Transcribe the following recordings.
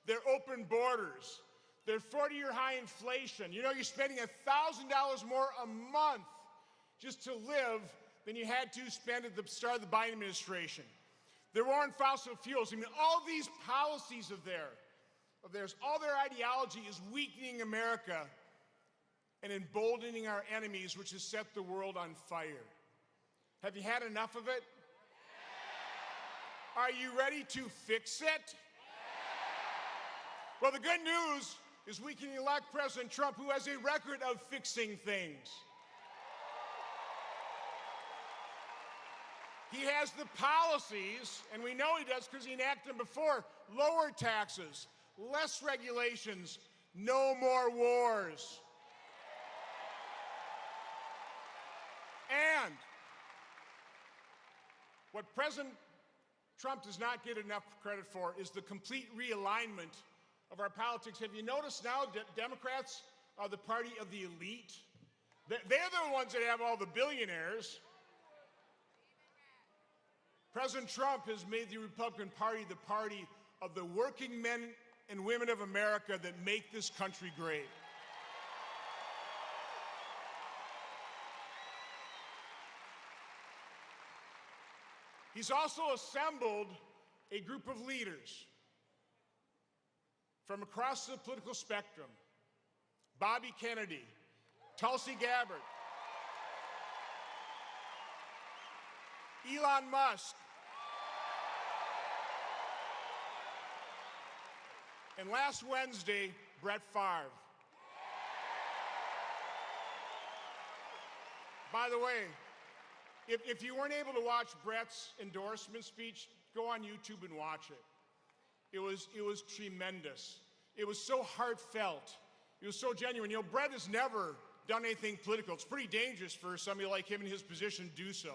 their open borders, their 40-year high inflation. You know, you're spending $1,000 more a month just to live than you had to spend at the start of the Biden administration. Their war on fossil fuels. I mean, all these policies of theirs, all their ideology is weakening America and emboldening our enemies, which has set the world on fire. Have you had enough of it? Are you ready to fix it? Well, the good news is we can elect President Trump, who has a record of fixing things. He has the policies, and we know he does because he enacted them before: lower taxes, less regulations, no more wars. And what President Trump does not get enough credit for is the complete realignment of our politics. Have you noticed now that Democrats are the party of the elite? They're the ones that have all the billionaires. President Trump has made the Republican Party the party of the working men and women of America that make this country great. He's also assembled a group of leaders from across the political spectrum: Bobby Kennedy, Tulsi Gabbard, Elon Musk, and last Wednesday, Brett Favre. By the way, if you weren't able to watch Brett's endorsement speech, go on YouTube and watch it. It was tremendous. It was so heartfelt. It was so genuine. You know, Brett has never done anything political. It's pretty dangerous for somebody like him in his position to do so.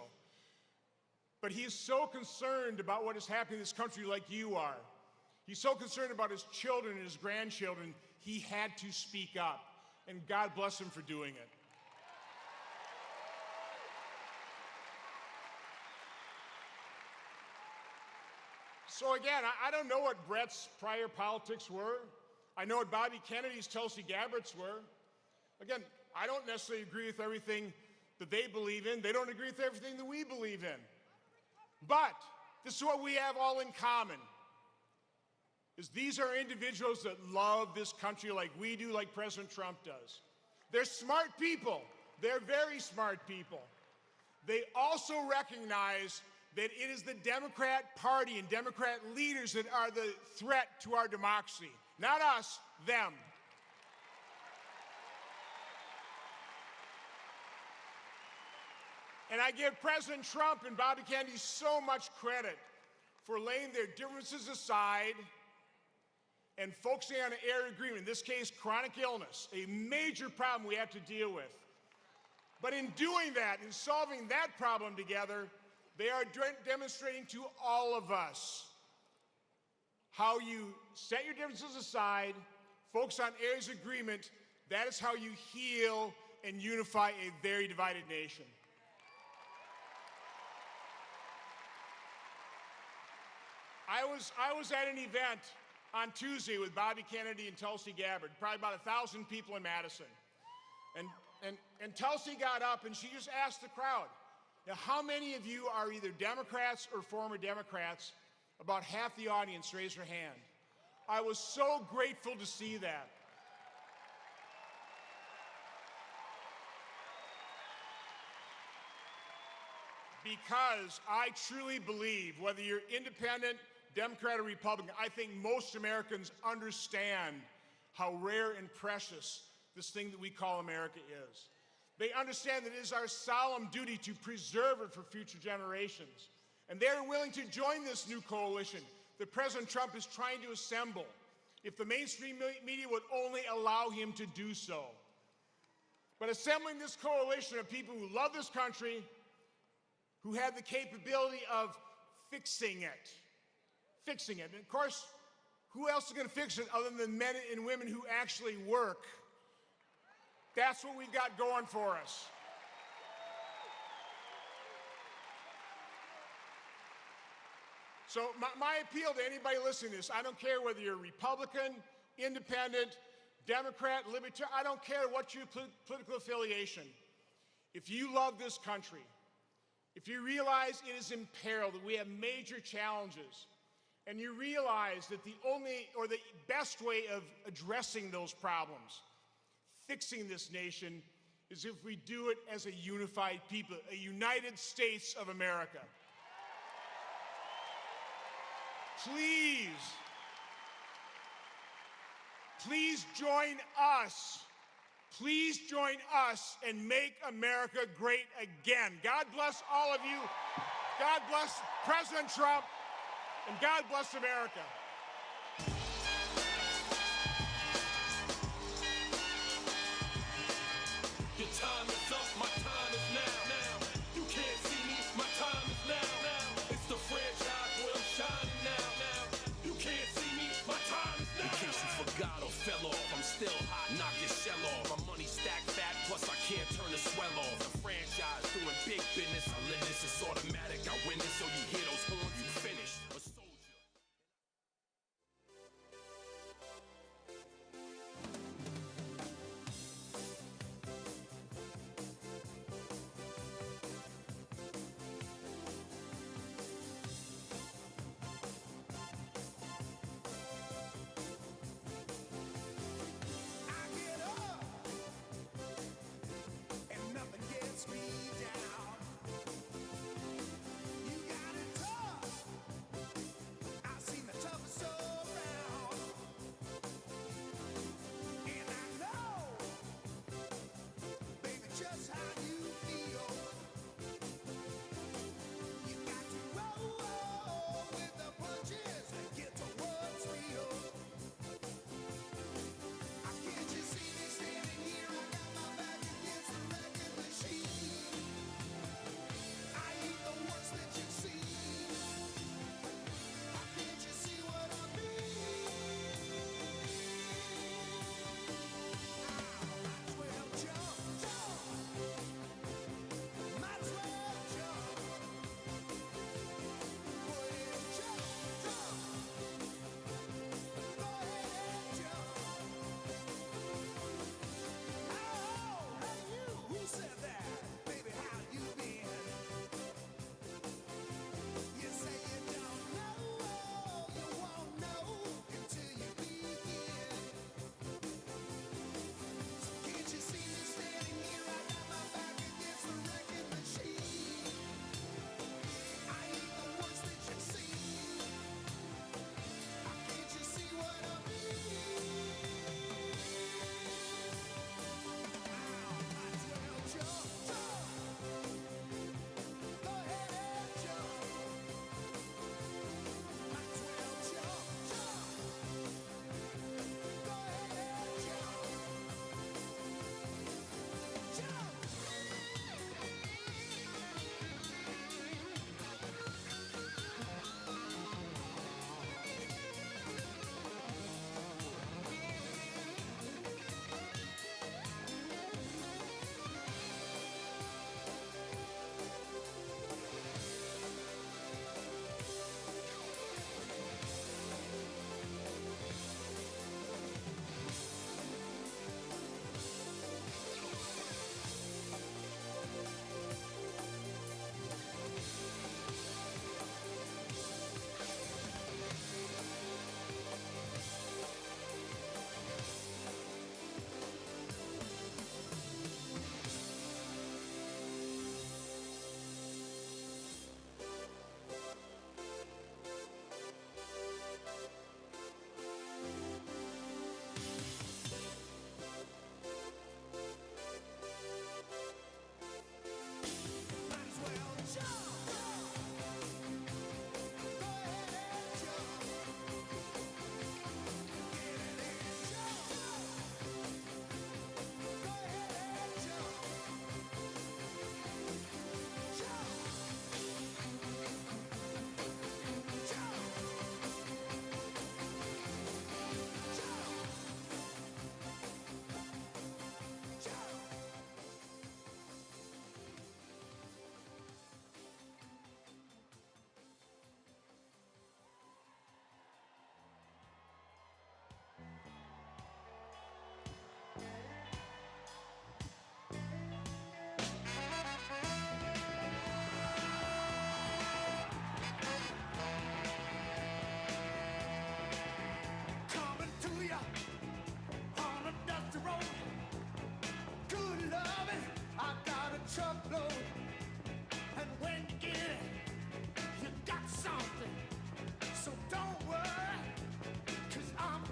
But he is so concerned about what is happening in this country like you are. He's so concerned about his children and his grandchildren, he had to speak up. And God bless him for doing it. So again, I don't know what Brett's prior politics were. I know what Bobby Kennedy's, Tulsi Gabbard's were. Again, I don't necessarily agree with everything that they believe in. They don't agree with everything that we believe in. But this is what we have all in common, is these are individuals that love this country like we do, like President Trump does. They're smart people. They're very smart people. They also recognize that it is the Democrat Party and Democrat leaders that are the threat to our democracy. Not us, them. And I give President Trump and Bobby Kennedy so much credit for laying their differences aside and focusing on an area of agreement, in this case, chronic illness, a major problem we have to deal with. But in doing that, in solving that problem together, they are demonstrating to all of us how you set your differences aside, focus on areas of agreement. That is how you heal and unify a very divided nation. I was at an event on Tuesday with Bobby Kennedy and Tulsi Gabbard, probably about 1,000 people in Madison. And Tulsi got up and she just asked the crowd, now, how many of you are either Democrats or former Democrats? About half the audience raised their hand. I was so grateful to see that. Because I truly believe, whether you're independent, Democrat, or Republican, I think most Americans understand how rare and precious this thing that we call America is. They understand that it is our solemn duty to preserve it for future generations. And they're willing to join this new coalition that President Trump is trying to assemble, if the mainstream media would only allow him to do so. But assembling this coalition of people who love this country, who have the capability of fixing it. And of course, who else is going to fix it other than men and women who actually work? That's what we've got going for us. So my appeal to anybody listening to this, I don't care whether you're Republican, Independent, Democrat, Libertarian, I don't care what your political affiliation. If you love this country, if you realize it is in peril, that we have major challenges, and you realize that the only or the best way of addressing those problems, fixing this nation, is if we do it as a unified people, a United States of America. Please join us. Please join us and make America great again. God bless all of you. God bless President Trump, and God bless America. Your time is up, my time is now. You can't see me, my time is now. It's the franchise where I'm shining now. You can't see me, my time is now. In case you forgot or fell off, I'm still hot, knock your shell off. My money stacked fat, plus I can't turn the swell off. The franchise doing big business, I live this, it's automatic. I win this, so you hear those horns, you finish.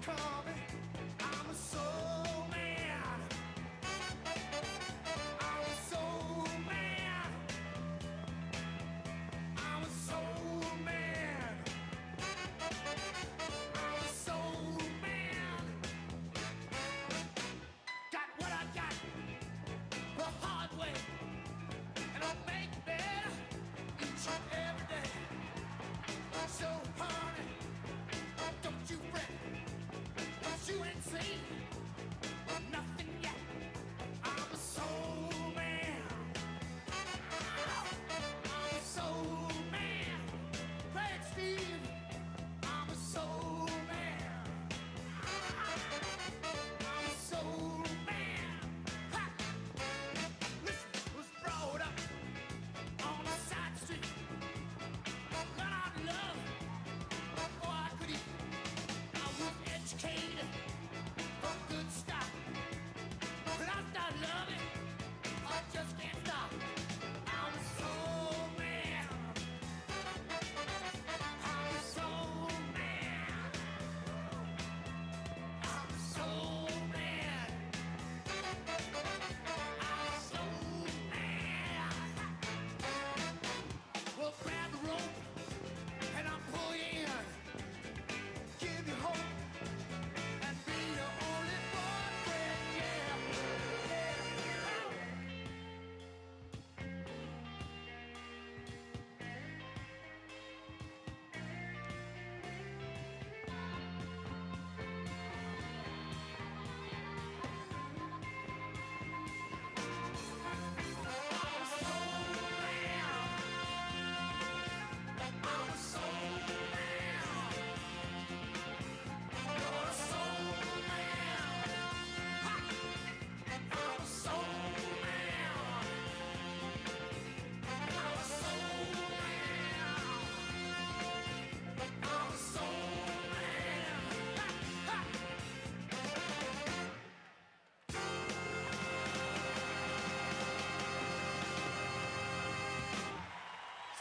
call me. I'm a soul man. I'm a soul man. I'm a soul man. I'm a soul man. Got what I got the hard way, and I'll make it better each and every day. So honey, don't you fret, 'cause you ain't seen nothing yet. I'm a soul man. I'm a soul man. Craig Steve, I'm a soul man. I'm a soul man. Ha! Listen, was brought up on a side street. Got out of love before I could eat. I was educated from good stock. But I started loving, I just can't stop. I'm a soul man. I'm a soul man. I'm a soul man. I'm a soul man. Well, grab the rope and I'll pull you in. Give you hope and be your only boyfriend, yeah.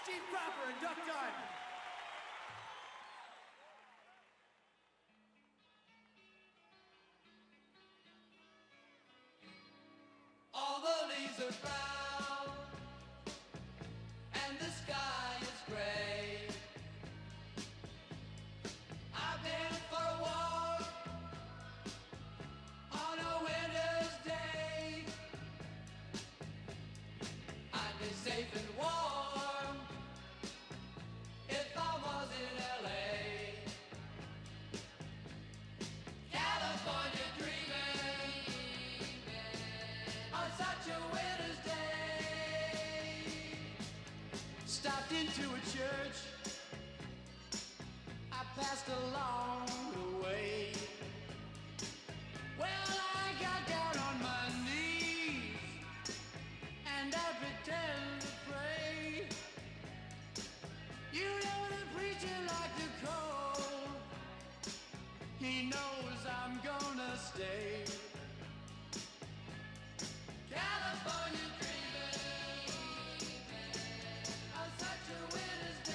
Steve Cropper and Duck Gardner. All the leaves are brown and the sky is gray. I've been for a walk on a winter's day. I'd be safe and warm if I was in LA. California dreaming on such a winter's day. Stopped into a church I passed along the way. Well, I got down on my knees and I pretend to pray. You know the preacher like the cold. He knows I'm gonna stay. California dreaming on such a winter's day.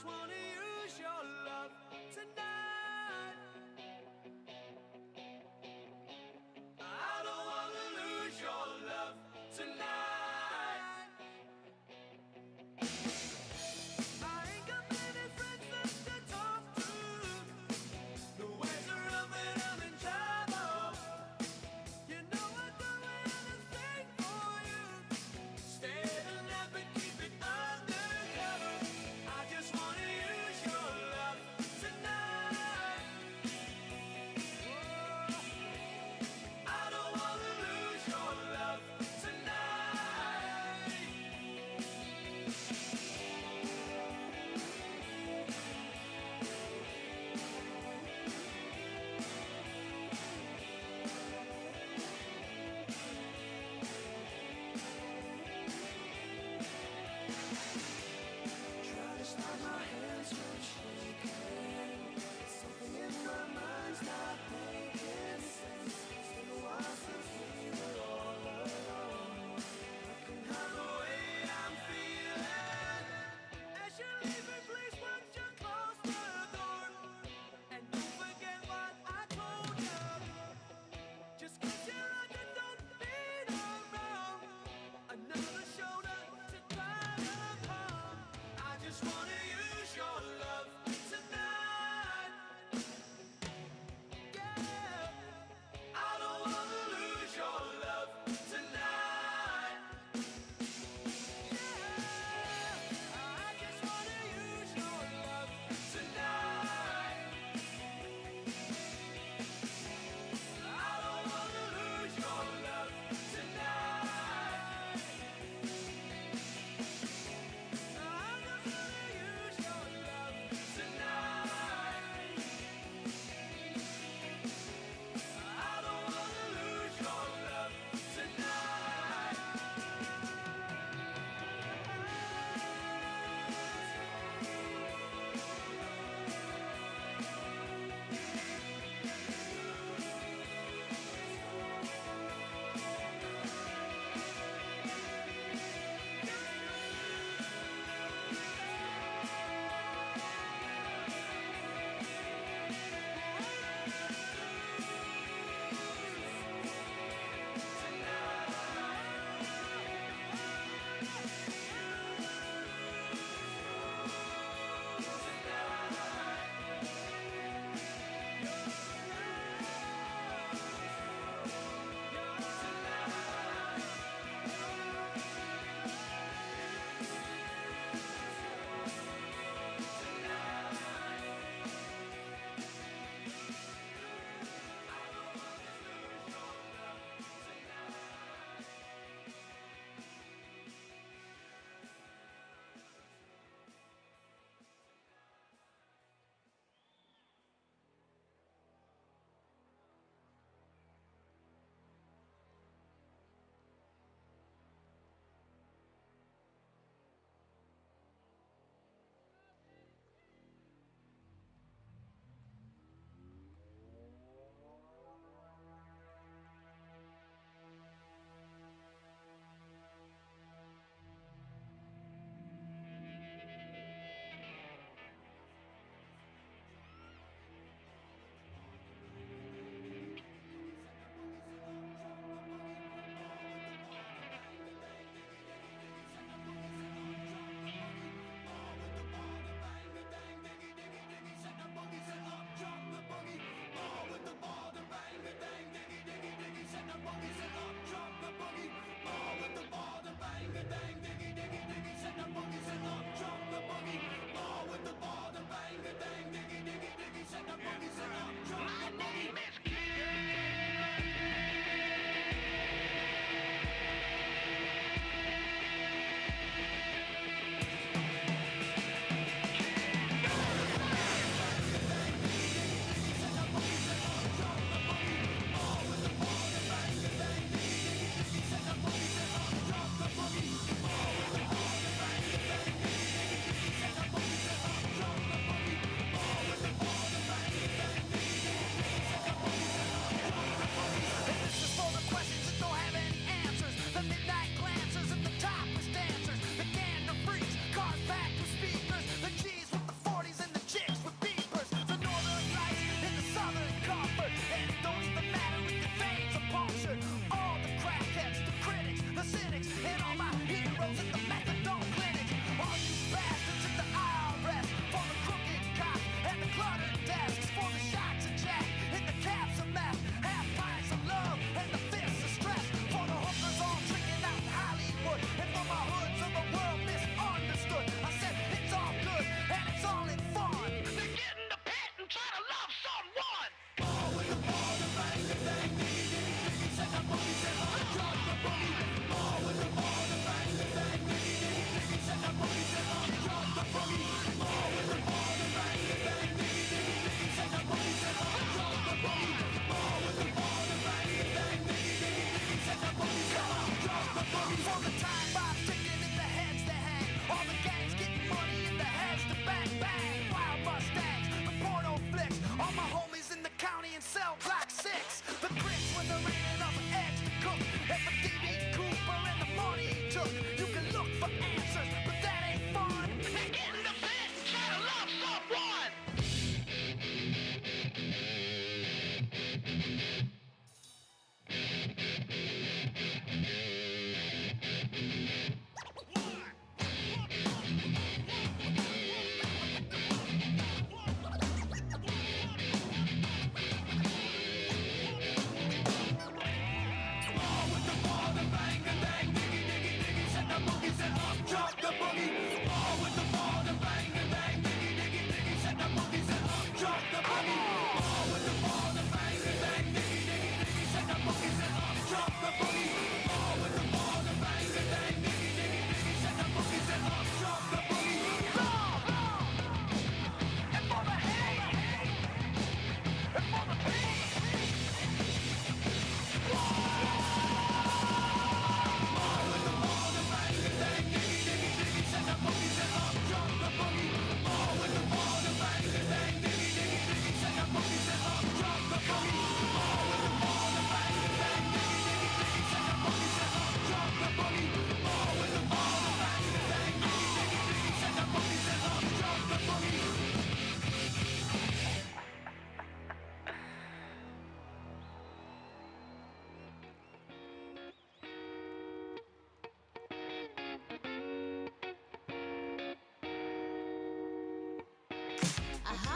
just wanna use your love tonight. I don't wanna lose your love tonight. I ain't got many friends left to talk to. The ways are rough and I'm in trouble. You know I'd do anything for you. Stay the night but keep it undercover. I just wanna use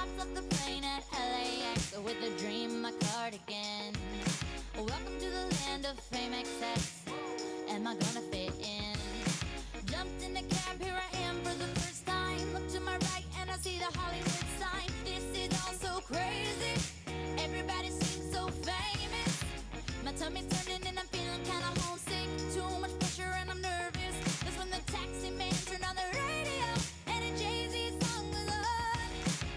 hops off the plane at LAX with a dream in my cardigan. Welcome to the land of fame excess. Am I gonna fit in? Jumped in the cab, here I am for the first time. Look to my right and I see the Hollywood sign. This is all so crazy. Everybody seems so famous. My tummy's turning and I'm feeling kinda homesick. Too much pressure and I'm nervous. That's when the taxi man turned on the radio and a Jay-Z song was on.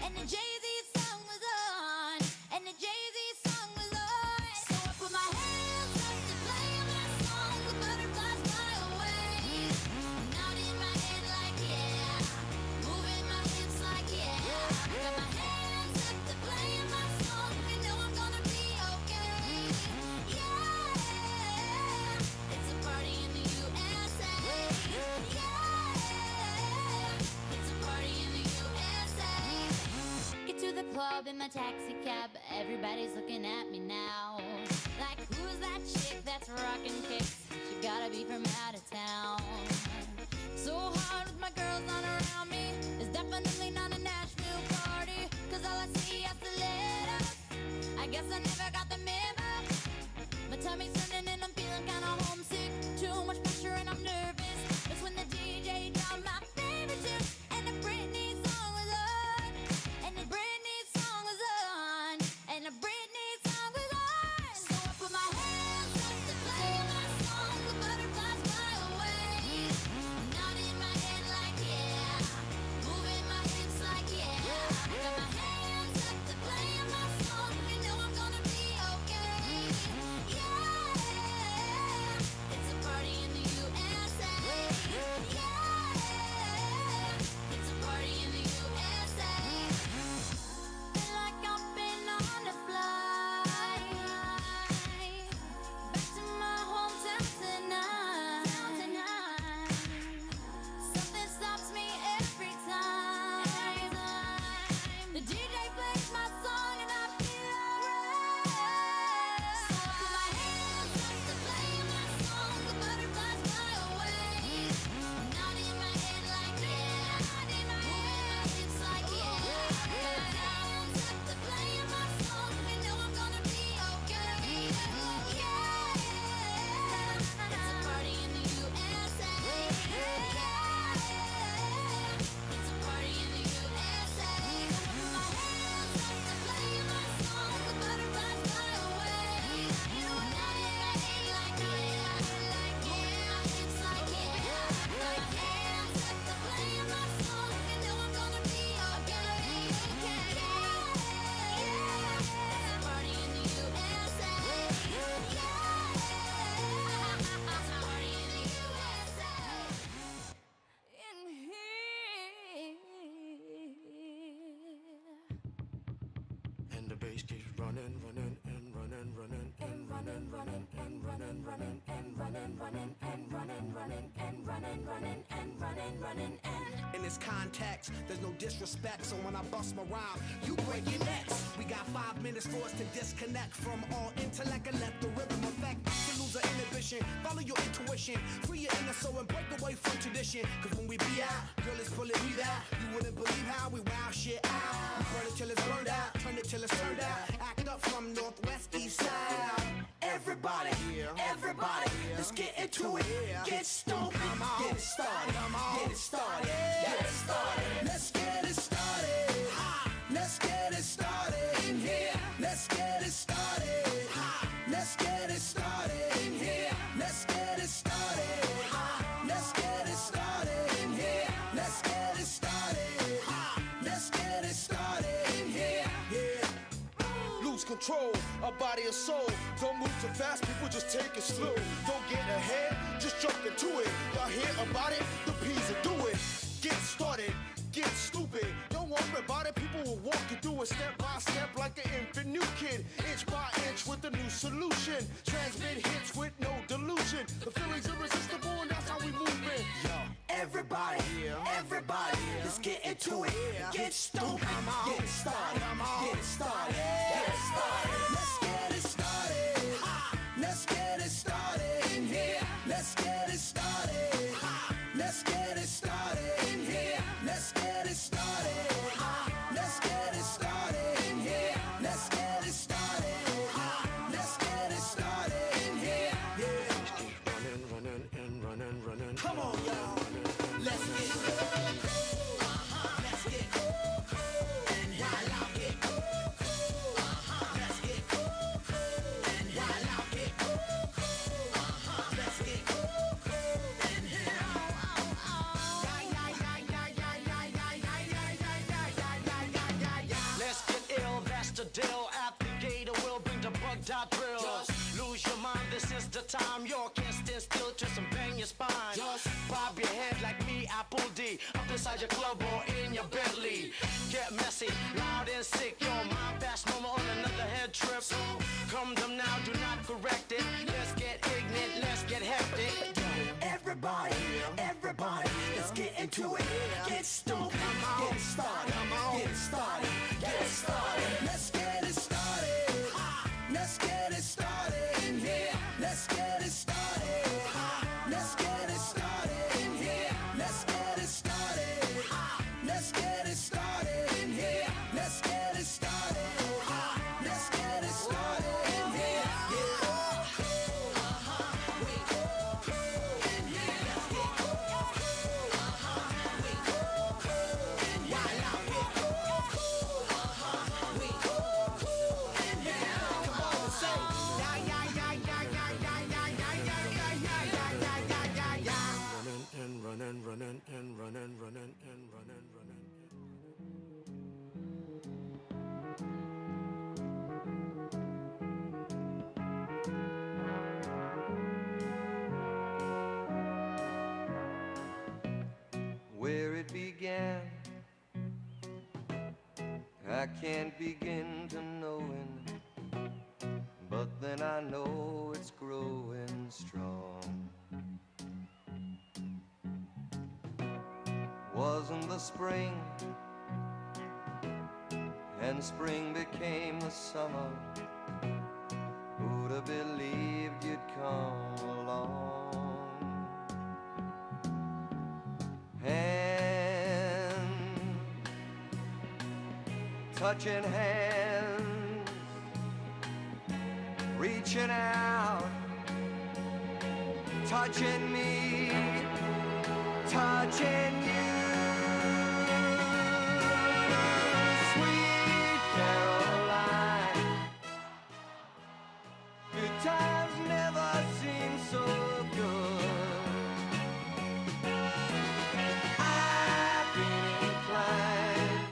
And the Jay-Z song was on. And the Jay-Z song was on. So I put my hands up to play my song. The butterflies fly away. Nodding my head like yeah. Moving my hips like yeah. Got my hands up to play my song. You know I'm gonna be okay. Yeah. It's a party in the USA. Yeah. It's a party in the USA. Get to the club in my taxi cab. Everybody's looking at me now. Like, who's that chick that's rocking kicks? She gotta be from out of town. So hard with my girls not around me. It's definitely not a Nashville party. Cause all I see is the letters. I guess I never got the memo. My tummy's turning and I'm feeling kinda homesick. Too much pressure and I'm nervous. That's when the DJ dropped my favorite tune. And the Britney song was on. And the Britney song was on. And the Britney song was on. So I put my hands up to play my song. The butterflies fly away. Nodding my head like yeah. Moving my hips like yeah. Got my hands up to play my song. You know I'm gonna be okay. Yeah. It's a party in the USA. Yeah. It's a party in the USA. Feel like I've been on a flight back to my hometown tonight. Something stops me every time. The DJ plays my song and I feel alright. So I put my hands up to play my song. The butterflies fly away. Nodding my head like yeah. Moving my hips like yeah. Got my hands up to play my song. You know I'm gonna be okay. Yeah. It's a party in the USA. Yeah. It's a party in the USA. Put my hands up to play my song. The butterflies fly away. Nodding my head like yeah. Moving my hips like yeah. Got my hands up to play my song. You know I'm gonna be okay. Yeah. It's a party in the USA. Yeah. It's a party in the USA. In here. And the bass keeps running, running, and running, running, and running, running, and running, running, and running, running, and running, running, and running, running, and running, running, and. In this context, there's no disrespect, so when I bust my rhyme, you break your necks. We got 5 minutes for us to disconnect from all intellect and let the rhythm affect. To lose our inhibition, follow your intuition, free your inner soul and break away from tradition. Cause when we be out, girl, it's pulling me out. You wouldn't believe how we wow shit out. We burn it till it's burned out, turn it till it's turned out. Act up from northwest, east side. Everybody, everybody, let's get into it. Get stoked, get it started, get it started, get it started. Let's get it started. Let's get it started in here. Let's get it started. Let's get it started in here. Let's get it started. Let's get it started in here. Let's get it started. Let's get it started in here. Yeah. Lose control, a body and soul. Don't move too fast, people just take it slow. Don't get ahead, just jump into it. Y'all hear about it? The P's will do it. Get started, get stupid. Don't worry about it, people will walk you through it step by step like an infant new kid. Inch by inch with a new solution. Transmit hits with no delusion. The feeling's irresistible and that's how we move it. Yo, Everybody, everybody, let's get into it. Get stoked, get it started, get it started, get it started. Let's get it started. Let's get it started in here. Let's get it started. Let's get it started in here. Let's get it started. Let's get it started. time. You can't stand still, twist and bang your spine. Just bob your head like me, Apple D. Up inside your club or in your Bentley. Get messy, loud and sick. Your mind fast mama on another head trip. So come them now, do not correct it. Let's get ignorant, let's get hectic. Everybody, everybody, let's get into it. Get stoked, get it started, get it started, get it started. Let's get it started. Let's get it started in here. Let's get it started. Let's get it started in here. Let's get it started. Let's get it started in here. Let's get it started. Let's get it started in here. Where it began, I can't begin to knowing, but then I know it's growing strong. Wasn't the spring, and spring became the summer. Who'd have believed you'd come along? Touching hands, reaching out, touching me, touching you. Sweet Caroline, good times never seem so good. I've been inclined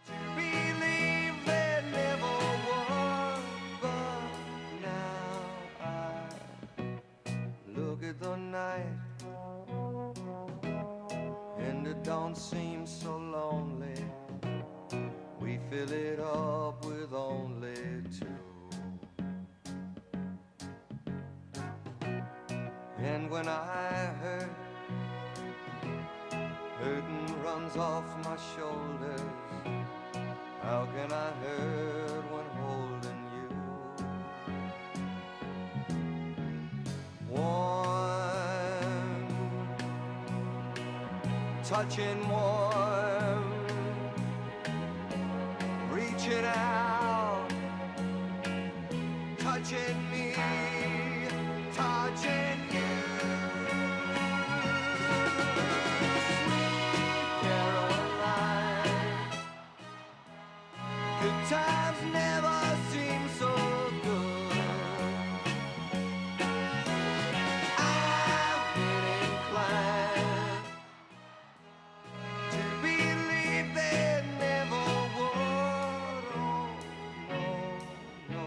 to believe there never was, but now I look at the night and it don't seem so lonely. We fill it up with only two. And when I hurt, hurting runs off my shoulders. How can I hurt when holding you? Warm, touching warm, reaching out, touching me, touching you. Sweet Caroline, good times never seem so good. I've been inclined to believe there never would. Oh, no, no.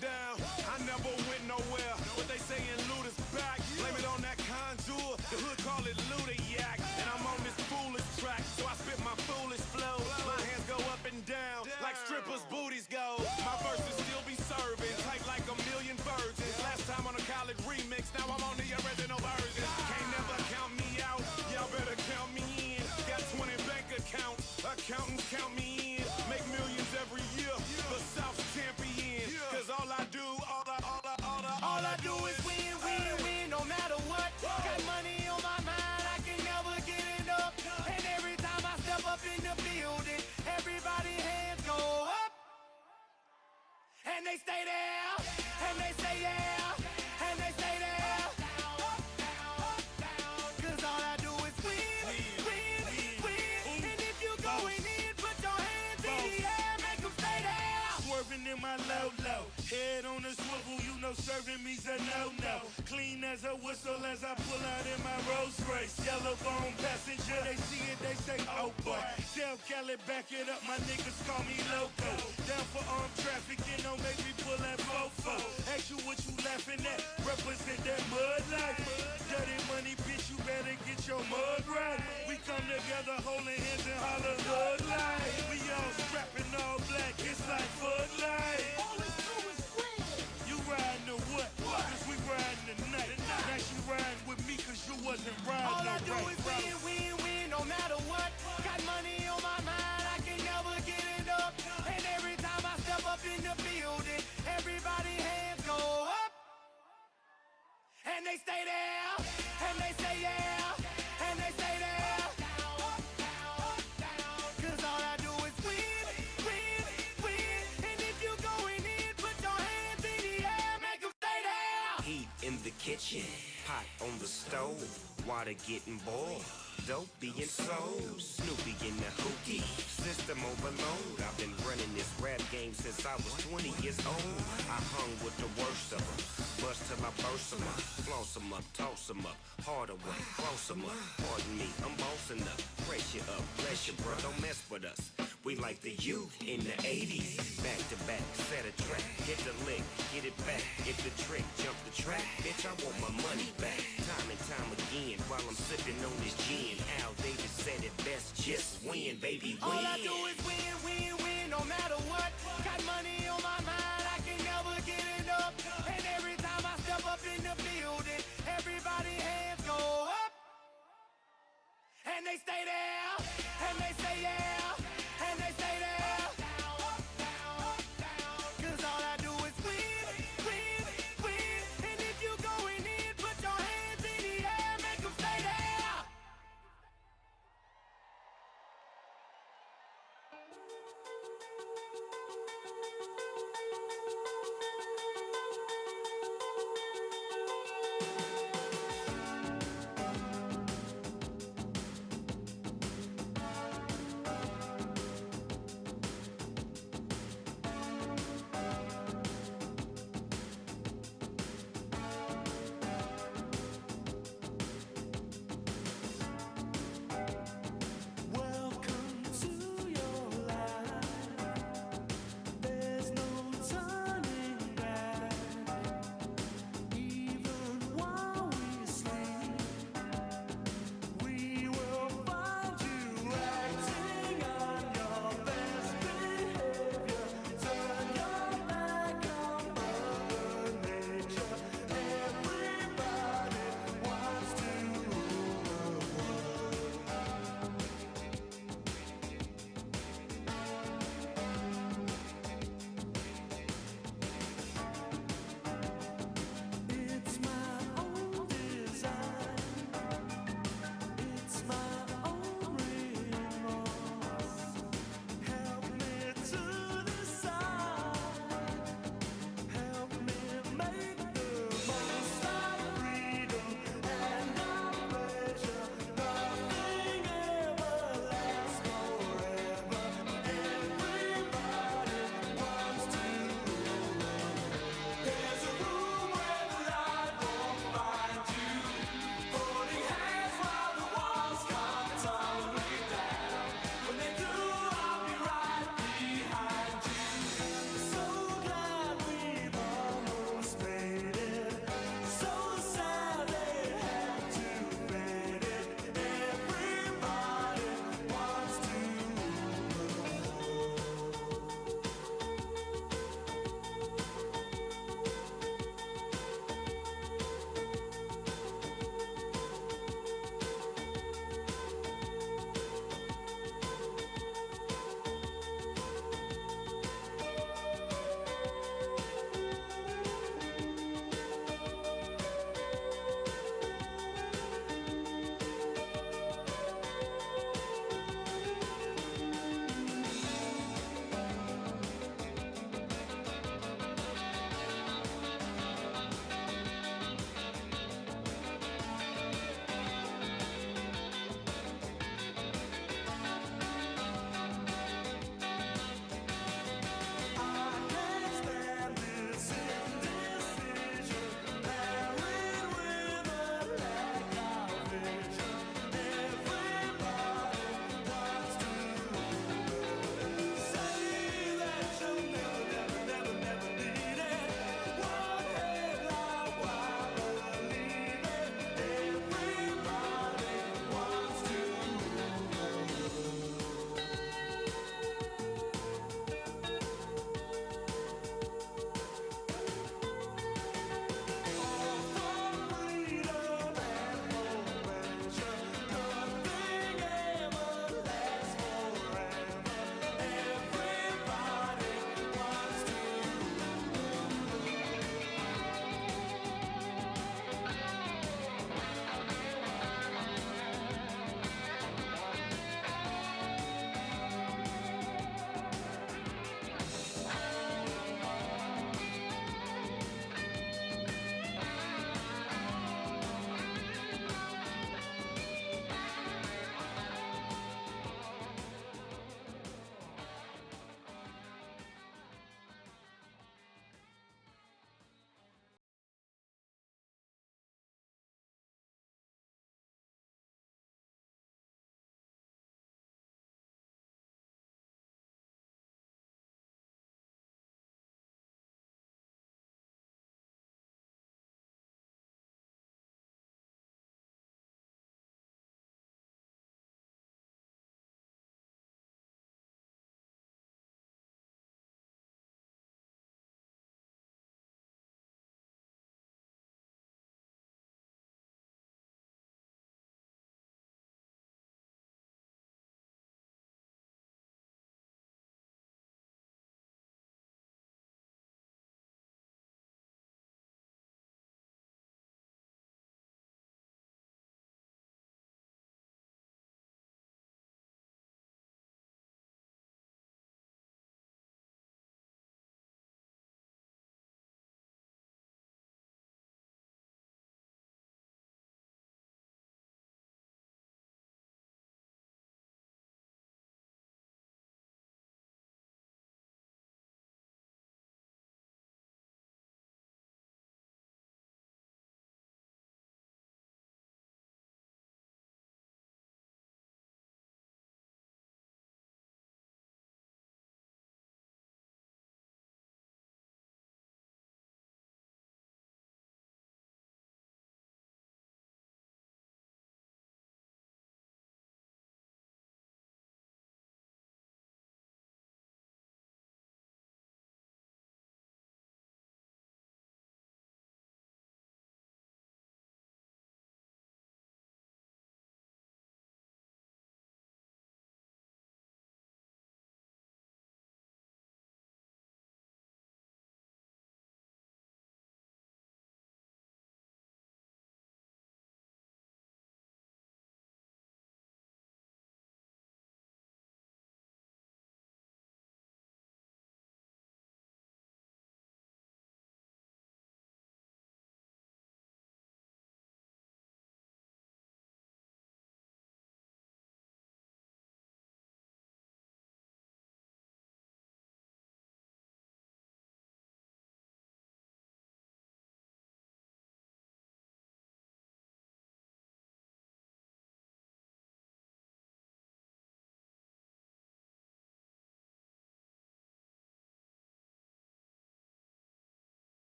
down. I never went nowhere. What they saying, loot is back. Blame it on that contour. The hood call it Ludiac. And I'm on this foolish track, so I spit my foolish flow. My hands go up and down like strippers' booties go. My verses still be serving, tight like a million virgins. Last time on a college remix, now I'm on the original version. Can't never count me out, y'all better count me in. Got 20 bank accounts, accountants count me in. Make millions every year, the South's champion. Cause all I do, all I do is win, win, win, no matter what. Got money on my mind, I can never get enough. And every time I step up in the building, everybody hands go up. And they stay there, and they say yeah, and they stay there. Cause all I do is win, win, win. And if you going in, put your hands in the air, make them stay there. Swerving in my low, head on a swivel, you know serving me's a no-no. Clean as a whistle as I pull out in my Rolls Royce. Yellow bone passenger, they see it, they say, oh boy. Tell Cali, back it up, my niggas call me loco. Down for armed trafficking, don't make me pull that fofo. Ask you what you laughing at, represent that mud life. Dirty money, bitch, you better get your mud right. We come together holding hands and holler hood life. We all strapping all black, it's like Bud Light. You riding or what? Cause we riding tonight. Now she riding with me cause you wasn't riding. All I do is win, win, win, no matter what. Got money on my mind, I can never get enough. And every time I step up in the building, everybody hands go up. And they stay there, and they say yeah, and they stay there. Cause all I do is win, win, win. And if you going in, put your hands in the air, make them stay there. Heat in the kitchen, pot on the stove, water getting boiled, dope being sold, Snoopy in the hookie, system overload. I've been running this rap game since I was 20 years old. I hung with the worst of them, bust till I burst them up, floss them up, toss them up, hard away, close them up. Pardon me, I'm bossing up, brace you up, bless you, bro, don't mess with us. We like the youth in the 80s. Back to back, set a track, hit the lick, get it back, hit the trick, jump the track. Bitch, I want my money back. Time and time again, while I'm sipping on this gin. Al Davis said it best, just win, baby, win. All I do is win, win, win, no matter what. Got money on my mind, I can never get enough. And every time I step up in the building, everybody hands go up. And they stay there, and they say yeah, and they stay there. Cause all I do is win, win, win. And if you going in, put your hands in the air, make them stay there.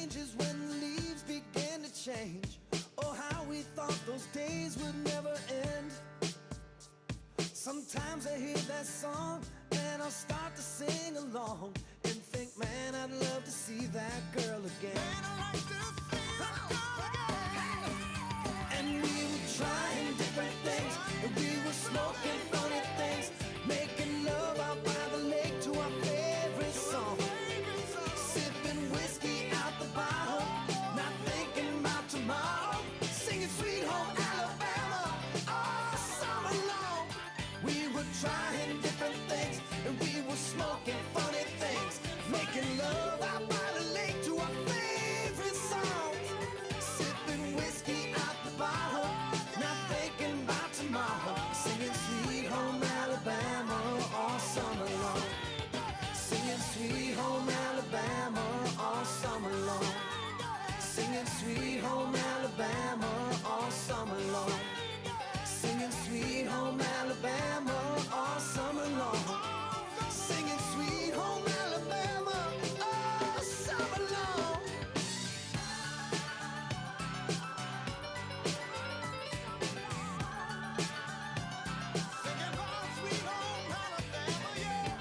changes when the leaves begin to change. Oh, how we thought those days would never end. Sometimes I hear that song and I'll start to sing along and think, man, I'd love to see that girl again. Man, I'd like to see that girl again. And we were trying different things, and we were smoking funny things, making love out by the lake to our favorite song. Sipping whiskey out the bottle, not thinking about tomorrow, singing Sweet Home Alabama all summer long. We were trying different things, and we were smoking funny things, making love out by the lake to our favorite songs. Sipping whiskey out the bottle, not thinking about tomorrow, singing Sweet Home Alabama all summer long. Singing Sweet Home Alabama all summer long. Singing Sweet Home Alabama all summer long. Singing Sweet Home Alabama all summer long. Singing Sweet Home Alabama all summer long. Singing all Sweet Home Alabama, yeah.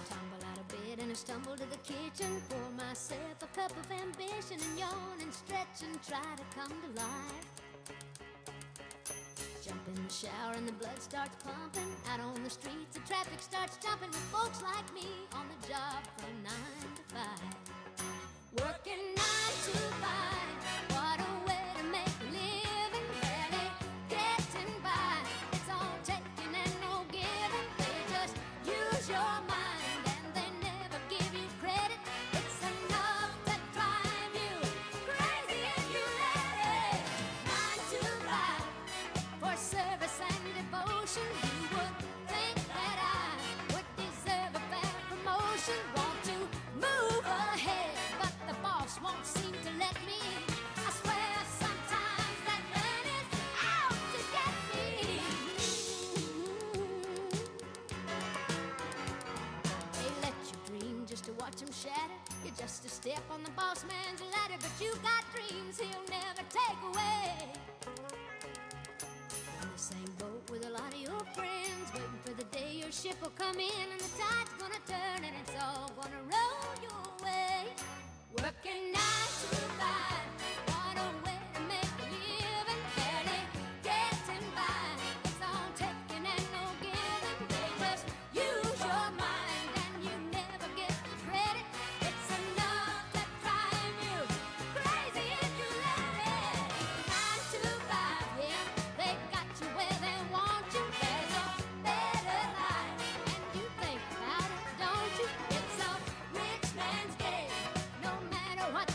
Tumble out of bed and I stumble to the kitchen, pour myself a cup of ambition and yawn and stretch and try to come to life. Jump in the shower and the blood starts pumping. Out on the streets the traffic starts jumping with folks like me on the job from 9 to 5. Working 9 to 5, what a way to make a living. Barely getting by, it's all taking and no giving. They just use your mind and they never give you credit. It's enough to drive you crazy if you let it. 9 to 5, for service and devotion. You would think that I would deserve a fair promotion. Want to move ahead, but the boss won't seem to let me. I swear sometimes that man is out to get me. They let you dream just to watch him shatter. You're just a step on the boss man's ladder, but you got dreams he'll never take away. In the same boat with a lot of your friends, waiting for the day your ship will come in and the tide's gonna turn and it's all gonna roll your way. Working 9 to 5, what a way to make a living. Barely getting by, it's all taking and no giving. They just use your mind and you never get the credit. It's enough to drive you crazy if you let it. 9 to 5, yeah, they got you where they want you. There's a better life, and you think about it, don't you? It's a rich man's game, no matter what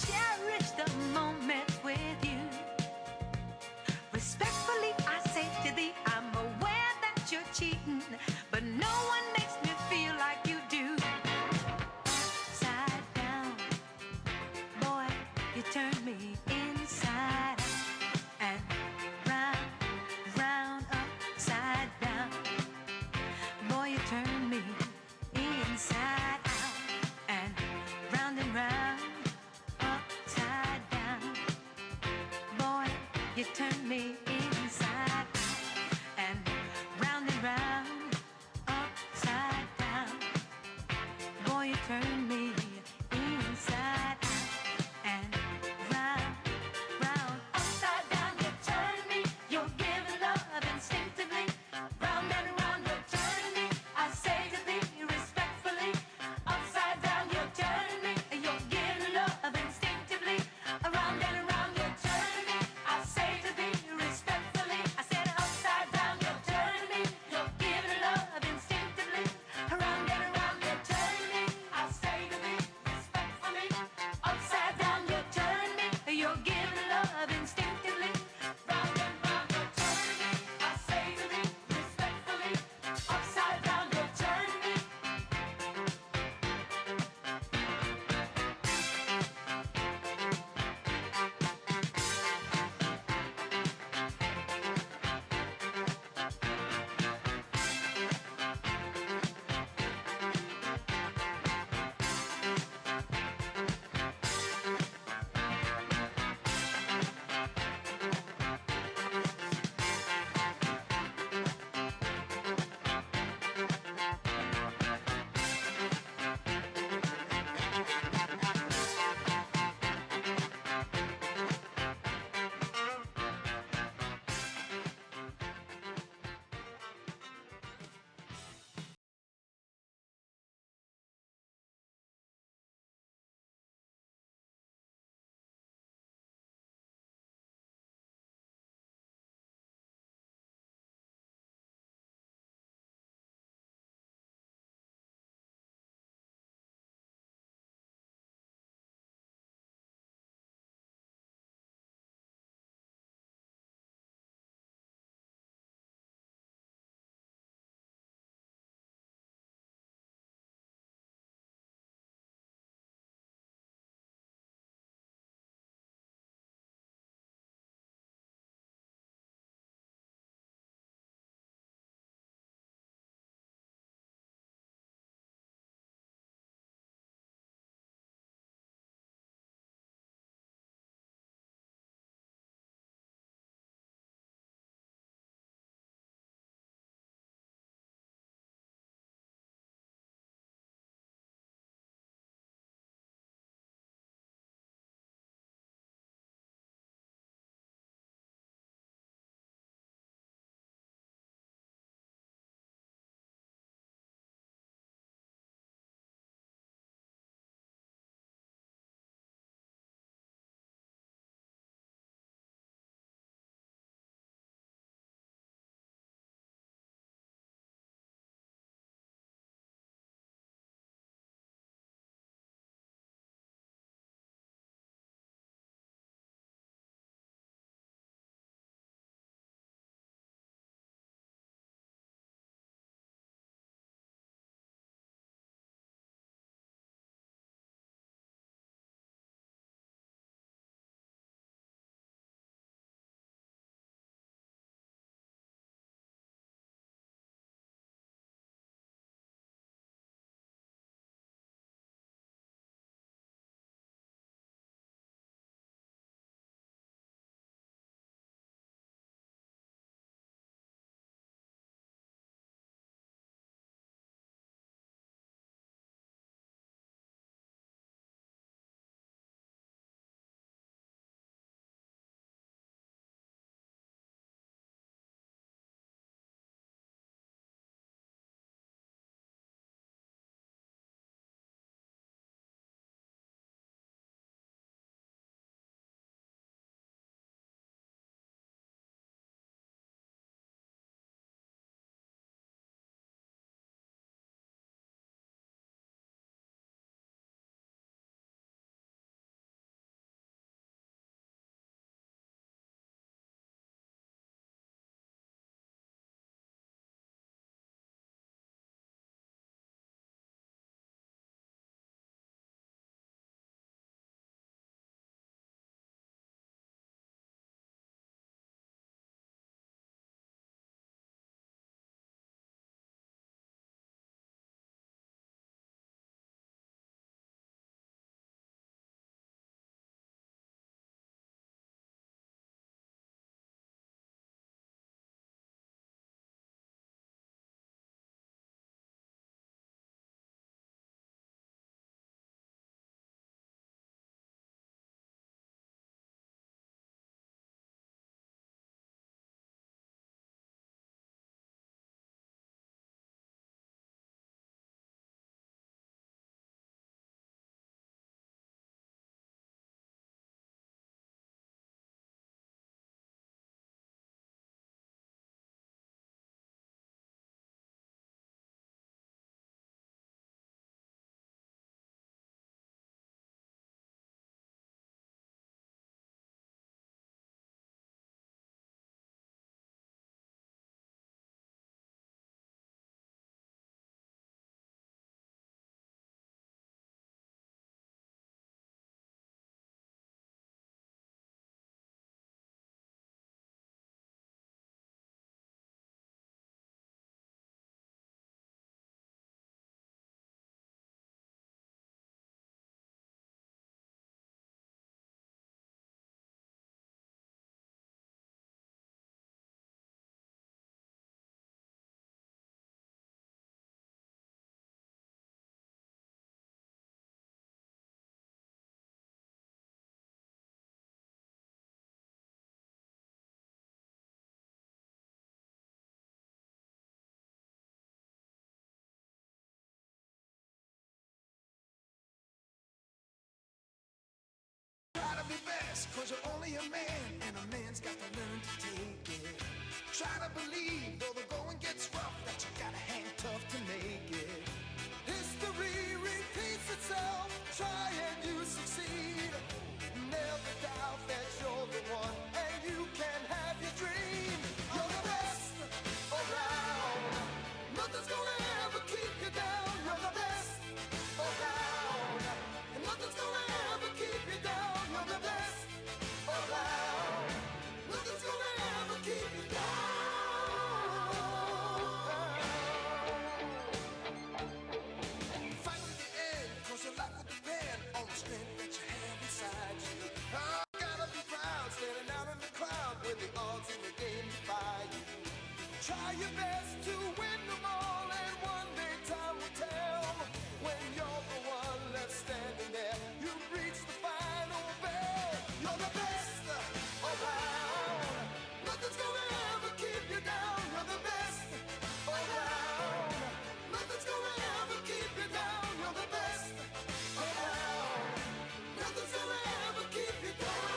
cherish the moment with you. Respectfully, I say to thee, I'm aware that you're cheating, but no one makes me feel like you do. Side down, boy, you turn me inside out and round, round, upside down. Boy, you turn me inside out and round, upside down. Boy, you turn me inside out and round, upside down. Boy, you turn me inside out and round, upside down. You turn me, you're giving love instinctively. Round and round, you're turning me. I say to thee respectfully, upside down, you're turning me. You're giving love instinctively. Around and around, you're turning me. I say to thee respectfully. rest, cause you're only a man, and a man's got to learn to take it. Try to believe, though the going gets rough, that you gotta hang tough to make it. History repeats itself, try and you succeed. Never doubt that you're the one, and you can have your dream. You're the best around. Nothing's gonna ever keep you down. You're the best around. And nothing's gonna ever keep you down. You're the best around. Nothing's gonna ever keep you down. Fight to the end, cause your life will depend on the strength that you have inside you. Oh, gotta be proud, standing out in the crowd with the odds in the game defy you. Try your best to win them all, and one day time will tell. When you're the one left standing there, you reach the final bell. You're the best around. Nothing's gonna ever keep you down. You're the best around. Nothing's gonna ever keep you down. You're the best around. Nothing's gonna ever keep you down.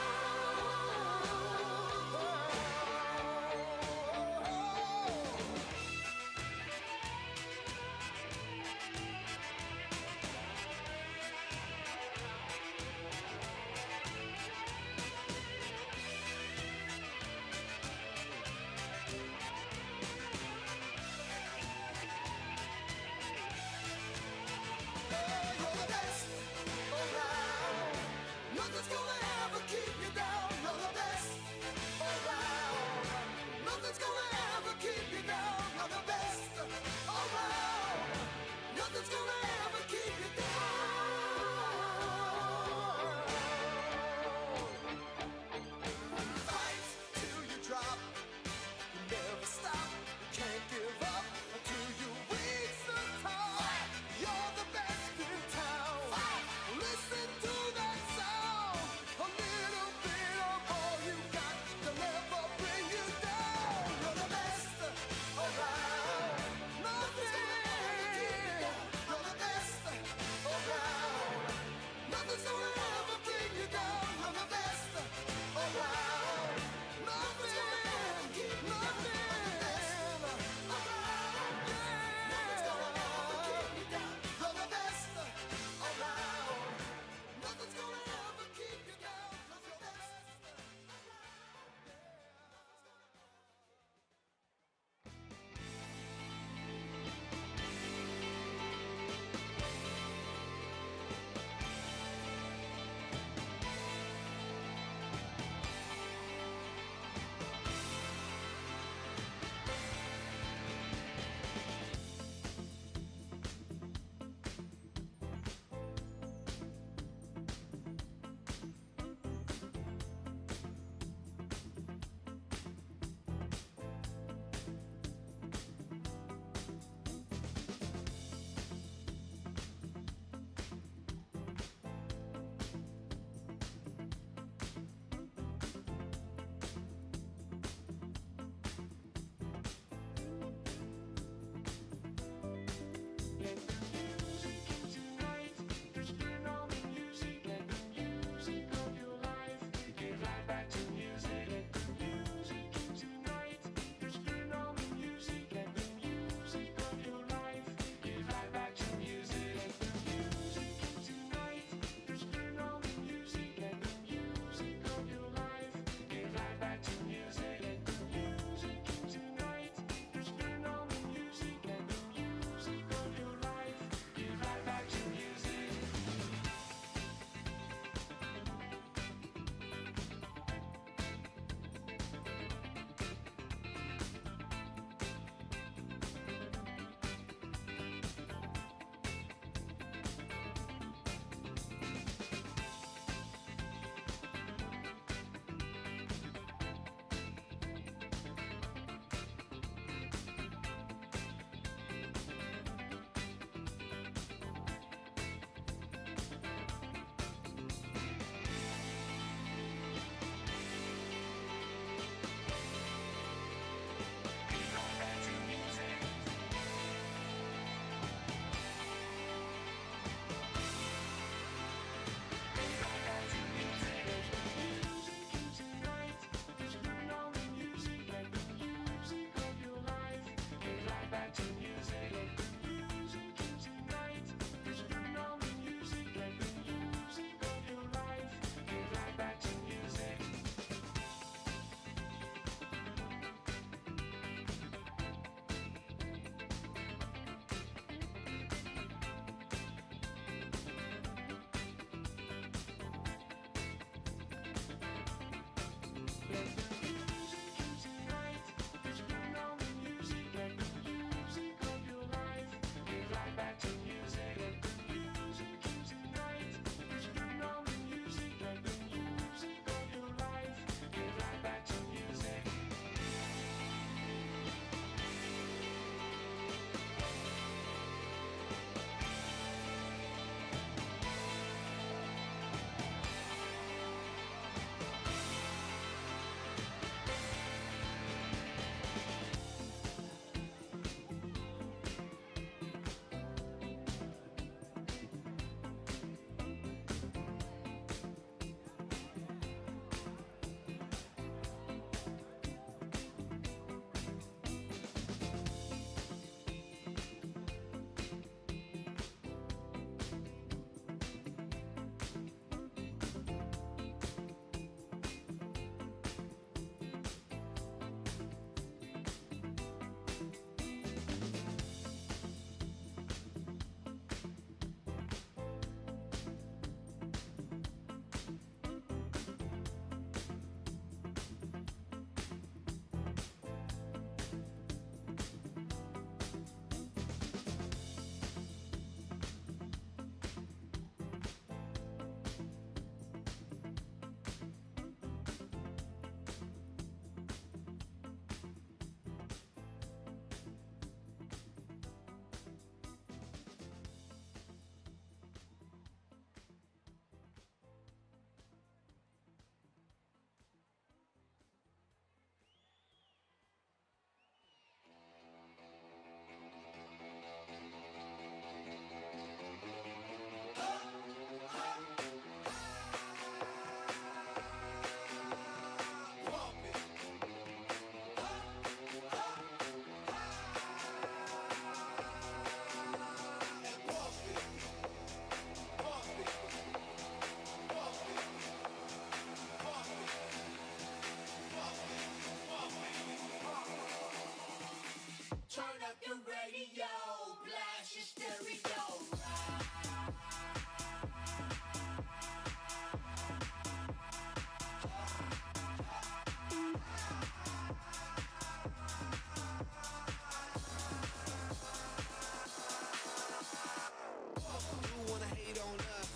on us.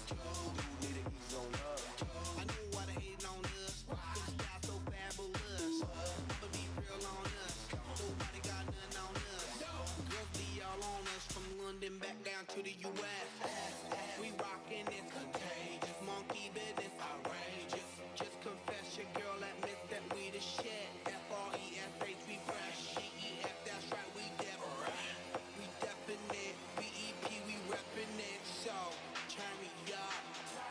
Need to ease on up. I know why they hating on us. Cause the style so fabulous. I'ma be real on us. Nobody got nothing on us. Girls be all on us from London back down to the U.S. We rockin' this contagious. Monkey business outrageous. Just confess your girl admits that we the shit. F-R-E-S-H, we fresh. G-E-F, that's right, we definite. We definite. B-E-P, we reppin' it. So, turn me up.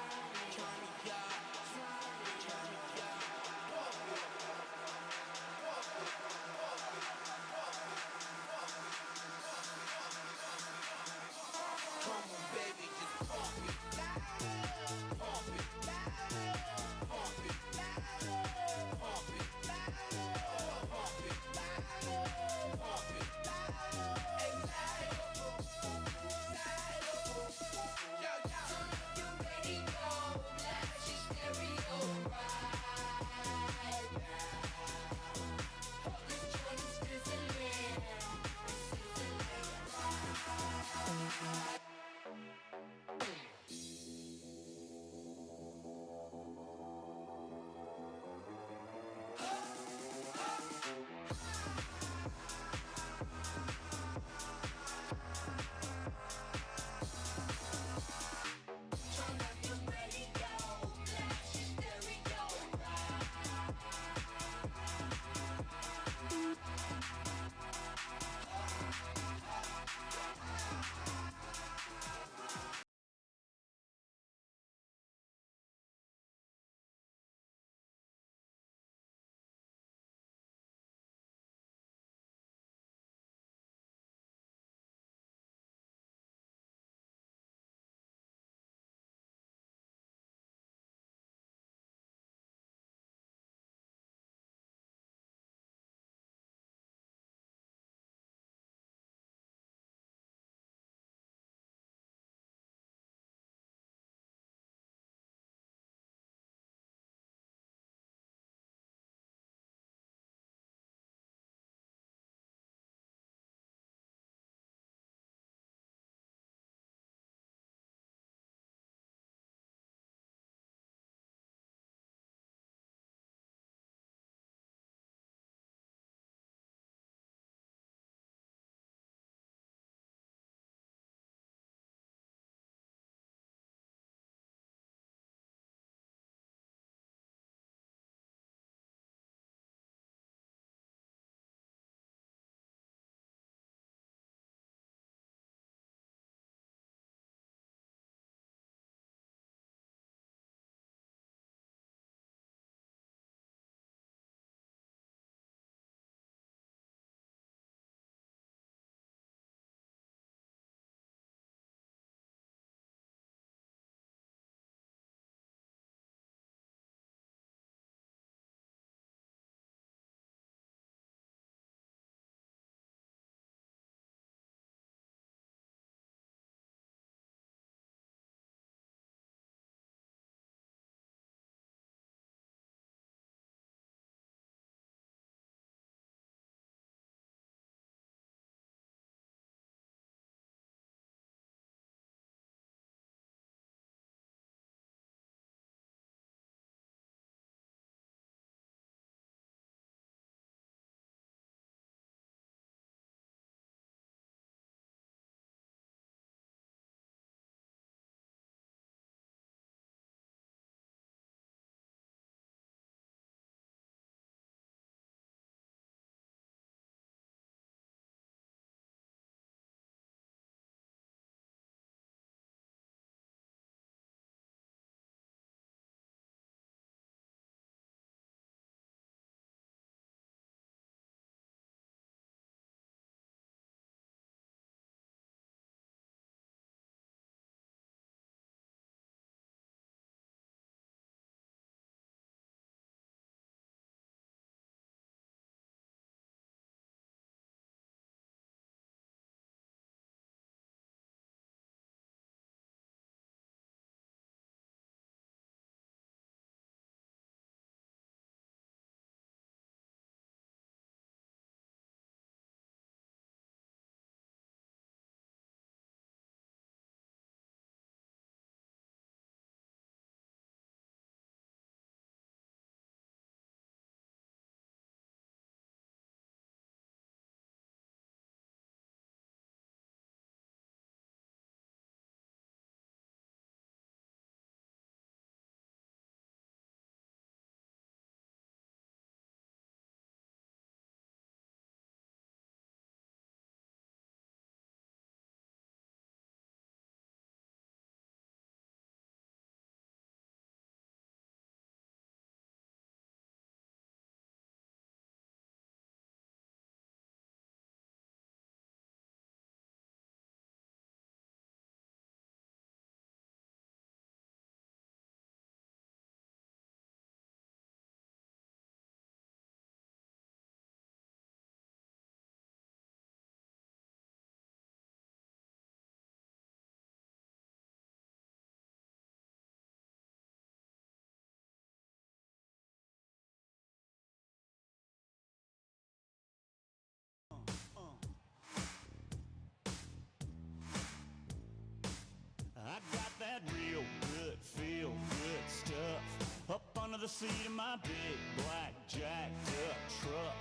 that real good, feel good stuff. Up under the seat of my big black jacked up truck.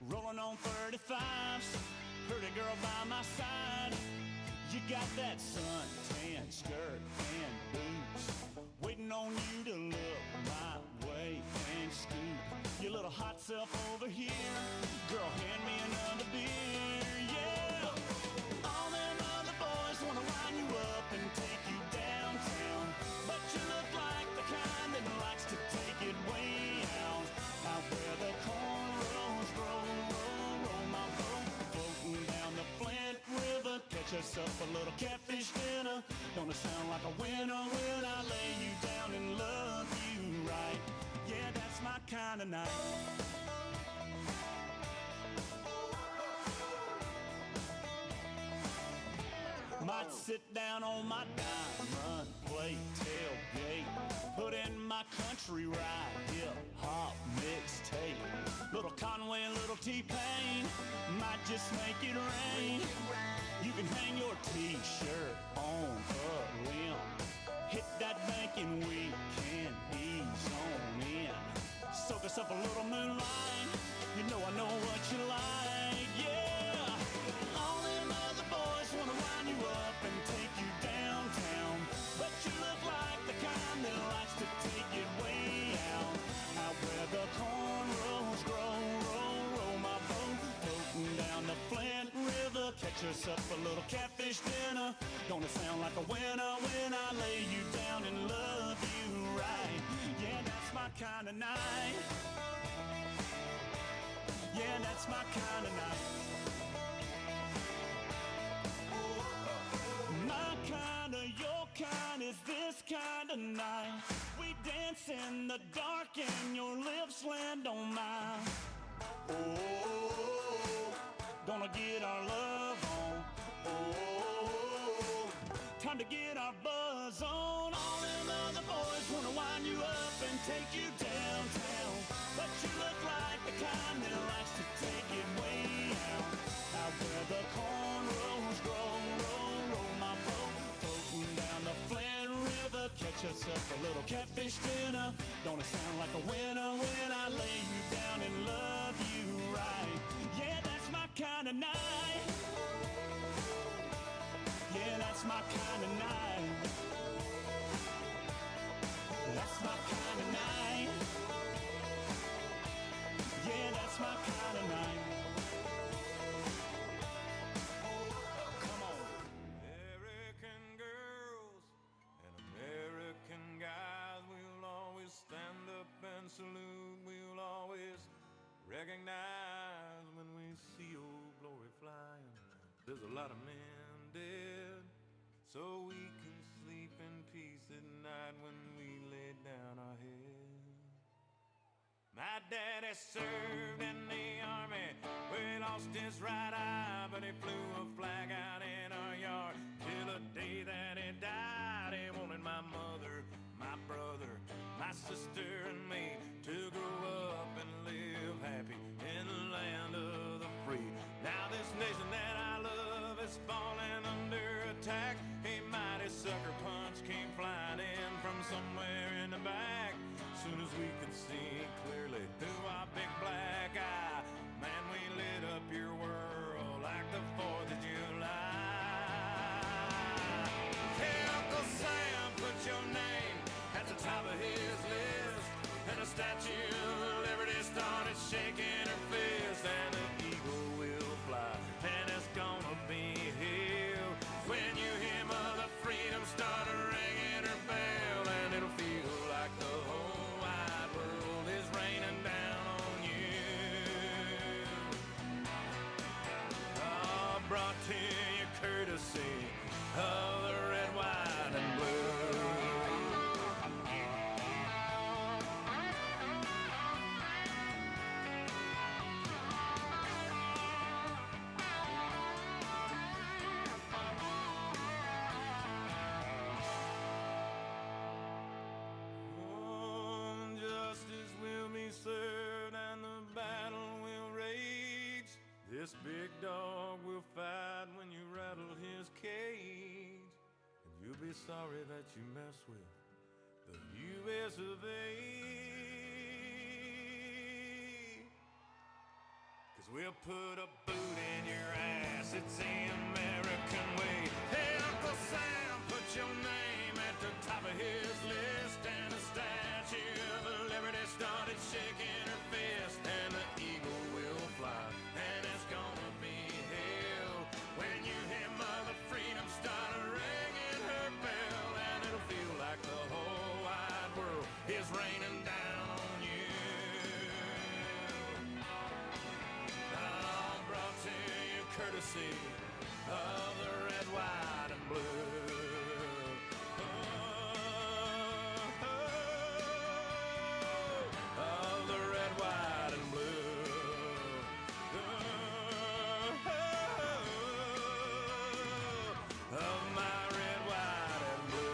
Rolling on 35s, pretty girl by my side. You got that suntan skirt and boots, waiting on you to look my way and scoot your little hot self over here. Girl, hand me another beer, yeah. All them other boys wanna line you up and take you downtown, but you look like the kind that likes to take it way out. Out where the cornrows roll my boat, floating down the Flint River. Catch us up a little catfish dinner. Gonna sound like a winner when I lay you down and love you right. Yeah, that's my kind of night. Might sit down on my diamond plate tailgate, put in my country ride, hip-hop mixtape. Little Conway, little T-Pain, might just make it rain. You can hang your T-shirt on a limb. Hit that bank and we can ease on in. Soak us up a little moonlight, you know I know what you like, yeah. All them other boys wanna line you up and take you downtown, but you look like the kind that likes to take it way out. Out where the cornrows roll my boat, floating down the Flint River. Catch us up a little catfish dinner. Gonna sound like a winner when I lay you down and love you right. Yeah, that's my kind of night. Yeah, that's my kind of night. My kind of, your kind is this kind of night. We dance in the dark and your lips land on mine. Oh, gonna get our love on. Oh, time to get our buzz on. All them other boys wanna wind you up and take you downtown, but you look like the kind that likes to take it way out. Out where the cornrows roll my boat, floating down the Flint River. Catch us up a little catfish dinner. Gonna sound like a winner when I lay you down and love you right. Yeah, that's my kind of night. Yeah, that's my kind of night. That's my kind of night. Yeah, that's my kind of night. Come on. American girls and American guys, we'll always stand up and salute. We'll always recognize when we see old glory flying. There's a lot of men dead, so we can sleep in peace at night when we lay down our head. My daddy served in the army, where he lost his right eye, but he flew a flag out in our yard till the day that he died. He wanted my mother, my brother, my sister and me to grow up and live happy in the land of the free. Now this nation that I love is falling under attack. A mighty sucker punch came flying in from somewhere in the back. Soon as we could see clearly through our big black eye, man, we lit up your world like the 4th of July. Hey, Uncle Sam, put your name at the top of his list, and the Statue of Liberty started shaking her fist, and the eagle will fly, and it's gonna be here when you hear Mother Freedom start ringing her bell, and it'll feel like the whole wide world is raining down on you. Oh, brought to you courtesy of the red, white, and blue. Served and the battle will rage. This big dog will fight when you rattle his cage. sorry that you mess with the U.S. of A. 'Cause we'll put a boot in your ass, it's the American way. Hey, Uncle Sam, put your name at the top of his list, and the Statue of Liberty started shaking her fist, and the eagle will fly, and it's gonna be hell when you hear Mother Freedom start ringing her bell, and it'll feel like the whole wide world is raining down on you. All brought to you courtesy of the red, white, and blue. Of the red, white, and blue. Of my red, white, and blue.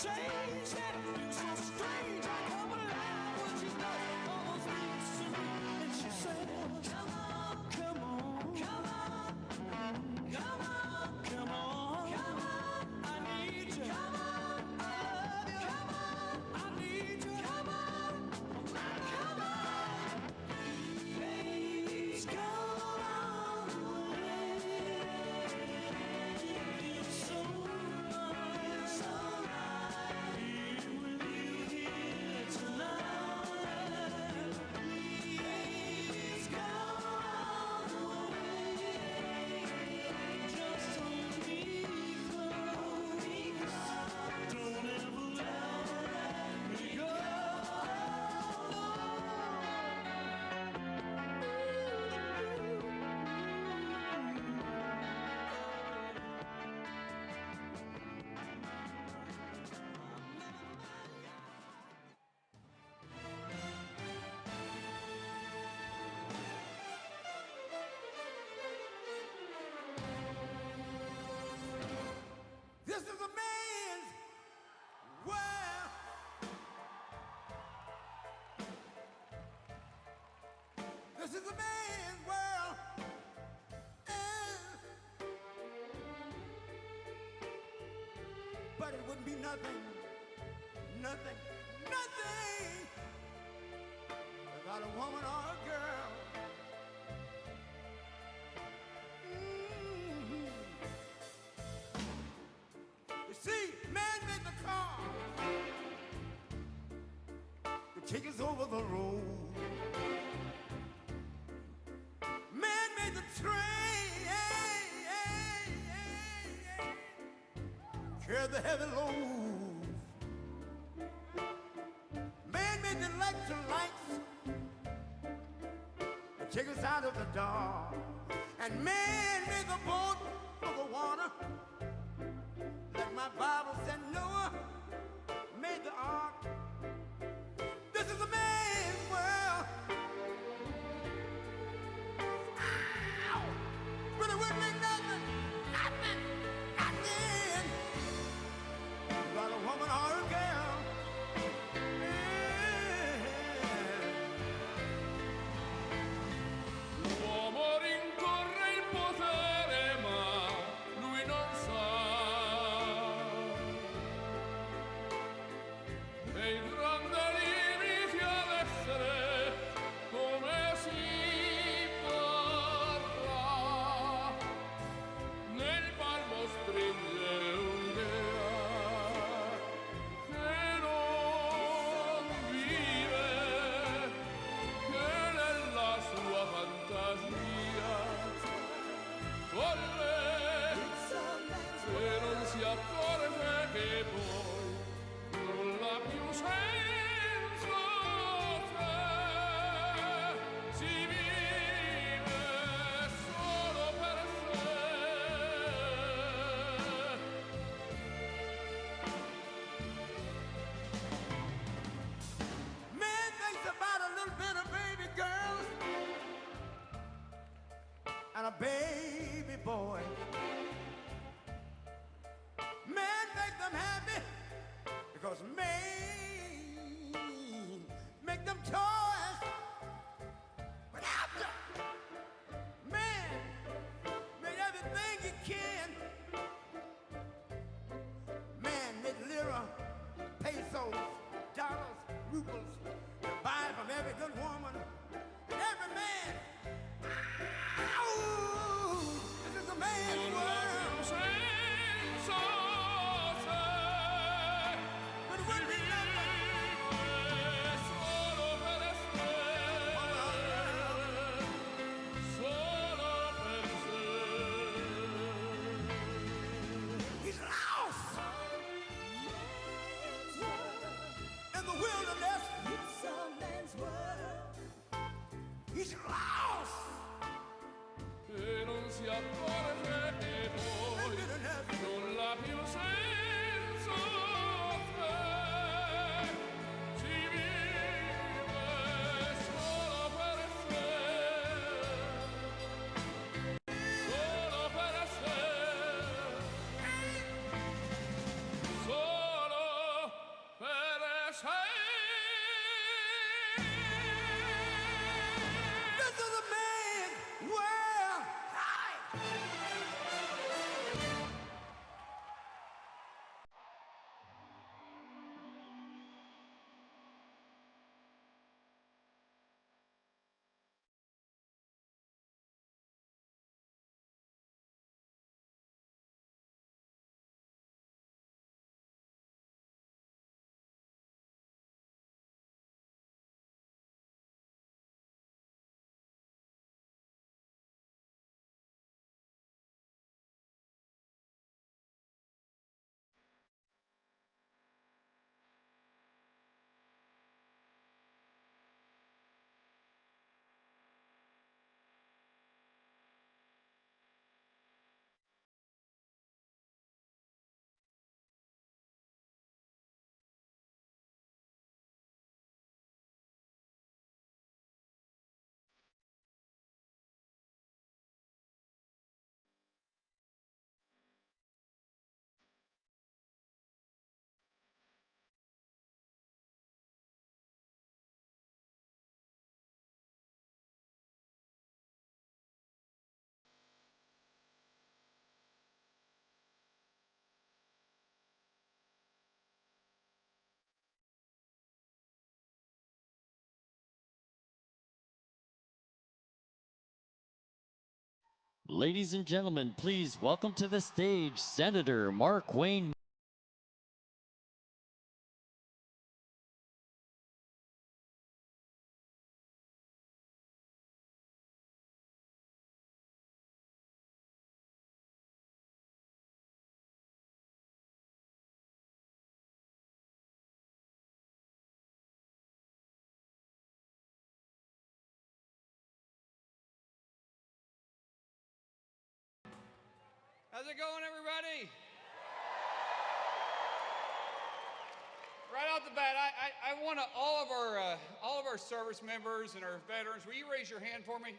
change that feels so strange. I come alive when she does all those things to me. And she said, come on, come on, come on, come on, come on, come on. I need you. Come on, I love you. Come on, I need you. Come on, come on. Please come on away. So right, be with you here tonight. Please come away. Just hold me close. Don't ever let me go. This is a man's world. This is a man's world. But it wouldn't be nothing, nothing, nothing without a woman or a girl. You see, man made the car to take us over the road. Man made the train, carry the heavy load. Man made the electric lights to take us out of the dark. And man made the boat for the water. Like my Bible said, Noah made the ark. This is a man's world. Ow! But it wouldn't be nothing, nothing, nothing without a woman or a girl. L'uomo rincorre il potere, ma lui non sa che il grande limite ad essere come si parla. Nel palmo stringe un'idea che non vive, che nella sua fantasia folle, se non si accorge che poi non ha più senso, se si vive solo per sé. Man thinks about a little bit of baby girls and a baby boy. Man make them happy because man make them toys. But after man made everything he can, man made lira, pesos, dollars, rubles, to buy from every good woman and every man. Ow! This is a man's world. Senso se But it wouldn't be nothing. solo per sé, solo per sé. He's lost in the wilderness. It's a man's world. He's lost. E non si accorge che poi non ha più senso, se si vive solo per sé, solo per sé, solo Ladies and gentlemen, please welcome to the stage Senator Markwayne. How's it going, everybody? Right off the bat, I want all of our service members and our veterans. Will you raise your hand for me?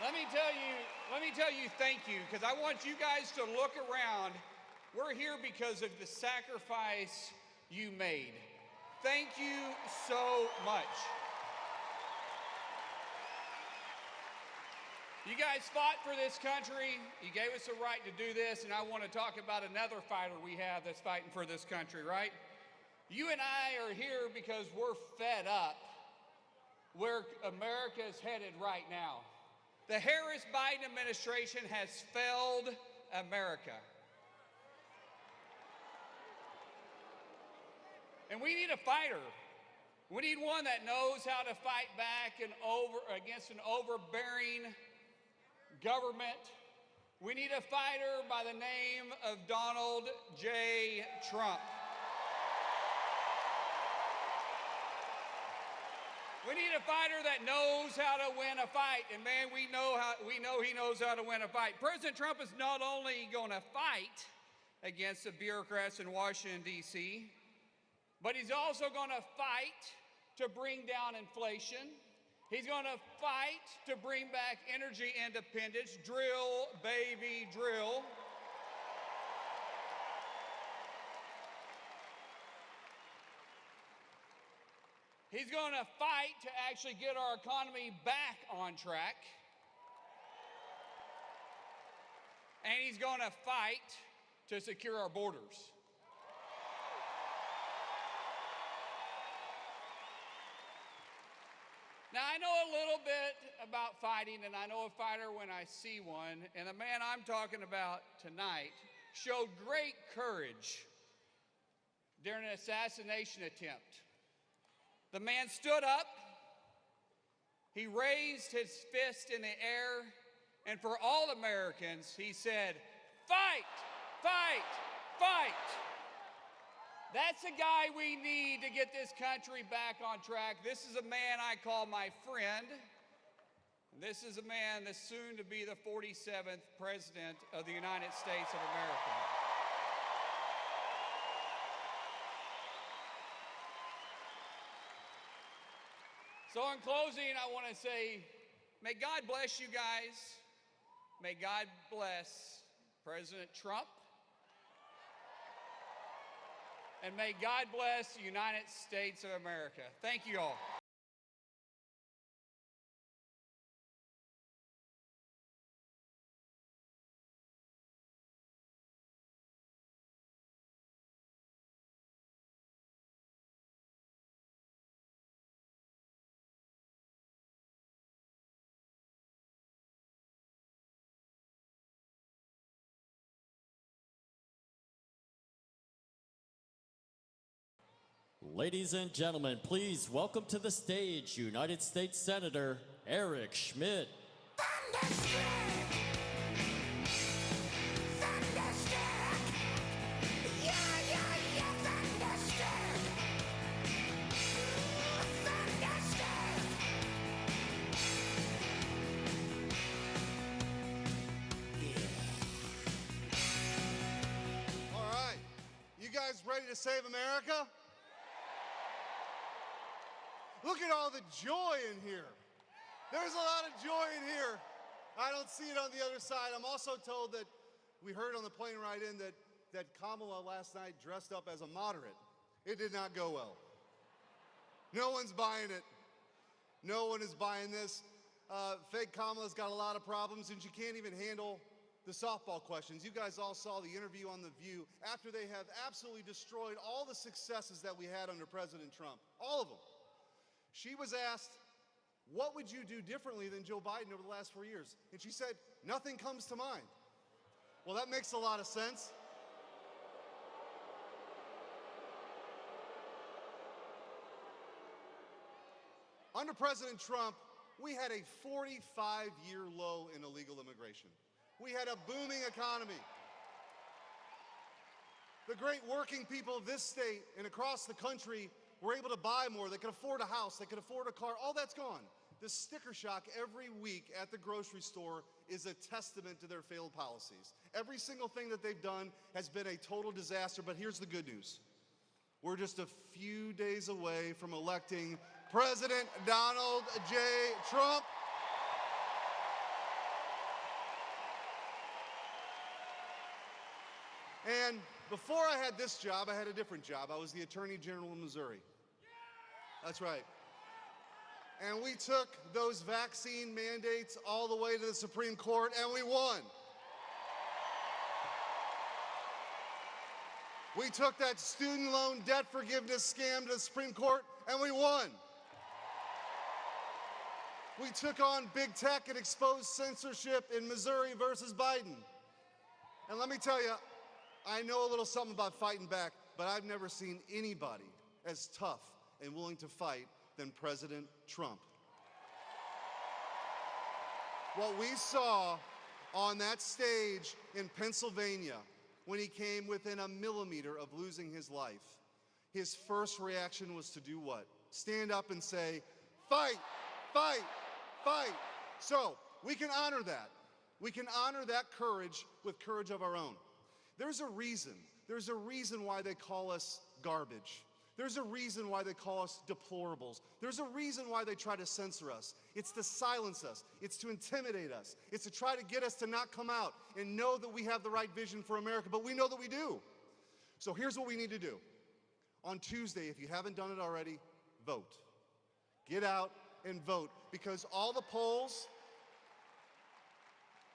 Let me tell you thank you, because I want you guys to look around. We're here because of the sacrifice you made. Thank you so much. You guys fought for this country. You gave us a right to do this, and I want to talk about another fighter we have that's fighting for this country, right? You and I are here because we're fed up where America is headed right now. The Harris-Biden administration has failed America. And we need a fighter. We need one that knows how to fight back against an overbearing government. We need a fighter by the name of Donald J. Trump. We need a fighter that knows how to win a fight, and man, we know he knows how to win a fight. President Trump is not only going to fight against the bureaucrats in Washington, D.C., but he's also going to fight to bring down inflation. He's going to fight to bring back energy independence. Drill, baby, drill. He's going to fight to actually get our economy back on track. And he's going to fight to secure our borders. Now, I know a little bit about fighting, and I know a fighter when I see one, and the man I'm talking about tonight showed great courage during an assassination attempt. The man stood up, he raised his fist in the air, and for all Americans, he said, "Fight, fight, fight." That's the guy we need to get this country back on track. This is a man I call my friend. This is a man that's soon to be the 47th President of the United States of America. So in closing, I want to say, may God bless you guys. May God bless President Trump. And may God bless the United States of America. Thank you all. Ladies and gentlemen, please welcome to the stage United States Senator Eric Schmitt. All right, you guys ready to save America? Look at all the joy in here. There's a lot of joy in here. I don't see it on the other side. I'm also told that we heard on the plane ride in that Kamala last night dressed up as a moderate. It did not go well. No one's buying it. No one is buying this. Fake Kamala's got a lot of problems, and she can't even handle the softball questions. You guys all saw the interview on The View after they have absolutely destroyed all the successes that we had under President Trump. All of them. She was asked, what would you do differently than Joe Biden over the last 4 years? And she said, nothing comes to mind. Well, that makes a lot of sense. Under President Trump, we had a 45-year low in illegal immigration. We had a booming economy. The great working people of this state and across the country were able to buy more. They could afford a house. They could afford a car. All that's gone. The sticker shock every week at the grocery store is a testament to their failed policies. Every single thing that they've done has been a total disaster, but here's the good news. We're just a few days away from electing President Donald J. Trump. And before I had this job, I had a different job. I was the Attorney General of Missouri. That's right. And we took those vaccine mandates all the way to the Supreme Court, and we won. We took that student loan debt forgiveness scam to the Supreme Court, and we won. We took on big tech and exposed censorship in Missouri versus Biden. And let me tell you, I know a little something about fighting back, but I've never seen anybody as tough and willing to fight than President Trump. What we saw on that stage in Pennsylvania when he came within a millimeter of losing his life, his first reaction was to do what? Stand up and say, fight, fight, fight. So we can honor that. We can honor that courage with courage of our own. There's a reason why they call us garbage. There's a reason why they call us deplorables. There's a reason why they try to censor us. It's to silence us. It's to intimidate us. It's to try to get us to not come out and know that we have the right vision for America, but we know that we do. So here's what we need to do. On Tuesday, if you haven't done it already, vote. Get out and vote, because all the polls,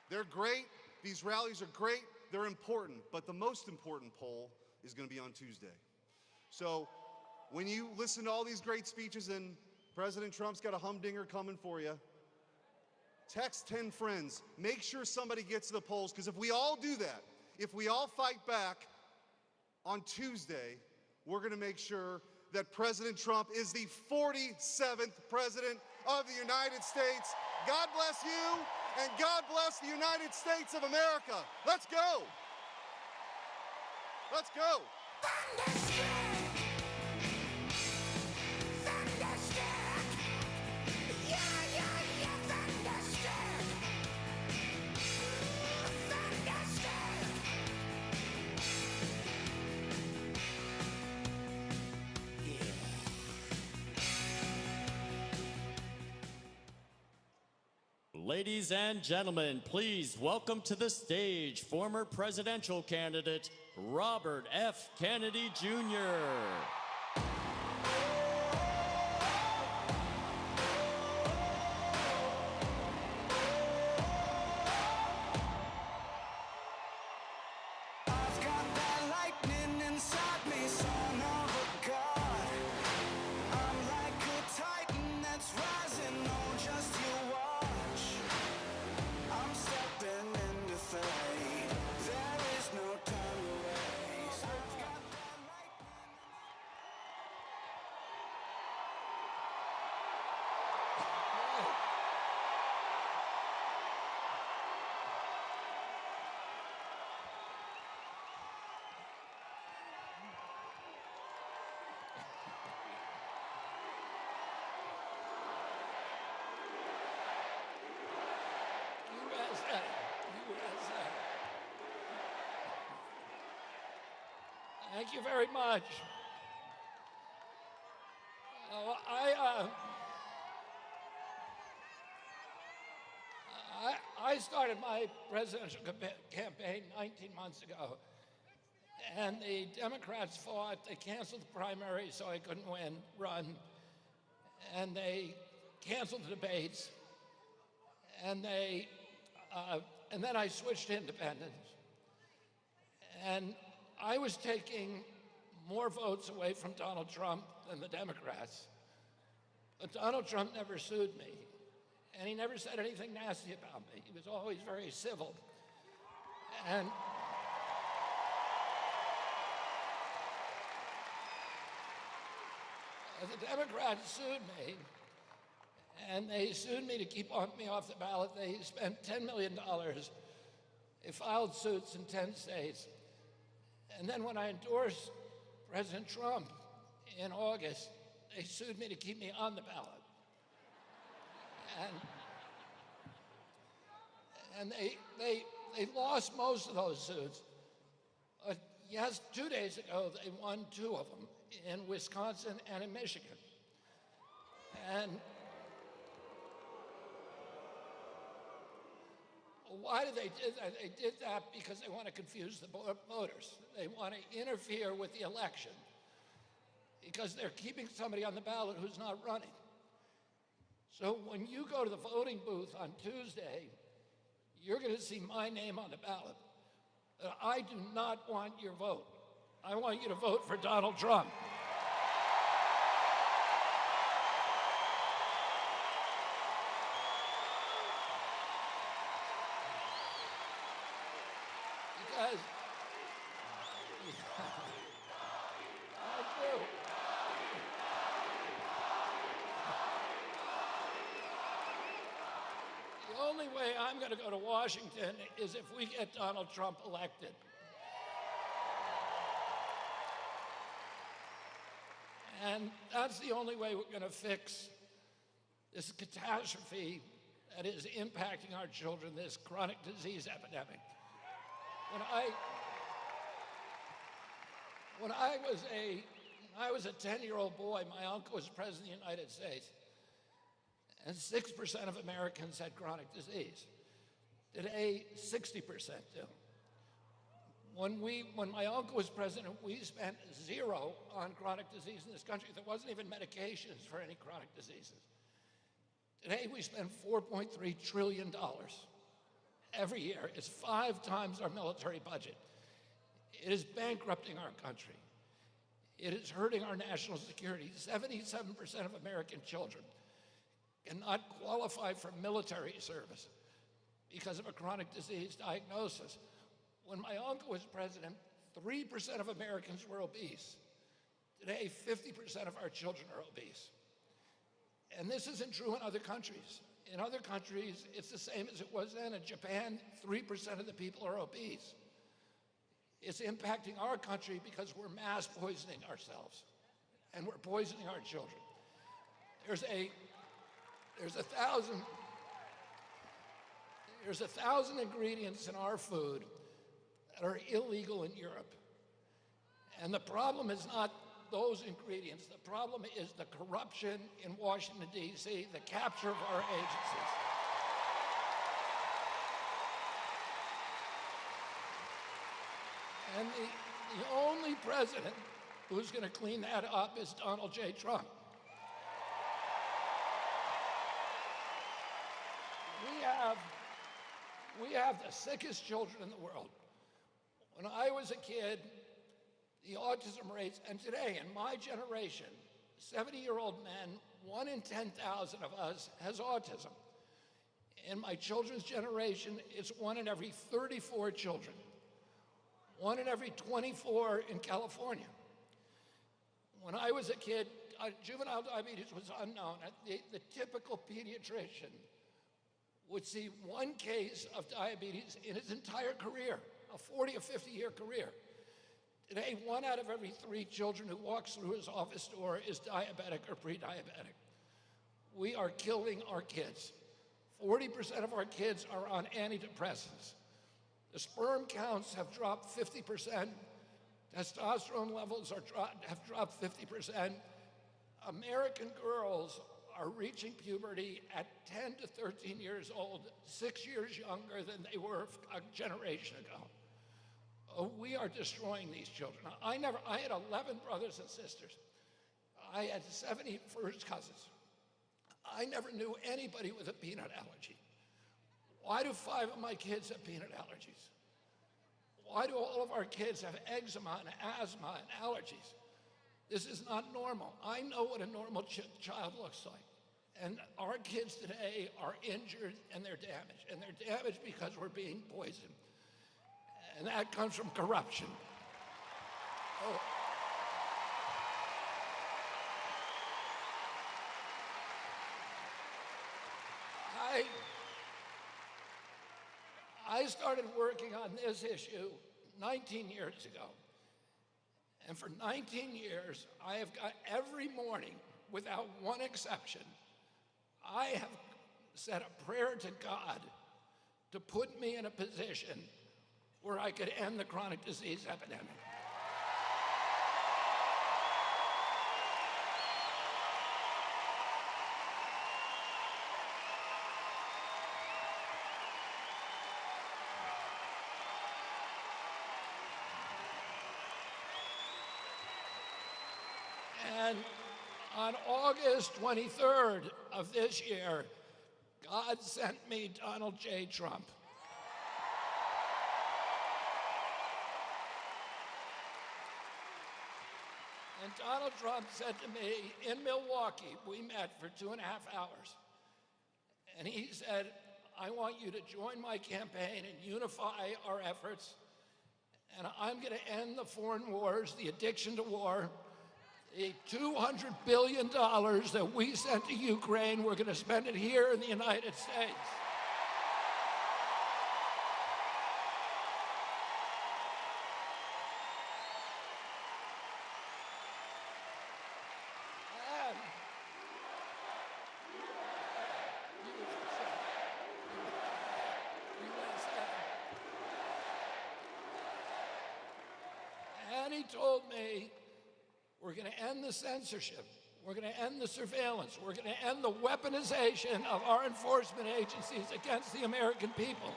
they're great. These rallies are great. They're important, but the most important poll is going to be on Tuesday. So when you listen to all these great speeches and President Trump's got a humdinger coming for you, text 10 friends. Make sure somebody gets to the polls, because if we all do that, if we all fight back on Tuesday, we're going to make sure that President Trump is the 47th President of the United States. God bless you, and God bless the United States of America. Let's go. Let's go. Ladies and gentlemen, please welcome to the stage former presidential candidate Robert F. Kennedy Jr. Thank you very much. I started my presidential campaign 19 months ago, and the Democrats fought. They canceled the primary so I couldn't run, and they canceled the debates, and then I switched to independence. And I was taking more votes away from Donald Trump than the Democrats. But Donald Trump never sued me, and he never said anything nasty about me. He was always very civil. And the Democrats sued me, and they sued me to keep me off the ballot. They spent $10 million. They filed suits in 10 states. And then when I endorsed President Trump in August, they sued me to keep me on the ballot. And they lost most of those suits. Yes, 2 days ago, they won 2 of them in Wisconsin and in Michigan. And why did they do that? They did that because they want to confuse the voters. They want to interfere with the election because they're keeping somebody on the ballot who's not running. So when you go to the voting booth on Tuesday, you're going to see my name on the ballot. I do not want your vote. I want you to vote for Donald Trump. Because I do. The only way I'm going to go to Washington is if we get Donald Trump elected. And that's the only way we're going to fix this catastrophe that is impacting our children, this chronic disease epidemic. When I was a 10-year-old boy, my uncle was president of the United States, and 6% of Americans had chronic disease. Today, 60% do. When my uncle was president, we spent 0 on chronic disease in this country. There wasn't even medications for any chronic diseases. Today, we spend $4.3 trillion every year. It's 5 times our military budget. It is bankrupting our country. It is hurting our national security. 77% of American children cannot qualify for military service because of a chronic disease diagnosis. When my uncle was president, 3% of Americans were obese. Today, 50% of our children are obese. And this isn't true in other countries. In other countries, it's the same as it was then. In Japan, 3% of the people are obese. It's impacting our country because we're mass poisoning ourselves, and we're poisoning our children. There's 1,000 ingredients in our food that are illegal in Europe. And the problem is not those ingredients. The problem is the corruption in Washington, D.C., the capture of our agencies. And the only president who's going to clean that up is Donald J. Trump. We have the sickest children in the world. When I was a kid, the autism rates, and today in my generation, 70-year-old men, 1 in 10,000 of us has autism. In my children's generation, it's 1 in every 34 children, 1 in every 24 in California. When I was a kid, juvenile diabetes was unknown. The typical pediatrician would see 1 case of diabetes in his entire career, a 40 or 50-year career. Today, 1 out of every 3 children who walks through his office door is diabetic or pre-diabetic. We are killing our kids. 40% of our kids are on antidepressants. The sperm counts have dropped 50%. Testosterone levels have dropped 50%. American girls are reaching puberty at 10 to 13 years old, 6 years younger than they were a generation ago. We are destroying these children. I had 11 brothers and sisters. I had 70 first cousins. I never knew anybody with a peanut allergy. Why do 5 of my kids have peanut allergies? Why do all of our kids have eczema and asthma and allergies? This is not normal. I know what a normal child looks like. And our kids today are injured and they're damaged. And they're damaged because we're being poisoned. And that comes from corruption. Oh. I started working on this issue 19 years ago. And for 19 years, I have got every morning, without one exception, I have said a prayer to God to put me in a position where I could end the chronic disease epidemic. And on August 23rd of this year, God sent me Donald J. Trump. And Donald Trump said to me in Milwaukee, we met for 2.5 hours, and he said, I want you to join my campaign and unify our efforts, and I'm going to end the foreign wars, the addiction to war. The $200 billion that we sent to Ukraine, we're going to spend it here in the United States. And he told me, we're going to end the censorship. We're going to end the surveillance. We're going to end the weaponization of our enforcement agencies against the American people.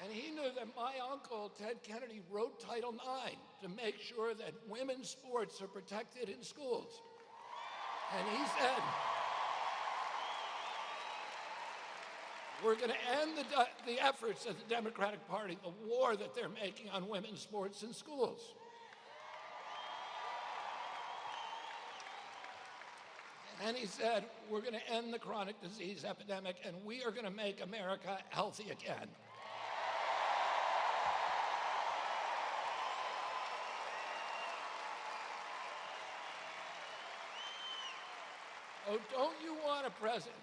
And he knew that my uncle, Ted Kennedy, wrote Title IX to make sure that women's sports are protected in schools. And he said, we're going to end the efforts of the Democratic Party, the war that they're making on women's sports in schools. And he said, we're going to end the chronic disease epidemic, and we are going to make America healthy again. Oh, don't you want a president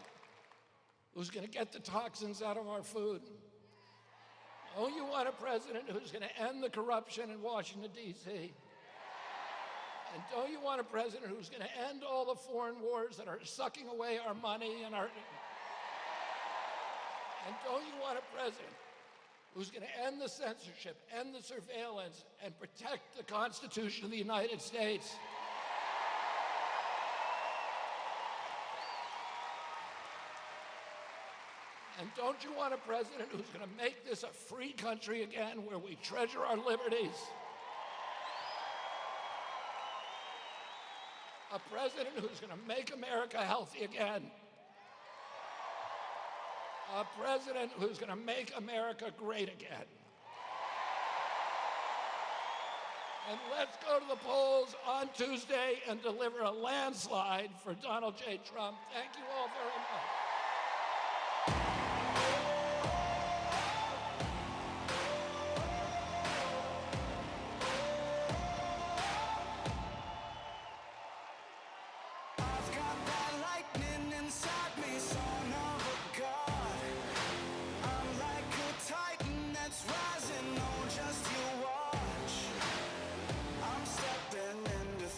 who's going to get the toxins out of our food? Oh, you want a president who's going to end the corruption in Washington, D.C.? And don't you want a president who's going to end all the foreign wars that are sucking away our money and our... And don't you want a president who's going to end the censorship, end the surveillance, and protect the Constitution of the United States? And don't you want a president who's going to make this a free country again, where we treasure our liberties? A president who's going to make America healthy again? A president who's going to make America great again? And let's go to the polls on Tuesday and deliver a landslide for Donald J. Trump. Thank you all very much.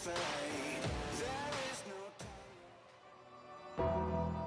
There is no time.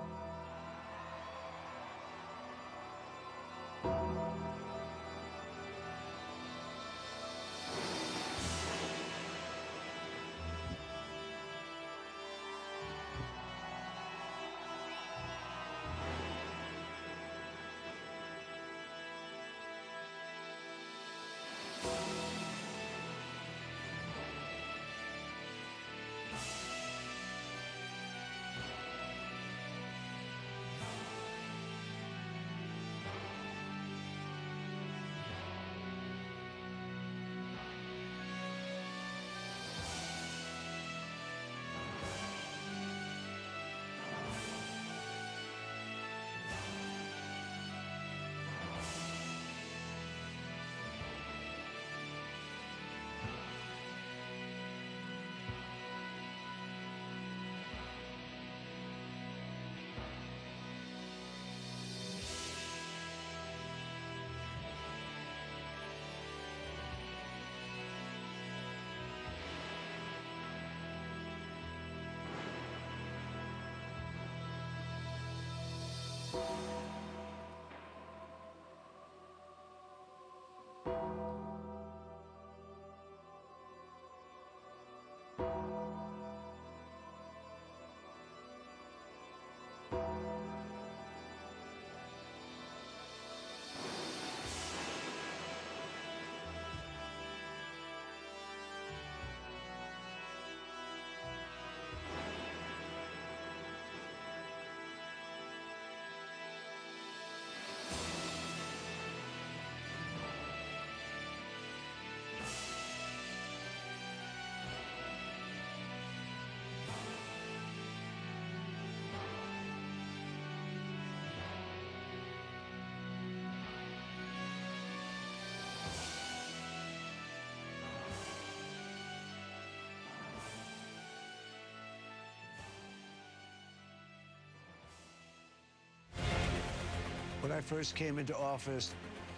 When I first came into office,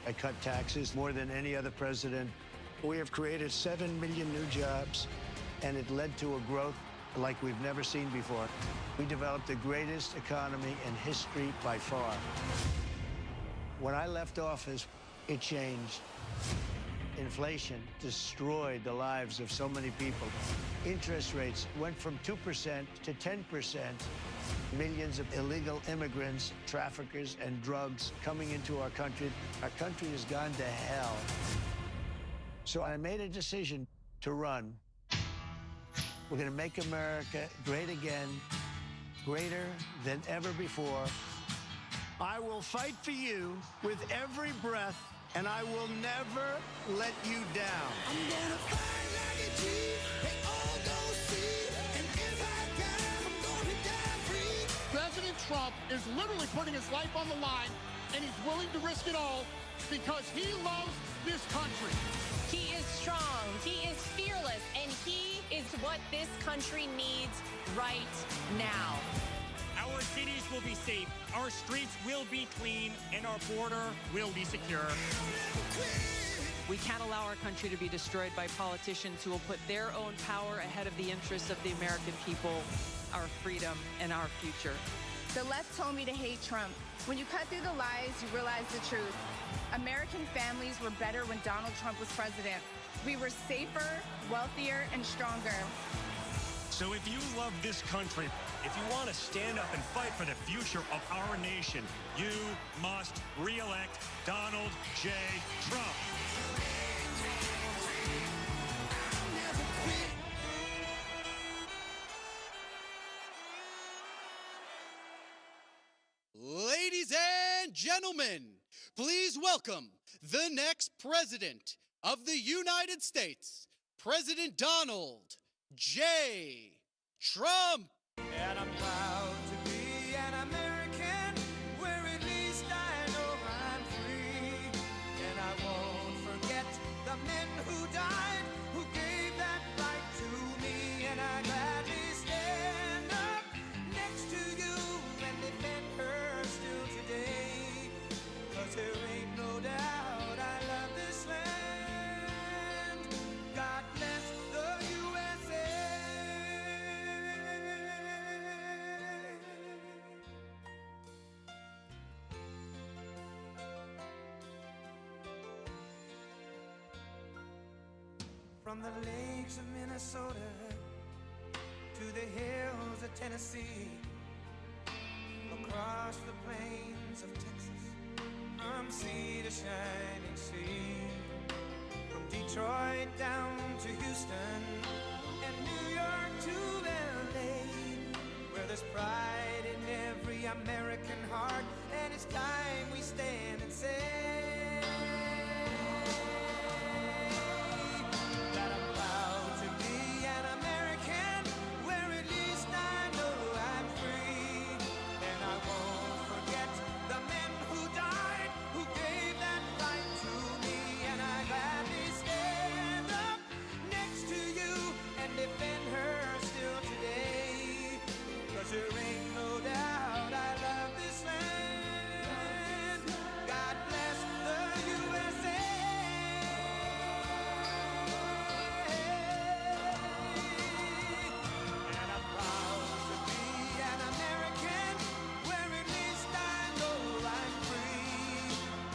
I cut taxes more than any other president. We have created 7 million new jobs, and it led to a growth like we've never seen before. We developed the greatest economy in history by far. When I left office, it changed. Inflation destroyed the lives of so many people. Interest rates went from 2% to 10%. Millions of illegal immigrants, traffickers, and drugs coming into our country. Our country has gone to hell. So I made a decision to run. We're going to make America great again, greater than ever before. I will fight for you with every breath, and I will never let you down. I'm gonna fight like a G, they all gon' see, and if I die, I'm gonna die free. President Trump is literally putting his life on the line, and he's willing to risk it all because he loves this country. He is strong, he is fearless, and he is what this country needs right now. Our cities will be safe, our streets will be clean, and our border will be secure. We can't allow our country to be destroyed by politicians who will put their own power ahead of the interests of the American people, our freedom, and our future. The left told me to hate Trump. When you cut through the lies, you realize the truth. American families were better when Donald Trump was president. We were safer, wealthier, and stronger. So if you love this country, if you want to stand up and fight for the future of our nation, you must re-elect Donald J. Trump. Ladies and gentlemen, please welcome the next president of the United States, President Donald J. Trump. And I'm proud to be an American, where at least I know I'm free. And I won't forget the men who died, who gave that right to me. And I gladly stand up next to you and defend her still today. 'Cause there ain't no doubt I love this land. God bless the USA. From the lakes of Minnesota to the hills of Tennessee, across the plains of Texas, from sea to shining sea, from Detroit down to Houston and New York to LA, where there's pride in every American heart, and it's time we stand and say that I'm proud to be an American, where at least I know I'm free. And I won't forget the men who died, who gave that right to me. And I gladly stand up next to you and defend her still today. 'Cause there ain't no doubt I love this land. God bless the USA. And I'm proud to be an American, where at least I know I'm free.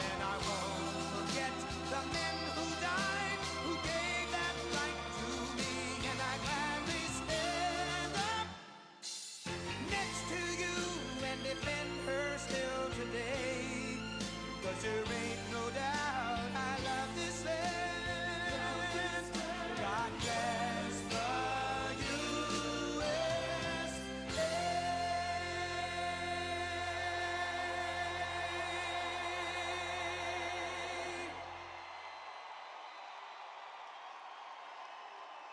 And I won't forget the men who died, who gave that right to me. And I gladly stand up next to you and defend her still today. 'Cause there ain't no doubt I love this land. God bless the USA.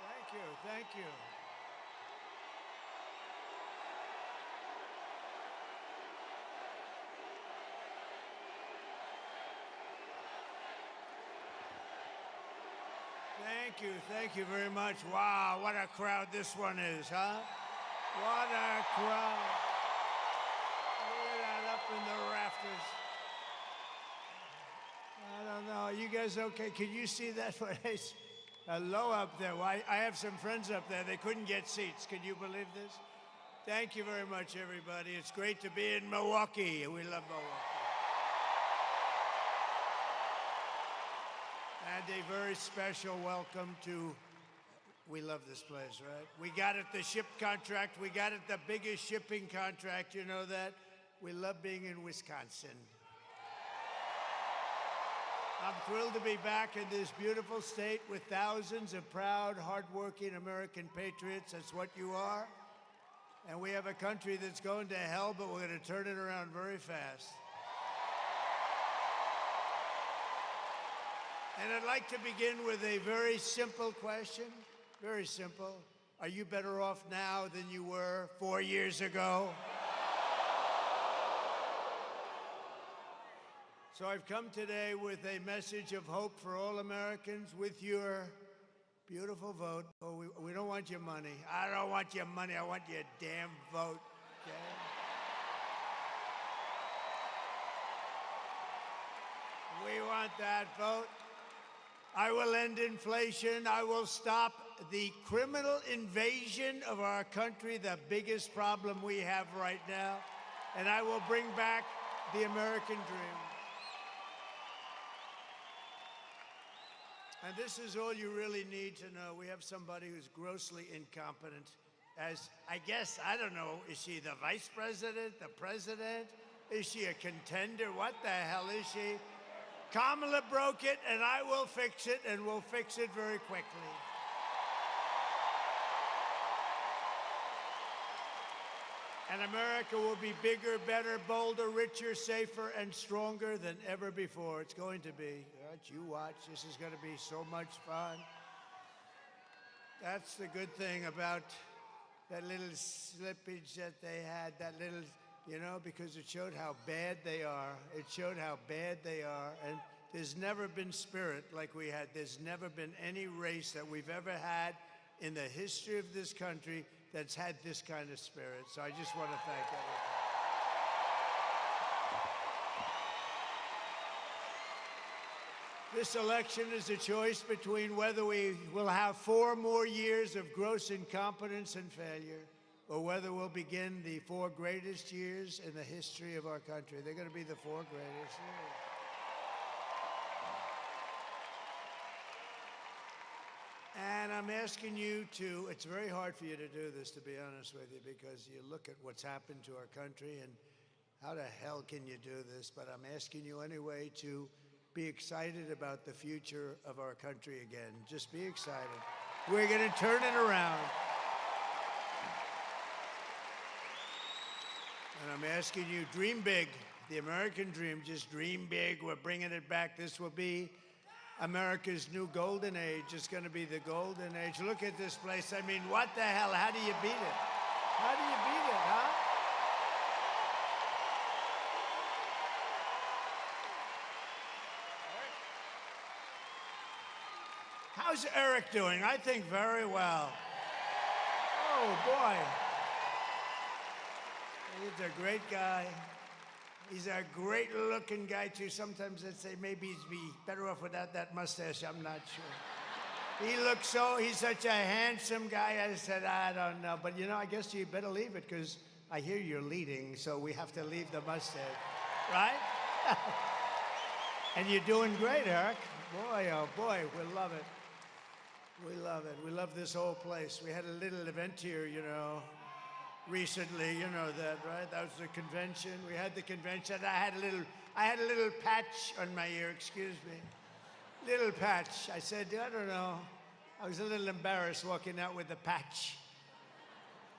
Thank you, thank you. Thank you very much. Wow, what a crowd this one is, huh? What a crowd. Look at that up in the rafters. guys okay? Can you see that? Low up there. Well, I have some friends up there. They couldn't get seats. Can you believe this? Thank you very much, everybody. It's great to be in Milwaukee. We love Milwaukee. And a very special welcome to, we love this place, right? We got it, the ship contract. We got it, the biggest shipping contract. You know that? We love being in Wisconsin. I'm thrilled to be back in this beautiful state with thousands of proud, hardworking American patriots. That's what you are. And we have a country that's going to hell, but we're going to turn it around very fast. And I'd like to begin with a very simple question. Very simple. Are you better off now than you were 4 years ago? So I've come today with a message of hope for all Americans with your beautiful vote. Oh, we don't want your money. I don't want your money. I want your damn vote. Okay? We want that vote. I will end inflation. I will stop the criminal invasion of our country, the biggest problem we have right now. And I will bring back the American dream. And this is all you really need to know. We have somebody who's grossly incompetent as, I guess, I don't know, is she the vice president, the president? Is she a contender? What the hell is she? Kamala broke it, and I will fix it, and we'll fix it very quickly. And America will be bigger, better, bolder, richer, safer, and stronger than ever before. It's going to be. You watch. This is going to be so much fun. That's the good thing about that little slippage that they had, that little, you know, because it showed how bad they are. It showed how bad they are. And there's never been spirit like we had. There's never been any race that we've ever had in the history of this country that's had this kind of spirit. So I just want to thank everyone. This election is a choice between whether we will have 4 more years of gross incompetence and failure, or whether we'll begin the 4 greatest years in the history of our country. They're going to be the 4 greatest years. And I'm asking you to, it's very hard for you to do this, to be honest with you, because you look at what's happened to our country and how the hell can you do this? But I'm asking you anyway to be excited about the future of our country again. Just be excited. We're going to turn it around. And I'm asking you, dream big. The American dream, just dream big. We're bringing it back. This will be America's new golden age. It's going to be the golden age. Look at this place. I mean, what the hell? How do you beat it? How do you beat it, huh? How's Eric doing? I think very well. Oh, boy. He's a great guy. He's a great-looking guy, too. Sometimes I'd say maybe he'd be better off without that mustache. I'm not sure. He looks so, he's such a handsome guy. I said, I don't know. But, you know, I guess you better leave it, because I hear you're leading, so we have to leave the mustache. Right? And you're doing great, Eric. Boy, oh, boy, we love it. We love it. We love this whole place. We had a little event here, you know, recently. You know that, right? That was the convention. We had the convention. I had a little patch on my ear. Excuse me, little patch. I said, I don't know. I was a little embarrassed walking out with a patch.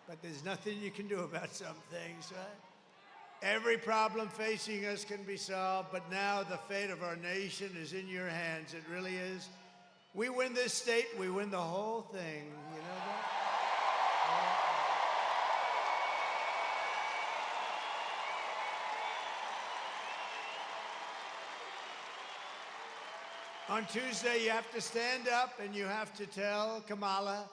But there's nothing you can do about some things, right? Every problem facing us can be solved, but now the fate of our nation is in your hands. It really is. We win this state, we win the whole thing. You know that? On Tuesday, you have to stand up and you have to tell Kamala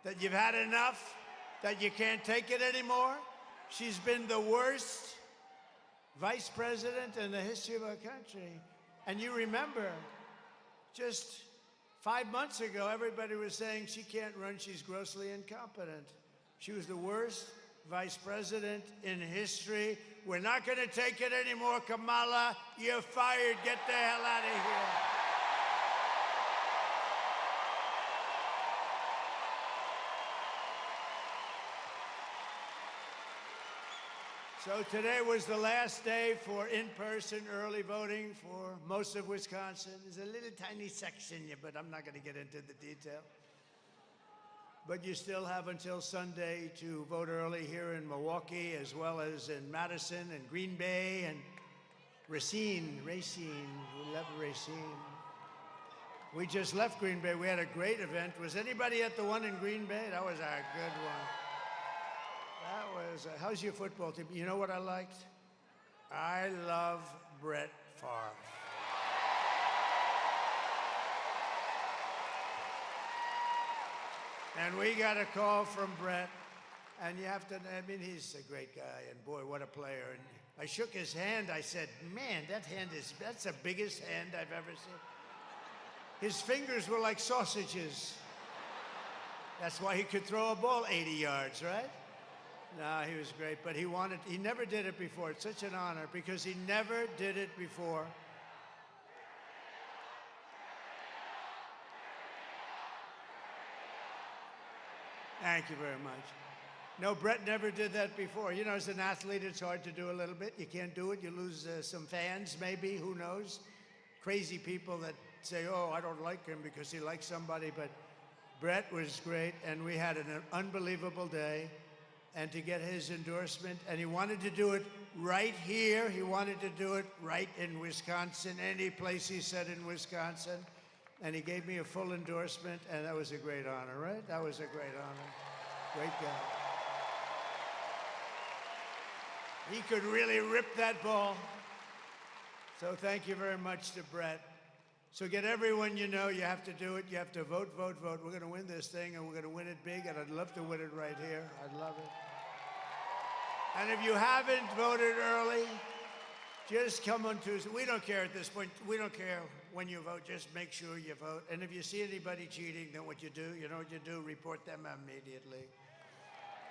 that you've had enough, that you can't take it anymore. She's been the worst vice president in the history of our country. And you remember, just 5 months ago, everybody was saying she can't run, she's grossly incompetent. She was the worst vice president in history. We're not going to take it anymore, Kamala. You're fired. Get the hell out of here. So today was the last day for in-person early voting for most of Wisconsin. There's a little tiny section, but I'm not going to get into the detail. But you still have until Sunday to vote early here in Milwaukee, as well as in Madison and Green Bay and Racine. We love Racine. We just left Green Bay. We had a great event. Was anybody at the one in Green Bay? That was a good one. That was, how's your football team? You know what I liked? I love Brett Favre. And we got a call from Brett, and you have to, I mean, he's a great guy, and boy, what a player. And I shook his hand. I said, man, that's the biggest hand I've ever seen. His fingers were like sausages. That's why he could throw a ball 80 yards, right? No, he was great, but he never did it before. It's such an honor because he never did it before. Thank you very much. No, Brett never did that before. You know, as an athlete, it's hard to do a little bit. You can't do it. You lose some fans, maybe, who knows? Crazy people that say, oh, I don't like him because he likes somebody, but Brett was great, and we had an unbelievable day. And to get his endorsement, and he wanted to do it right here. He wanted to do it right in Wisconsin, any place he said in Wisconsin. And he gave me a full endorsement, and that was a great honor, right? That was a great honor. Great guy. He could really rip that ball. So thank you very much to Brett. So get everyone you know, you have to do it. You have to vote, vote, vote. We're going to win this thing, and we're going to win it big, and I'd love to win it right here. I'd love it. And if you haven't voted early, just come on Tuesday. We don't care at this point. We don't care when you vote. Just make sure you vote. And if you see anybody cheating, then what you do, you know what you do? Report them immediately.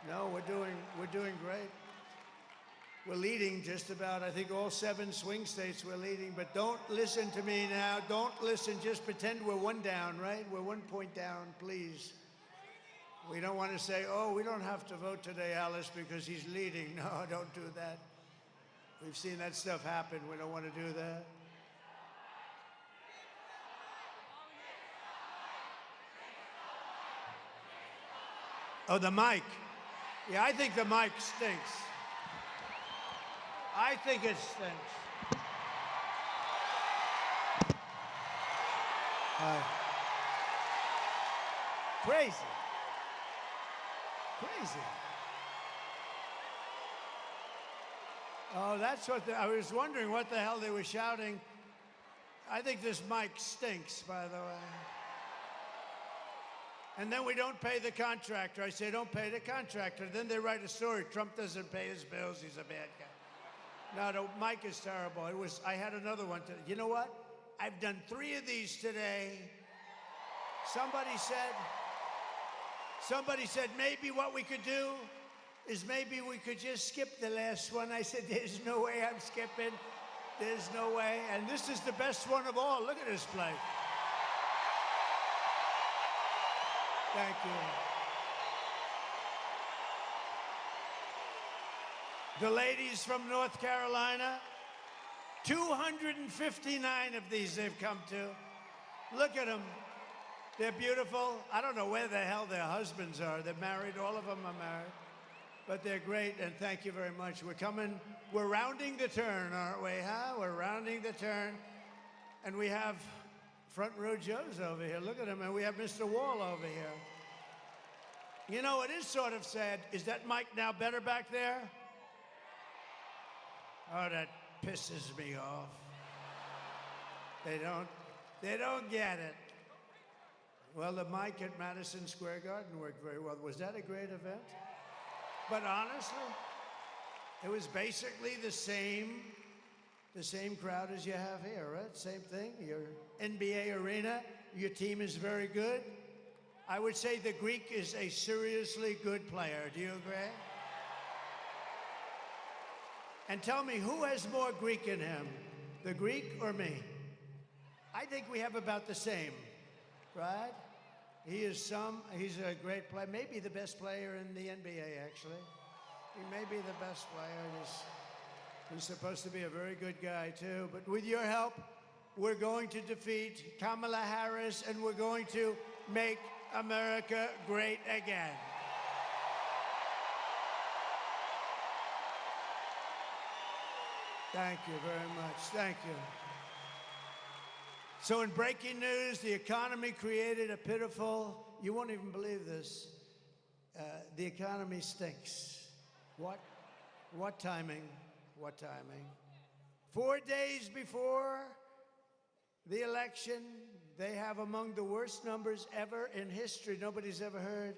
No, we're doing great. We're leading just about, I think, all 7 swing states we're leading. But don't listen to me now. Don't listen. Just pretend we're 1 down, right? We're 1 point down, please. We don't want to say, oh, we don't have to vote today, Alice, because he's leading. No, don't do that. We've seen that stuff happen. We don't want to do that. Oh, the mic. Yeah, I think the mic stinks. I think it stinks. Crazy. Crazy. Oh, that's what I was wondering what the hell they were shouting. I think this mic stinks, by the way. And then we don't pay the contractor. I say, don't pay the contractor. Then they write a story. Trump doesn't pay his bills. He's a bad guy. No, the mic is terrible. I had another one today. You know what? I've done 3 of these today. Somebody said maybe what we could do is maybe we could just skip the last one. I said, there's no way I'm skipping. There's no way. And this is the best one of all. Look at this place. Thank you. The ladies from North Carolina, 259 of these they've come to. Look at them. They're beautiful. I don't know where the hell their husbands are. They're married. All of them are married. But they're great, and thank you very much. We're rounding the turn, aren't we, huh? We're rounding the turn. And we have front row Joes over here. Look at them. And we have Mr. Wall over here. You know, it is sort of sad. Is that mic now better back there? Oh, that pisses me off. They don't get it. Well, the mic at Madison Square Garden worked very well. Was that a great event? But honestly, it was basically the same The same crowd as you have here, right? Same thing. Your NBA arena, your team is very good. I would say the Greek is a seriously good player. Do you agree? And tell me, who has more Greek in him, the Greek or me? I think we have about the same, right? He's a great player, maybe the best player in the NBA, actually. He may be the best player. He's supposed to be a very good guy, too. But with your help, we're going to defeat Kamala Harris, and we're going to make America great again. Thank you very much. Thank you. So in breaking news, the economy created a pitiful, you won't even believe this, the economy stinks. What timing? What timing? 4 days before the election, they have among the worst numbers ever in history. Nobody's ever heard.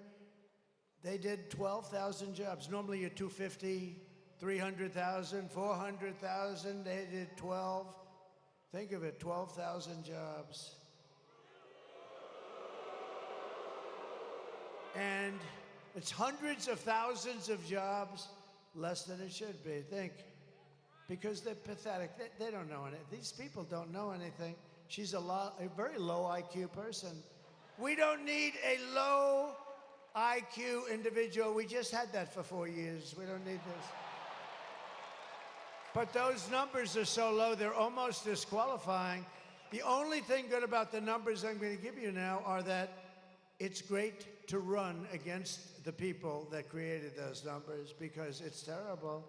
They did 12,000 jobs. Normally you're 250, 300,000, 400,000. They did 12. Think of it, 12,000 jobs. And it's hundreds of thousands of jobs less than it should be. Think. Because they're pathetic. They don't know anything. These people don't know anything. She's a very low IQ person. We don't need a low IQ individual. We just had that for 4 years. We don't need this. But those numbers are so low, they're almost disqualifying. The only thing good about the numbers I'm going to give you now are that it's great to run against the people that created those numbers because it's terrible.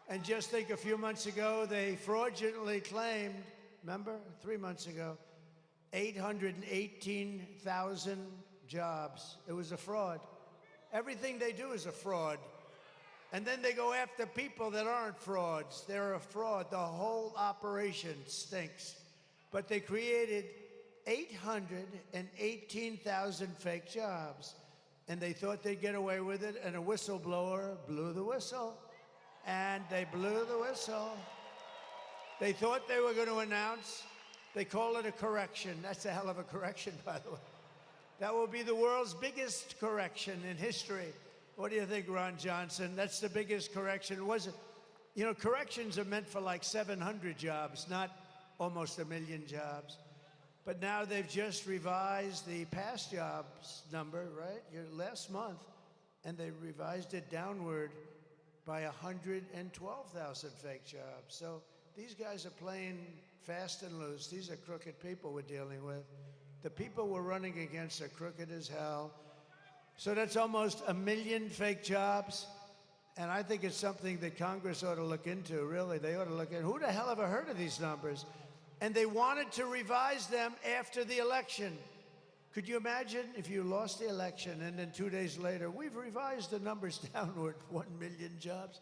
And just think, a few months ago, they fraudulently claimed, remember, 3 months ago, 818,000 jobs. It was a fraud. Everything they do is a fraud. And then they go after people that aren't frauds. They're a fraud. The whole operation stinks. But they created 818,000 fake jobs. And they thought they'd get away with it, and a whistleblower blew the whistle. And they blew the whistle. They thought they were going to announce. They call it a correction. That's a hell of a correction, by the way. That will be the world's biggest correction in history. What do you think, Ron Johnson? That's the biggest correction. Was it? You know, corrections are meant for like 700 jobs, not almost 1 million jobs. But now they've just revised the past jobs number, right? Last month, and they revised it downward by 112,000 fake jobs. So these guys are playing fast and loose. These are crooked people we're dealing with. The people we're running against are crooked as hell. So that's almost 1 million fake jobs. And I think it's something that Congress ought to look into, really. They ought to look at, who the hell ever heard of these numbers? And they wanted to revise them after the election. Could you imagine if you lost the election and then 2 days later, we've revised the numbers downward, 1 million jobs?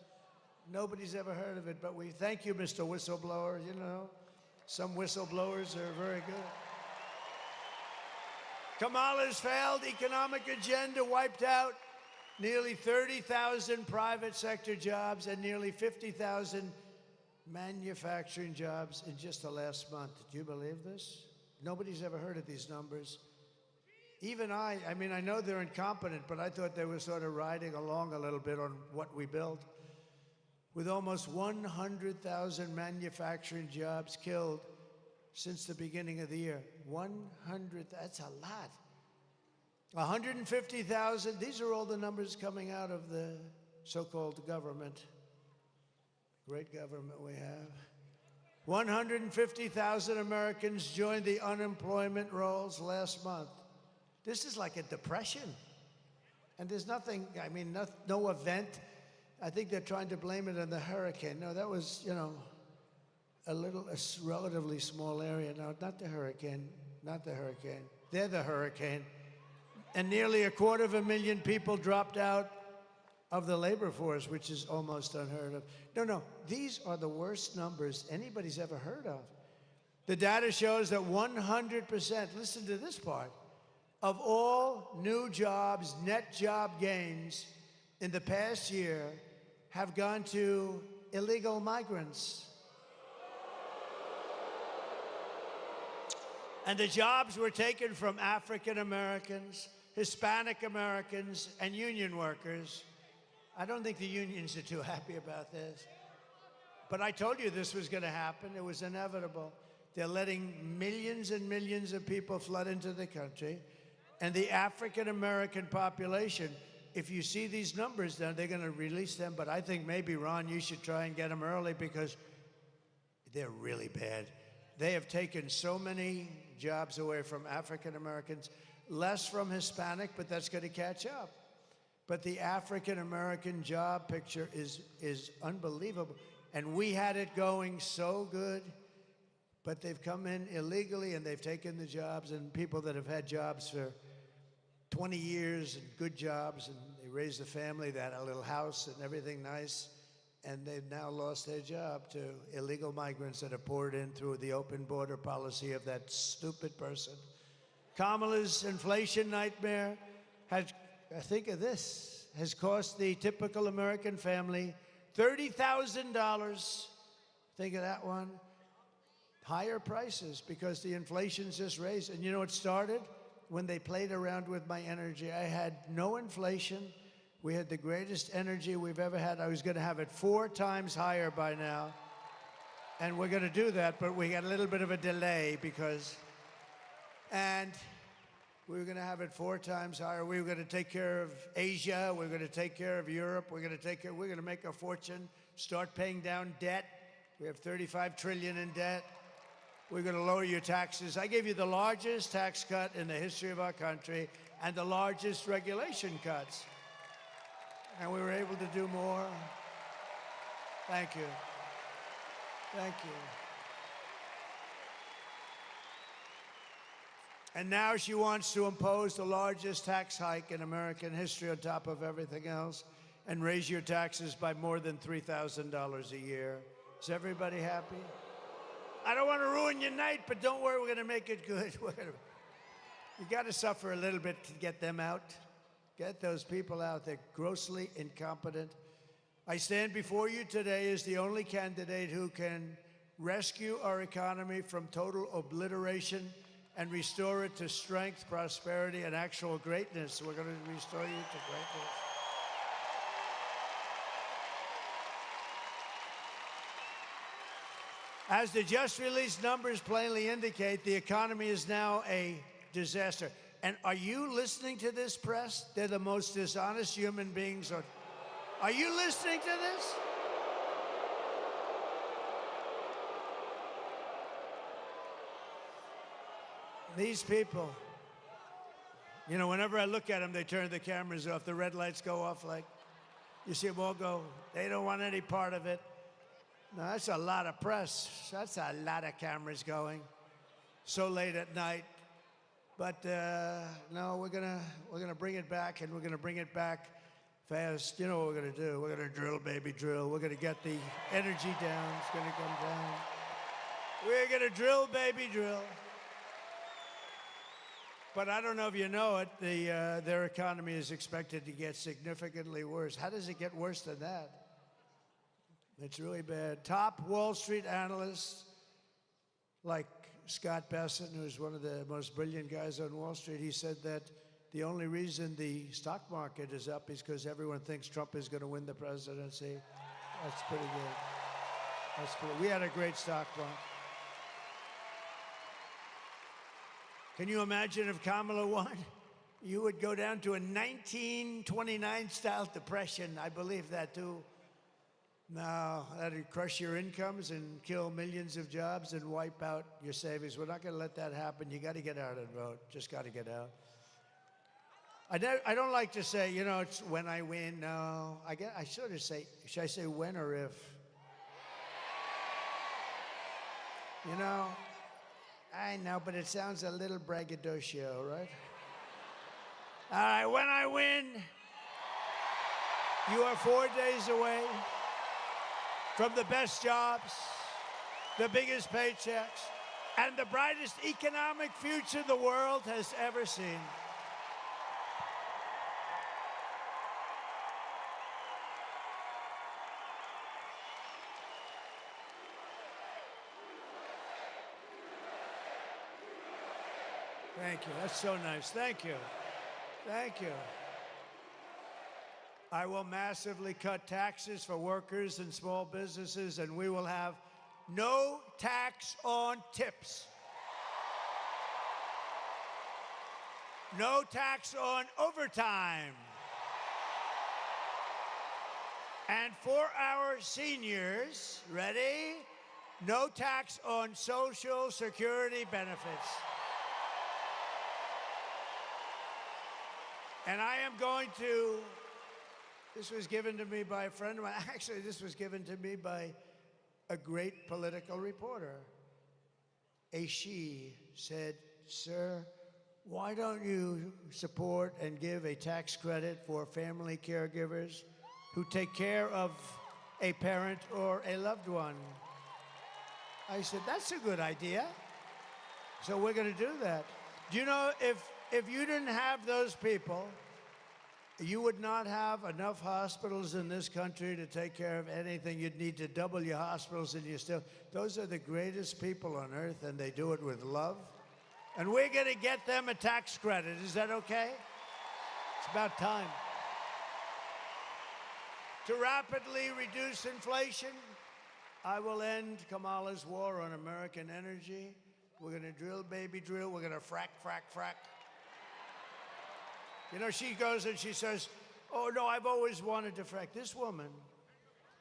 Nobody's ever heard of it, but we thank you, Mr. Whistleblower. You know, some whistleblowers are very good. Kamala's failed economic agenda wiped out nearly 30,000 private sector jobs and nearly 50,000 manufacturing jobs in just the last month. Do you believe this? Nobody's ever heard of these numbers. Even I mean, I know they're incompetent, but I thought they were sort of riding along a little bit on what we built. With almost 100,000 manufacturing jobs killed since the beginning of the year. 100, that's a lot. 150,000, these are all the numbers coming out of the so-called government. Great government we have. 150,000 Americans joined the unemployment rolls last month. This is like a depression. And there's nothing, I mean, no event. I think they're trying to blame it on the hurricane. No, that was, you know, a relatively small area. No, not the hurricane, not the hurricane. They're the hurricane. And nearly 250,000 people dropped out of the labor force, which is almost unheard of. No, these are the worst numbers anybody's ever heard of. The data shows that 100%, listen to this part, of all new jobs, net job gains in the past year have gone to illegal migrants. And the jobs were taken from African Americans, Hispanic Americans, and union workers. I don't think the unions are too happy about this. But I told you this was going to happen. It was inevitable. They're letting millions and millions of people flood into the country. And the African American population, if you see these numbers down, they're going to release them. But I think maybe, Ron, you should try and get them early because they're really bad. They have taken so many jobs away from African Americans, less from Hispanic, but that's going to catch up. But the African American job picture is unbelievable. And we had it going so good, but they've come in illegally and they've taken the jobs, and people that have had jobs for 20 years and good jobs, and they raised a family, they had a little house and everything nice, and they've now lost their job to illegal migrants that have poured in through the open border policy of that stupid person. Kamala's inflation nightmare has, think of this, has cost the typical American family $30,000. Think of that one. Higher prices because the inflation's just raised. And you know, it started when they played around with my energy. I had no inflation. We had the greatest energy we've ever had. I was going to have it 4 times higher by now. And we're going to do that, but we got a little bit of a delay because... And we were going to have it 4 times higher. We were going to take care of Asia. We were going to take care of Europe. We're going to make a fortune, start paying down debt. We have $35 trillion in debt. We're going to lower your taxes. I gave you the largest tax cut in the history of our country and the largest regulation cuts. And we were able to do more. Thank you. Thank you. And now she wants to impose the largest tax hike in American history on top of everything else and raise your taxes by more than $3,000 a year. Is everybody happy? I don't want to ruin your night, but don't worry, we're going to make it good. You got to suffer a little bit to get them out. Get those people out. They're grossly incompetent. I stand before you today as the only candidate who can rescue our economy from total obliteration and restore it to strength, prosperity, and actual greatness. We're going to restore you to greatness. As the just released numbers plainly indicate, the economy is now a disaster. And are you listening to this, press? They're the most dishonest human beings. Are you listening to this? These people, you know, whenever I look at them, they turn the cameras off. The red lights go off like, you see them all go, they don't want any part of it. No, that's a lot of press. That's a lot of cameras going so late at night. But no, we're gonna bring it back, and we're gonna bring it back fast. You know what we're gonna do? We're gonna drill, baby, drill. We're gonna get the energy down. It's gonna come down. We're gonna drill, baby, drill. But I don't know if you know it, their economy is expected to get significantly worse. How does it get worse than that? It's really bad. Top Wall Street analysts, like Scott Bessent, who's one of the most brilliant guys on Wall Street, he said that the only reason the stock market is up is because everyone thinks Trump is going to win the presidency. That's pretty good. We had a great stock market. Can you imagine if Kamala won? You would go down to a 1929-style depression. I believe that, too. No, that would crush your incomes and kill millions of jobs and wipe out your savings. We're not going to let that happen. You got to get out and vote. Just got to get out. I don't like to say, you know, it's when I win. No, I sort of say, should I say when or if? You know, I know, but it sounds a little braggadocio, right? All right, when I win, you are 4 days away from the best jobs, the biggest paychecks, and the brightest economic future the world has ever seen. Thank you. That's so nice. Thank you. Thank you. I will massively cut taxes for workers and small businesses, and we will have no tax on tips. No tax on overtime. And for our seniors, ready? No tax on Social Security benefits. And I am going to, this was given to me by a friend of mine. Actually, this was given to me by a great political reporter. She said, "Sir, why don't you support and give a tax credit for family caregivers who take care of a parent or a loved one?" I said, "That's a good idea." So we're going to do that. Do you know, if you didn't have those people, you would not have enough hospitals in this country to take care of anything. You'd need to double your hospitals, and you still, those are the greatest people on earth, and they do it with love. And we're going to get them a tax credit. Is that okay? It's about time. To rapidly reduce inflation, I will end Kamala's war on American energy. We're going to drill, baby, drill. We're going to frack, frack, frack. You know, she goes and she says, "Oh, no, I've always wanted to frack." This woman,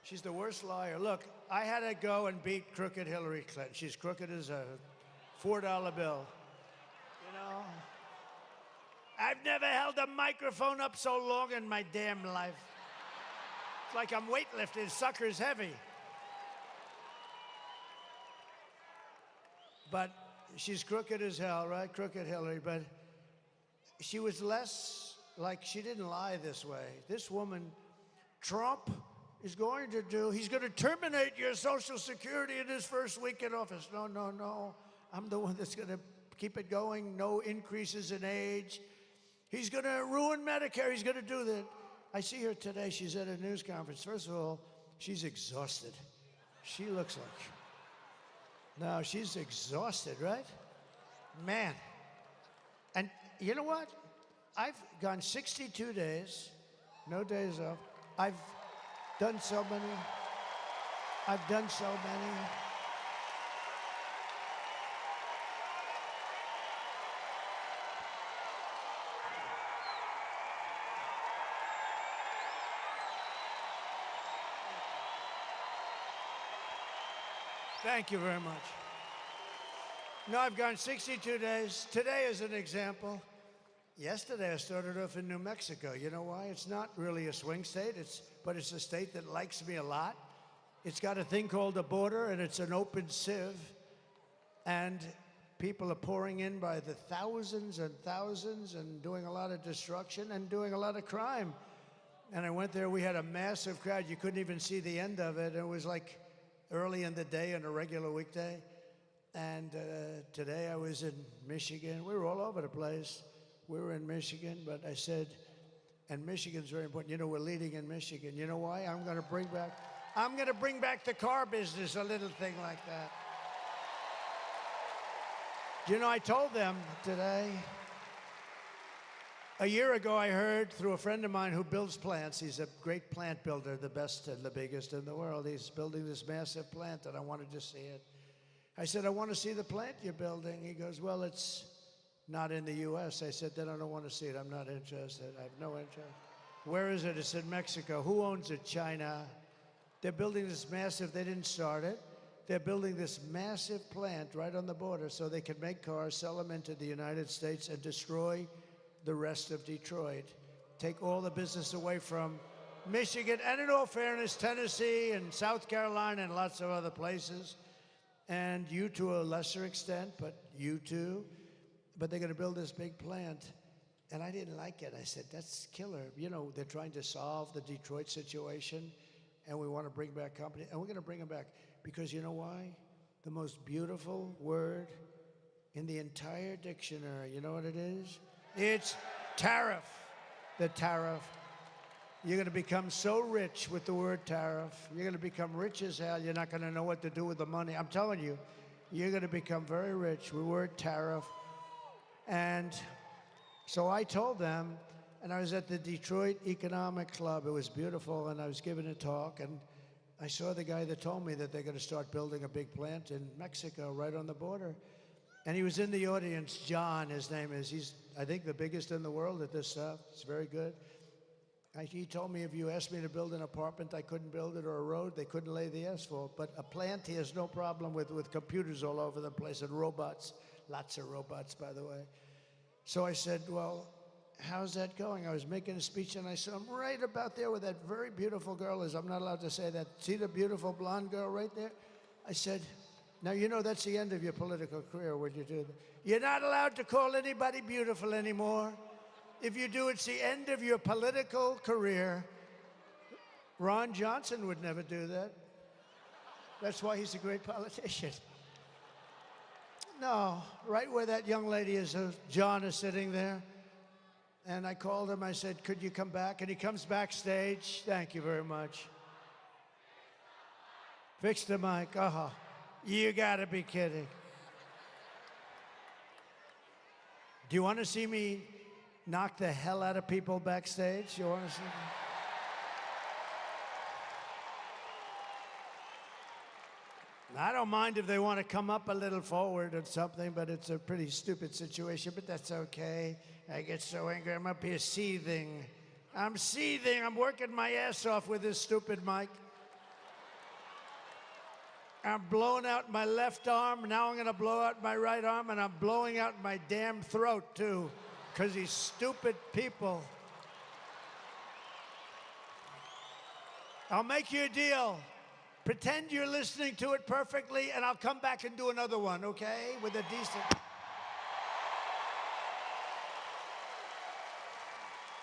she's the worst liar. Look, I had to go and beat crooked Hillary Clinton. She's crooked as a $4 bill. You know, I've never held a microphone up so long in my damn life. It's like I'm weightlifting. Sucker's heavy. But she's crooked as hell, right? Crooked Hillary. But she was less like, she didn't lie this way. This woman, Trump is going to do, he's going to terminate your Social Security in his first week in office. No, no, no. I'm the one that's going to keep it going. No increases in age. He's going to ruin Medicare. He's going to do that. I see her today. She's at a news conference. First of all, she's exhausted. She looks like, no, she's exhausted, right? Man. And you know what? I've gone 62 days, no days off. I've done so many. I've done so many. Thank you very much. No, I've gone 62 days. Today is an example. Yesterday I started off in New Mexico. You know why? It's not really a swing state, but it's a state that likes me a lot. It's got a thing called a border, and it's an open sieve. And people are pouring in by the thousands and thousands and doing a lot of destruction and doing a lot of crime. And I went there, we had a massive crowd. You couldn't even see the end of it. It was like early in the day on a regular weekday. And today I was in Michigan. We were all over the place. We were in Michigan, but I said, and Michigan's very important. You know, we're leading in Michigan. You know why? I'm going to bring back the car business, a little thing like that. You know, I told them today, a year ago I heard through a friend of mine who builds plants. He's a great plant builder, the best and the biggest in the world. He's building this massive plant, and I wanted to see it. I said, "I want to see the plant you're building." He goes, "Well, it's not in the U.S." I said, "Then I don't want to see it. I'm not interested. I have no interest." "Where is it?" It's in Mexico. "Who owns it?" "China." They're building this massive, they didn't start it. They're building this massive plant right on the border so they can make cars, sell them into the United States, and destroy the rest of Detroit. Take all the business away from Michigan, and in all fairness, Tennessee and South Carolina and lots of other places. And you to a lesser extent, but you too. But they're going to build this big plant. And I didn't like it. I said, that's killer. You know, they're trying to solve the Detroit situation, and we want to bring back company. And we're going to bring them back because you know why? The most beautiful word in the entire dictionary, you know what it is? It's tariff. The tariff. You're going to become so rich with the word tariff. You're going to become rich as hell. You're not going to know what to do with the money. I'm telling you, you're going to become very rich with the word tariff. And so I told them, and I was at the Detroit Economic Club. It was beautiful, and I was giving a talk, and I saw the guy that told me that they're going to start building a big plant in Mexico right on the border. And he was in the audience, John, his name is. He's, I think, the biggest in the world at this stuff. It's very good. He told me if you asked me to build an apartment, I couldn't build it, or a road, they couldn't lay the asphalt. But a plant, he has no problem with computers all over the place and robots. Lots of robots, by the way. So I said, well, how's that going? I was making a speech, and I said, I'm right about there where that very beautiful girl is. I'm not allowed to say that. See the beautiful blonde girl right there? I said, now, you know that's the end of your political career when you do that. You're not allowed to call anybody beautiful anymore. If you do, it's the end of your political career. Ron Johnson would never do that. That's why he's a great politician. No, right where that young lady is, John is sitting there. And I called him, I said, could you come back? And he comes backstage. Thank you very much. Fix the mic. Uh-huh. You gotta be kidding. Do you want to see me knock the hell out of people backstage? You want to see me? I don't mind if they want to come up a little forward or something, but it's a pretty stupid situation, but that's okay. I get so angry, I'm up here seething. I'm seething, I'm working my ass off with this stupid mic. I'm blowing out my left arm, now I'm gonna blow out my right arm, and I'm blowing out my damn throat too, because these stupid people. I'll make you a deal. Pretend you're listening to it perfectly, and I'll come back and do another one, okay? With a decent...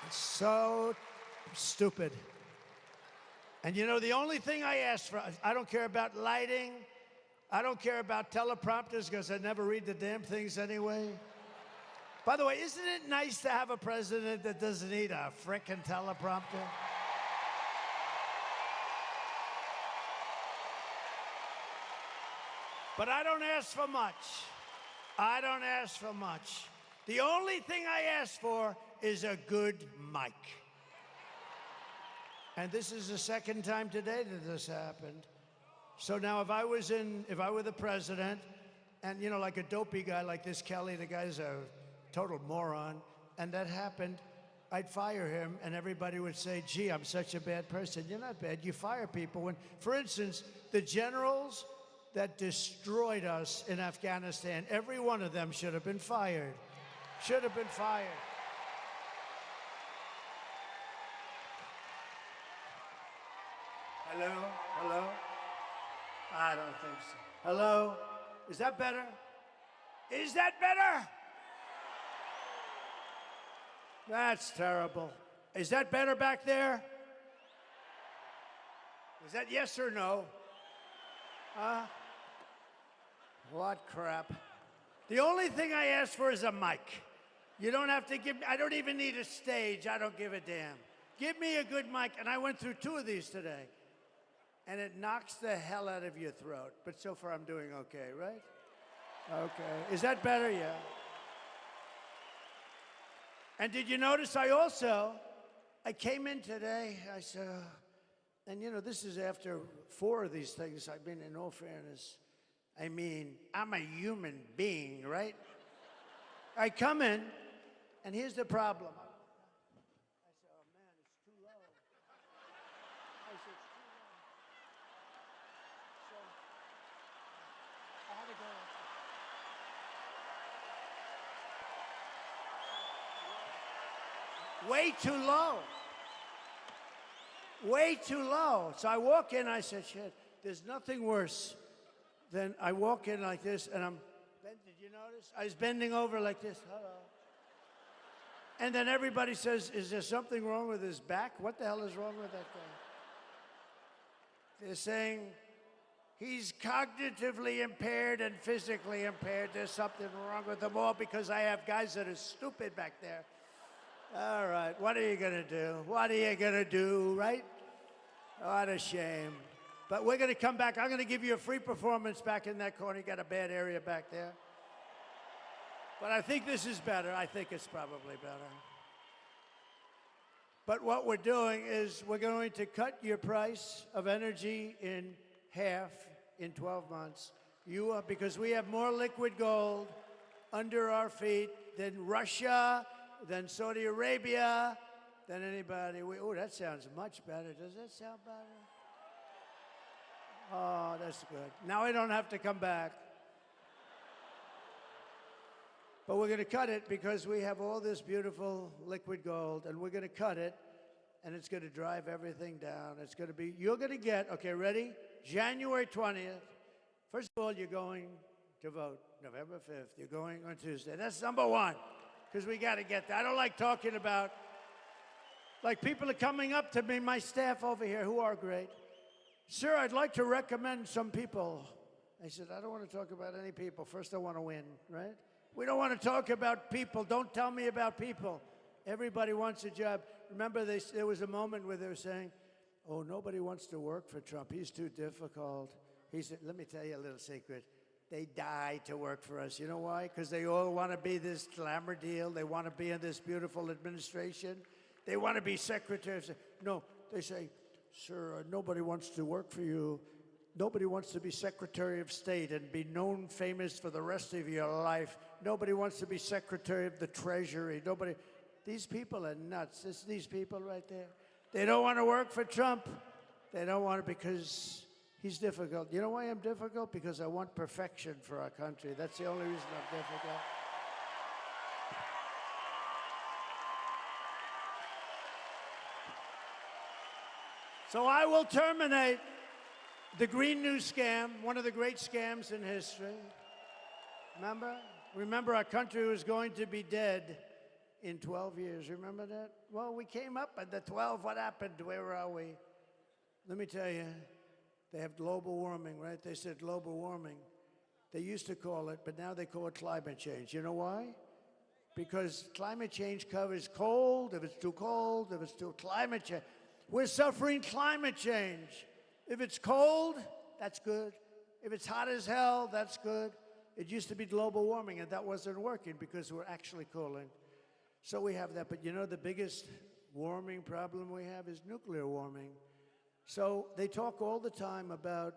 It's so stupid. And you know, the only thing I ask for, I don't care about lighting, I don't care about teleprompters, because I never read the damn things anyway. By the way, isn't it nice to have a president that doesn't need a frickin' teleprompter? But I don't ask for much. I don't ask for much. The only thing I ask for is a good mic. And this is the second time today that this happened. So now if I were the president, and you know, like a dopey guy like this Kelly, the guy's a total moron, and that happened, I'd fire him, and everybody would say, gee, I'm such a bad person. You're not bad, you fire people. When, for instance, the generals that destroyed us in Afghanistan, every one of them should have been fired. Should have been fired. Hello? Hello? I don't think so. Hello? Is that better? Is that better? That's terrible. Is that better back there? Is that yes or no? Huh? What crap. The only thing I ask for is a mic. You don't have to give me, I don't even need a stage. I don't give a damn. Give me a good mic. And I went through 2 of these today. And it knocks the hell out of your throat. But so far I'm doing okay, right? Okay. Is that better? Yeah. And did you notice I came in today, I said, and you know, this is after 4 of these things. I mean, in all fairness, I mean, I'm a human being, right? I come in, and here's the problem. I said, oh man, it's too low. I said, it's too low. So, I had to go. Way too low. Way too low. So I walk in, I said, shit, there's nothing worse than I walk in like this, and did you notice? I was bending over like this, hello. And then everybody says, is there something wrong with his back? What the hell is wrong with that guy? They're saying, he's cognitively impaired and physically impaired. There's something wrong with them all because I have guys that are stupid back there. All right, what are you gonna do? What are you gonna do, right? What a shame. But we're gonna come back. I'm gonna give you a free performance back in that corner. You got a bad area back there. But I think this is better. I think it's probably better. But what we're doing is we're going to cut your price of energy in half in 12 months. Because we have more liquid gold under our feet than Russia, than Saudi Arabia, than anybody. Oh, that sounds much better. Does that sound better? Oh, that's good. Now I don't have to come back. But we're going to cut it because we have all this beautiful liquid gold, and we're going to cut it, and it's going to drive everything down. It's going to be, you're going to get, okay, ready? January 20th. First of all, you're going to vote. November 5th, you're going on Tuesday. That's number one, because we got to get that. I don't like talking about, like people are coming up to me, my staff over here, who are great. Sir, I'd like to recommend some people. I said, I don't want to talk about any people. First, I want to win, right? We don't want to talk about people. Don't tell me about people. Everybody wants a job. Remember, there was a moment where they were saying, oh, nobody wants to work for Trump. He's too difficult. He said, let me tell you a little secret. They die to work for us. You know why? Because they all want to be this glamour deal. They want to be in this beautiful administration. They want to be secretaries. No, they say, sir, nobody wants to work for you. Nobody wants to be Secretary of State and be known famous for the rest of your life. Nobody wants to be Secretary of the Treasury. Nobody. These people are nuts. It's these people right there. They don't want to work for Trump. They don't want to because he's difficult. You know why I'm difficult? Because I want perfection for our country. That's the only reason I'm difficult. So I will terminate the Green New Scam, one of the great scams in history. Remember? Remember, our country was going to be dead in 12 years. Remember that? Well, we came up at the 12. What happened? Where are we? Let me tell you, they have global warming, right? They said global warming. They used to call it, but now they call it climate change. You know why? Because climate change covers cold, if it's too cold, if it's too climate change. We're suffering climate change. If it's cold, that's good. If it's hot as hell, that's good. It used to be global warming, and that wasn't working because we're actually cooling. So we have that. But you know, the biggest warming problem we have is nuclear warming. So they talk all the time about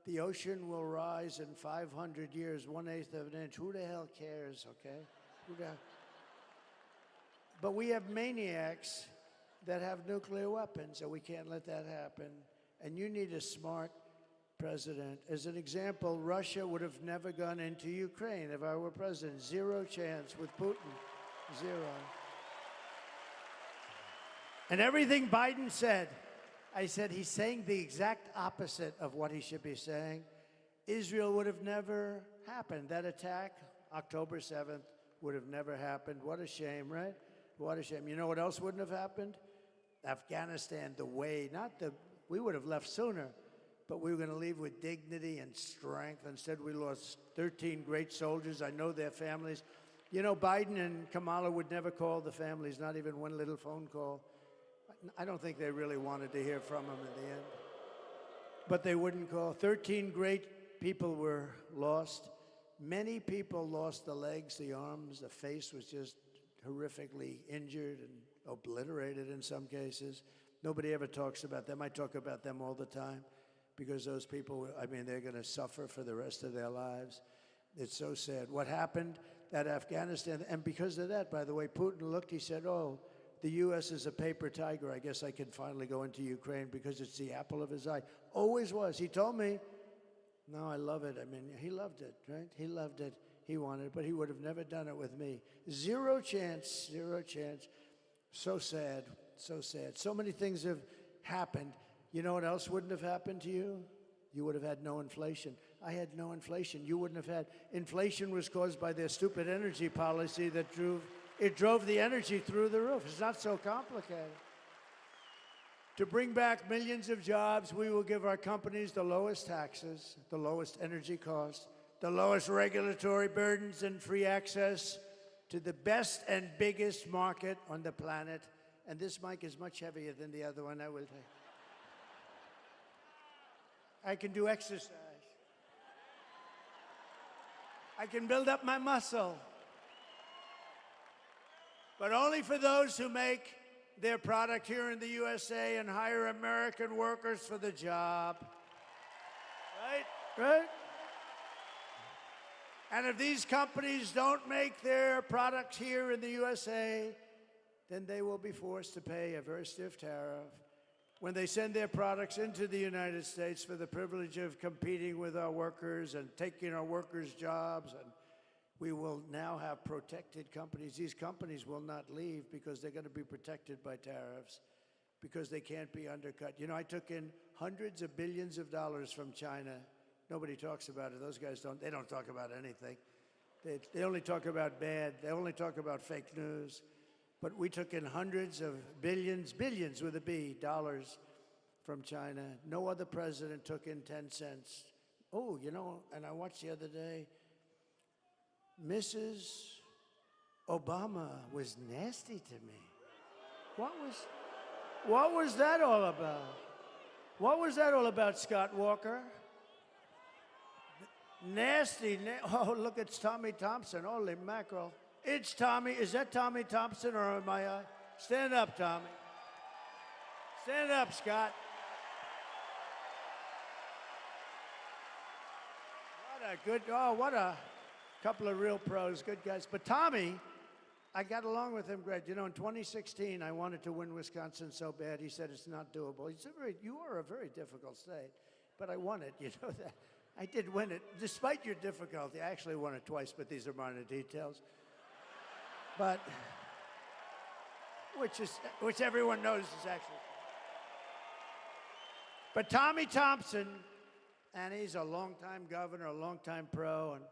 the ocean will rise in 500 years, 1/8 of an inch. Who the hell cares, okay? But we have maniacs that have nuclear weapons, and we can't let that happen. And you need a smart president. As an example, Russia would have never gone into Ukraine if I were president. Zero chance with Putin. Zero. And everything Biden said, I said he's saying the exact opposite of what he should be saying. Israel would have never happened. That attack, October 7th, would have never happened. What a shame, right? What a shame. You know what else wouldn't have happened? Afghanistan, we would have left sooner, but we were going to leave with dignity and strength. Instead, we lost 13 great soldiers. I know their families. You know, Biden and Kamala would never call the families, not even one little phone call. I don't think they really wanted to hear from them in the end. But they wouldn't call. 13 great people were lost. Many people lost the legs, the arms, the face was just horrifically injured and obliterated in some cases. Nobody ever talks about them. I talk about them all the time because those people, I mean, they're going to suffer for the rest of their lives. It's so sad. What happened at Afghanistan, and because of that, by the way, Putin looked, he said, oh, the U.S. is a paper tiger. I guess I can finally go into Ukraine because it's the apple of his eye. Always was. He told me, no, I love it. I mean, he loved it, right? He loved it. He wanted it, but he would have never done it with me. Zero chance, zero chance. So sad, so sad. So many things have happened. You know what else wouldn't have happened to you? You would have had no inflation. I had no inflation. You wouldn't have had. Inflation was caused by their stupid energy policy that drove the energy through the roof. It's not so complicated. To bring back millions of jobs, we will give our companies the lowest taxes, the lowest energy costs, the lowest regulatory burdens, and free access to the best and biggest market on the planet. And this mic is much heavier than the other one. I will take. I can do exercise. I can build up my muscle. but only for those who make their product here in the USA and hire American workers for the job. Right? Right? And if these companies don't make their products here in the USA, then they will be forced to pay a very stiff tariff when they send their products into the United States for the privilege of competing with our workers and taking our workers' jobs. And we will now have protected companies. These companies will not leave because they're going to be protected by tariffs, because they can't be undercut. You know, I took in hundreds of billions of dollars from China. Nobody talks about it. Those guys don't talk about anything. They only talk about bad. They only talk about fake news. But we took in hundreds of billions with a B, dollars from China. No other president took in 10 cents. Oh, you know, and I watched the other day, Mrs. Obama was nasty to me. What was that all about? What was that all about, Scott Walker? Nasty. Oh, look, it's Tommy Thompson. Holy mackerel. It's Tommy. Is that Tommy Thompson or am I? Stand up, Tommy. Stand up, Scott. What a couple of real pros, good guys. But Tommy, I got along with him great. You know, in 2016, I wanted to win Wisconsin so bad. He said it's not doable. He said, you are a very difficult state, but I won it. You know that. I did win it, despite your difficulty. I actually won it twice, but these are minor details. But, which everyone knows is actually. But Tommy Thompson, and he's a longtime governor, a longtime pro, and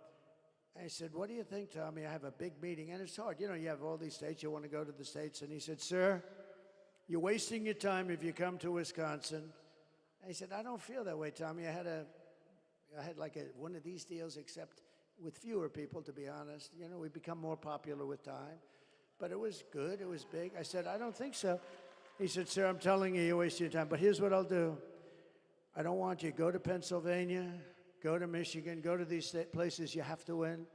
I said, what do you think, Tommy? I have a big meeting, and it's hard. You know, you have all these states, you want to go to the states, and he said, sir, you're wasting your time if you come to Wisconsin. I said, I don't feel that way, Tommy. I had like one of these deals, except with fewer people, to be honest. You know, we become more popular with time. But it was good, it was big. I said, I don't think so. He said, sir, I'm telling you, you're wasting your time. But here's what I'll do. I don't want you to go to Pennsylvania, go to Michigan, go to these places you have to win.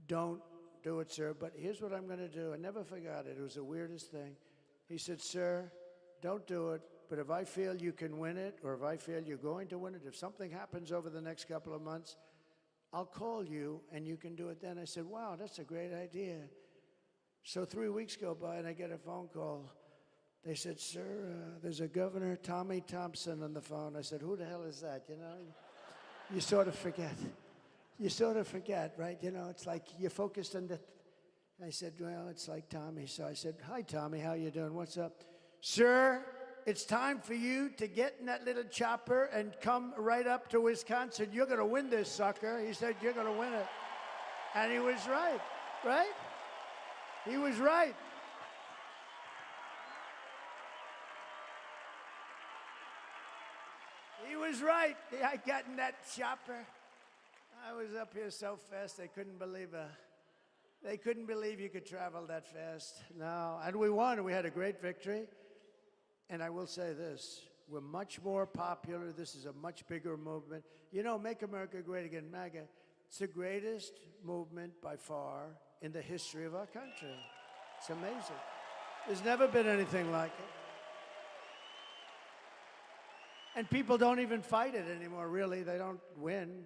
Don't do it, sir. But here's what I'm going to do. I never forgot it. It was the weirdest thing. He said, sir, don't do it. But if I feel you can win it, or if I feel you're going to win it, if something happens over the next couple of months, I'll call you and you can do it then. I said, wow, that's a great idea. So 3 weeks go by and I get a phone call. They said, sir, there's a Governor Tommy Thompson on the phone. I said, who the hell is that? You know, you sort of forget. You sort of forget, right? You know, it's like you're focused on the. I said, well, it's like Tommy. So I said, hi, Tommy, how you doing? What's up? Sir, it's time for you to get in that little chopper and come right up to Wisconsin. You're going to win this, sucker. He said, you're going to win it. And he was right, right? He was right. He was right. I got in that chopper. I was up here so fast they couldn't believe you could travel that fast. No, and we won. We had a great victory. And I will say this, we're much more popular. This is a much bigger movement. You know, Make America Great Again, MAGA, it's the greatest movement by far in the history of our country. It's amazing. There's never been anything like it. And people don't even fight it anymore, really. They don't win,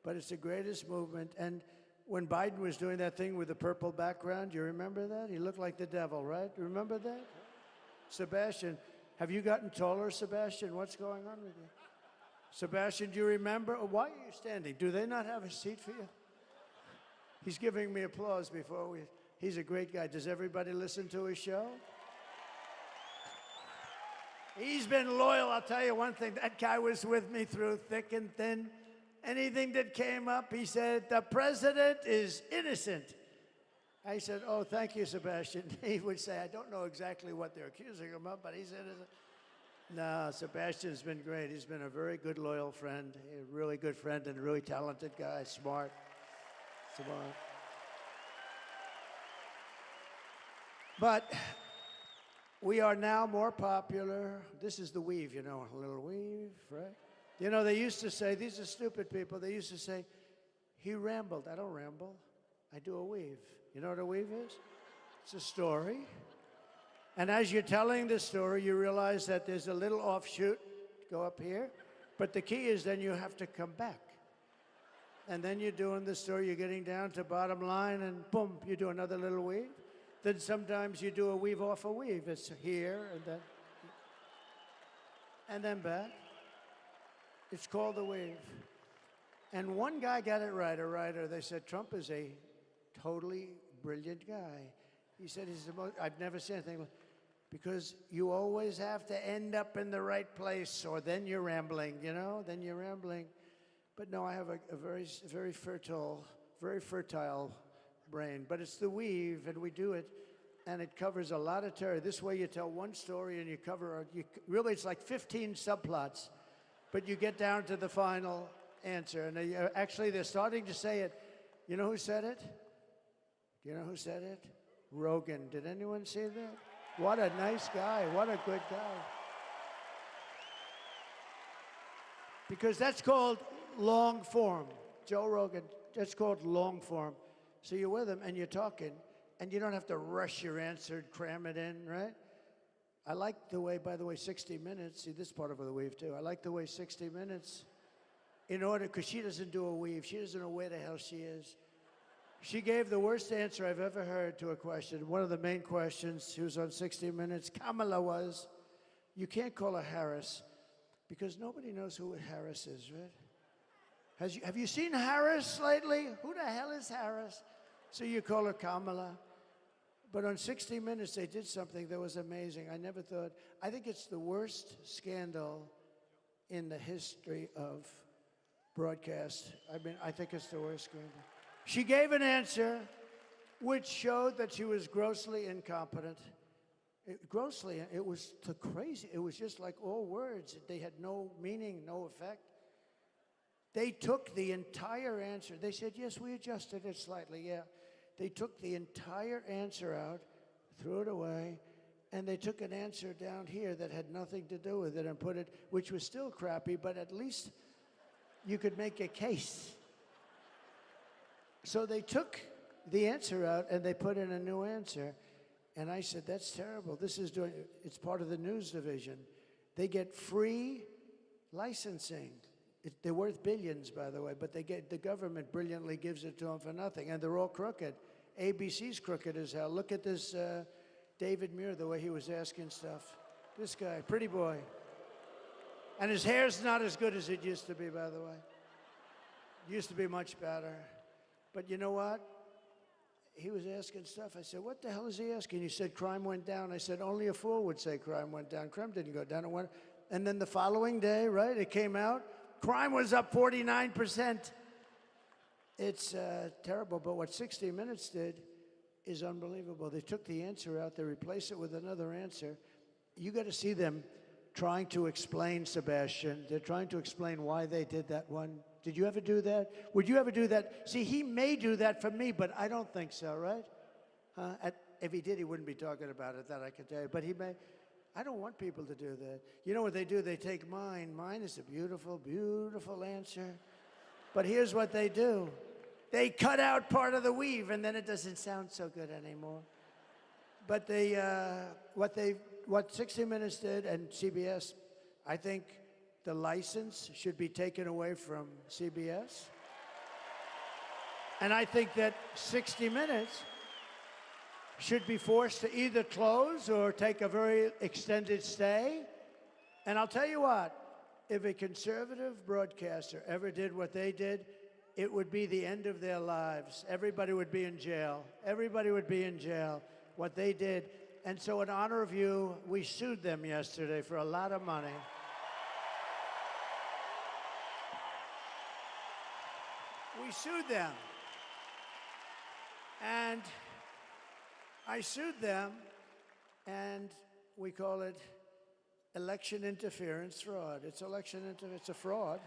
but it's the greatest movement. And when Biden was doing that thing with the purple background, you remember that? He looked like the devil, right? Remember that? Sebastian, have you gotten taller, Sebastian? What's going on with you? Sebastian, do you remember? Oh, why are you standing? Do they not have a seat for you? He's giving me applause before we. He's a great guy. Does everybody listen to his show? He's been loyal. I'll tell you one thing. That guy was with me through thick and thin. Anything that came up, he said, the president is innocent. I said, oh, thank you, Sebastian. He would say, I don't know exactly what they're accusing him of, but he's innocent. No, Sebastian's been great. He's been a very good, loyal friend, a really good friend and a really talented guy, smart. But we are now more popular. This is the weave, you know, a little weave, right? You know, they used to say, these are stupid people, they used to say, he rambled. I don't ramble. I do a weave. You know what a weave is? It's a story. And as you're telling the story, you realize that there's a little offshoot, go up here. But the key is then you have to come back. And then you're doing the story, you're getting down to bottom line, and boom, you do another little weave. Then sometimes you do a weave off a weave. It's here, and then back. It's called the weave. And one guy got it right, a writer. They said, Trump is a totally brilliant guy. He said, he's the most, I've never seen anything, because you always have to end up in the right place, or then you're rambling, you know, then you're rambling. But no, I have a very fertile brain. But it's the weave, and we do it, and it covers a lot of territory. This way you tell one story, and you cover, really it's like 15 subplots, but you get down to the final answer. And actually, they're starting to say it. You know who said it? Do you know who said it? Rogan. Did anyone see that? What a nice guy. What a good guy. Because that's called long form. Joe Rogan, that's called long form. So you're with him and you're talking, and you don't have to rush your answer, cram it in, right? I like the way, by the way, 60 Minutes, see this part of the weave too. I like the way 60 Minutes, in order, because she doesn't do a weave. She doesn't know where the hell she is. She gave the worst answer I've ever heard to a question. One of the main questions, she was on 60 Minutes, Kamala was, you can't call her Harris, because nobody knows who Harris is, right? Have you seen Harris lately? Who the hell is Harris? So you call her Kamala. But on 60 Minutes, they did something that was amazing. I never thought, I think it's the worst scandal in the history of broadcast. I mean, I think it's the worst scandal. She gave an answer which showed that she was grossly incompetent. It was crazy. It was just like all words. They had no meaning, no effect. They took the entire answer. They said, yes, we adjusted it slightly, yeah. They took the entire answer out, threw it away, and they took an answer down here that had nothing to do with it and put it, which was still crappy, but at least you could make a case. So they took the answer out and they put in a new answer. And I said, that's terrible. It's part of the news division. They get free licensing. They're worth billions, by the way, but the government brilliantly gives it to them for nothing, and they're all crooked. ABC's crooked as hell. Look at this David Muir, the way he was asking stuff. This guy, pretty boy. And his hair's not as good as it used to be, by the way. It used to be much better. But you know what? He was asking stuff. I said, what the hell is he asking? He said, crime went down. I said, only a fool would say crime went down. Crime didn't go down. It went. And then the following day, right, it came out. Crime was up 49%. It's terrible, but what 60 Minutes did is unbelievable. They took the answer out, they replaced it with another answer. You got to see them trying to explain, Sebastian. They're trying to explain why they did that one. Did you ever do that? Would you ever do that? See, he may do that for me, but I don't think so, right? If he did, he wouldn't be talking about it, that I can tell you. But he may. I don't want people to do that. You know what they do? They take mine. Mine is a beautiful, beautiful answer. But here's what they do. They cut out part of the weave, and then it doesn't sound so good anymore. But what 60 Minutes did, and CBS, I think the license should be taken away from CBS. And I think that 60 Minutes should be forced to either close or take a very extended stay. And I'll tell you what, if a conservative broadcaster ever did what they did, it would be the end of their lives. Everybody would be in jail. Everybody would be in jail, what they did. And so in honor of you, we sued them yesterday for a lot of money. We sued them. And I sued them, and we call it election interference fraud. It's it's a fraud.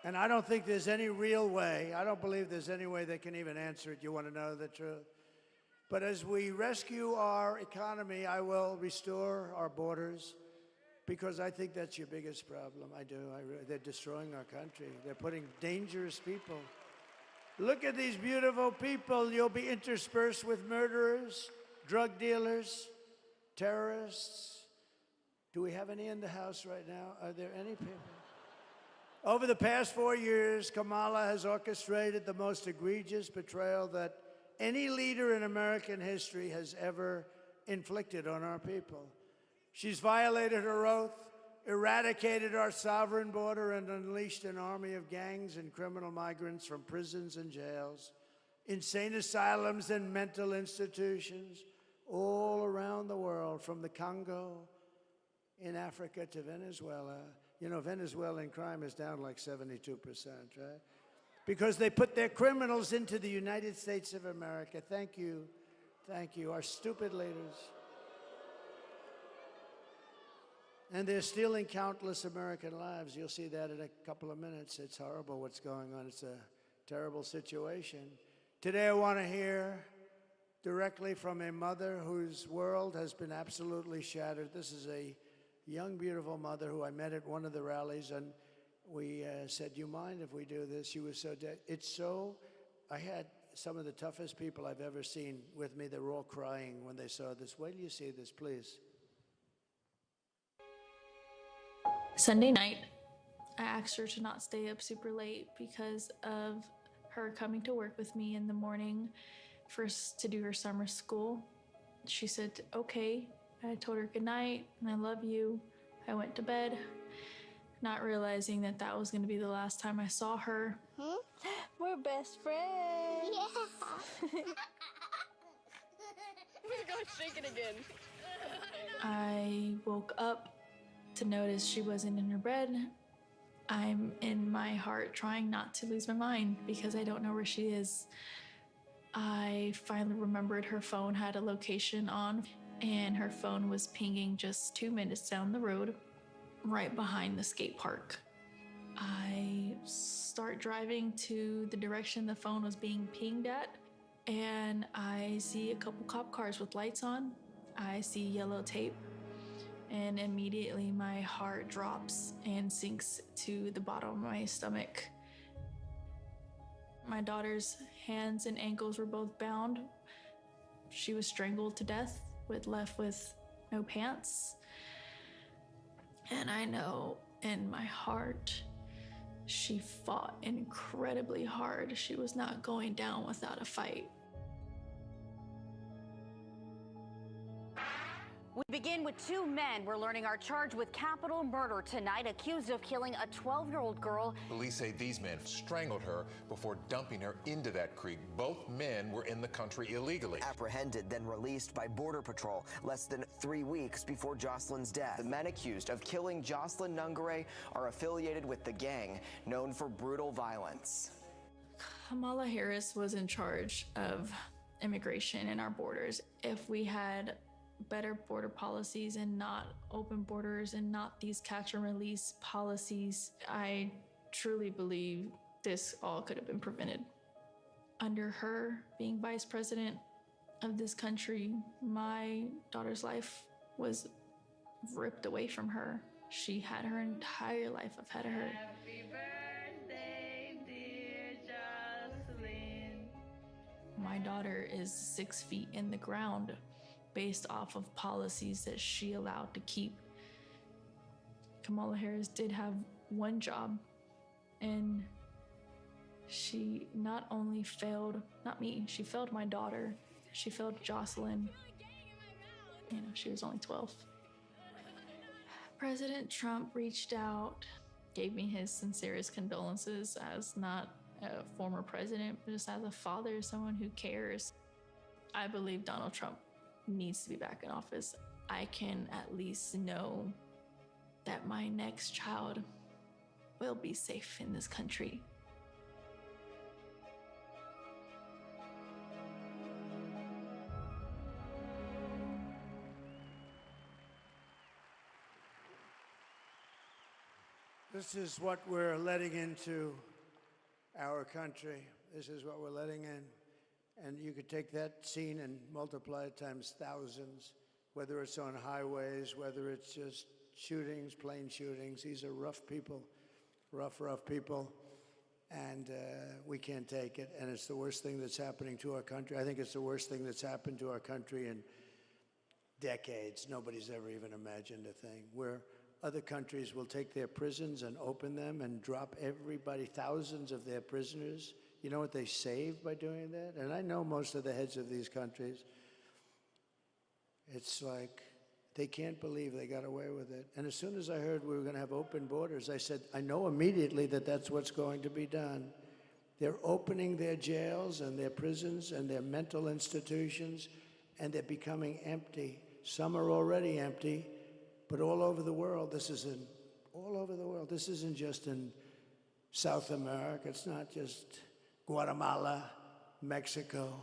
And I don't think there's any real way, I don't believe there's any way they can even answer it. You want to know the truth? But as we rescue our economy, I will restore our borders, because I think that's your biggest problem. I do. They're destroying our country. They're putting dangerous people. Look at these beautiful people. You'll be interspersed with murderers, drug dealers, terrorists. Do we have any in the house right now? Are there any people? Over the past 4 years, Kamala has orchestrated the most egregious betrayal that any leader in American history has ever inflicted on our people. She's violated her oath, eradicated our sovereign border, and unleashed an army of gangs and criminal migrants from prisons and jails, insane asylums and mental institutions all around the world, from the Congo in Africa to Venezuela. You know, Venezuelan crime is down like 72%, right? Because they put their criminals into the United States of America. Thank you. Thank you. Our stupid leaders. And they're stealing countless American lives. You'll see that in a couple of minutes. It's horrible what's going on. It's a terrible situation. Today I want to hear directly from a mother whose world has been absolutely shattered. This is a young, beautiful mother who I met at one of the rallies, and we said, "You mind if we do this?" She was so dead. I had some of the toughest people I've ever seen with me. They were all crying when they saw this. Wait till you see this, please. Sunday night, I asked her to not stay up super late because of her coming to work with me in the morning first to do her summer school. She said, okay. I told her good night and I love you. I went to bed, not realizing that that was going to be the last time I saw her. We're best friends. Yeah. We're going to shake it again. I woke up to notice she wasn't in her bed. I'm in my heart trying not to lose my mind because I don't know where she is. I finally remembered her phone had a location on, and her phone was pinging just 2 minutes down the road, right behind the skate park. I start driving to the direction the phone was being pinged at, and I see a couple cop cars with lights on. I see yellow tape, and immediately my heart drops and sinks to the bottom of my stomach. My daughter's hands and ankles were both bound. She was strangled to death, left with no pants. And I know in my heart, she fought incredibly hard. She was not going down without a fight. We begin with two men we're learning are charged with capital murder tonight, accused of killing a 12-year-old girl. Police say these men strangled her before dumping her into that creek. Both men were in the country illegally. Apprehended, then released by Border Patrol less than 3 weeks before Jocelyn's death. The men accused of killing Jocelyn Nungare are affiliated with the gang known for brutal violence. Kamala Harris was in charge of immigration in our borders. If we had better border policies and not open borders and not these catch and release policies, I truly believe this all could have been prevented. Under her being vice president of this country, my daughter's life was ripped away from her. She had her entire life ahead of her. Happy birthday, dear Jocelyn. My daughter is 6 feet in the ground based off of policies that she allowed to keep. Kamala Harris did have one job, and she not only failed, not me, she failed my daughter, she failed Jocelyn. You know, she was only 12. President Trump reached out, gave me his sincerest condolences as not a former president, but just as a father, someone who cares. I believe Donald Trump needs to be back in office. I can at least know that my next child will be safe in this country. This is what we're letting into our country. This is what we're letting in. And you could take that scene and multiply it times thousands, whether it's on highways, whether it's just shootings, plane shootings. These are rough people, rough people. And we can't take it. And it's the worst thing that's happening to our country. I think it's the worst thing that's happened to our country in decades. Nobody's ever even imagined a thing where other countries will take their prisons and open them and drop everybody, thousands of their prisoners. You know what they saved by doing that? And I know most of the heads of these countries. It's like they can't believe they got away with it. And as soon as I heard we were going to have open borders, I said, I know immediately that that's what's going to be done. They're opening their jails and their prisons and their mental institutions, and they're becoming empty. Some are already empty, but all over the world, all over the world. This isn't just in South America. It's not just Guatemala, Mexico,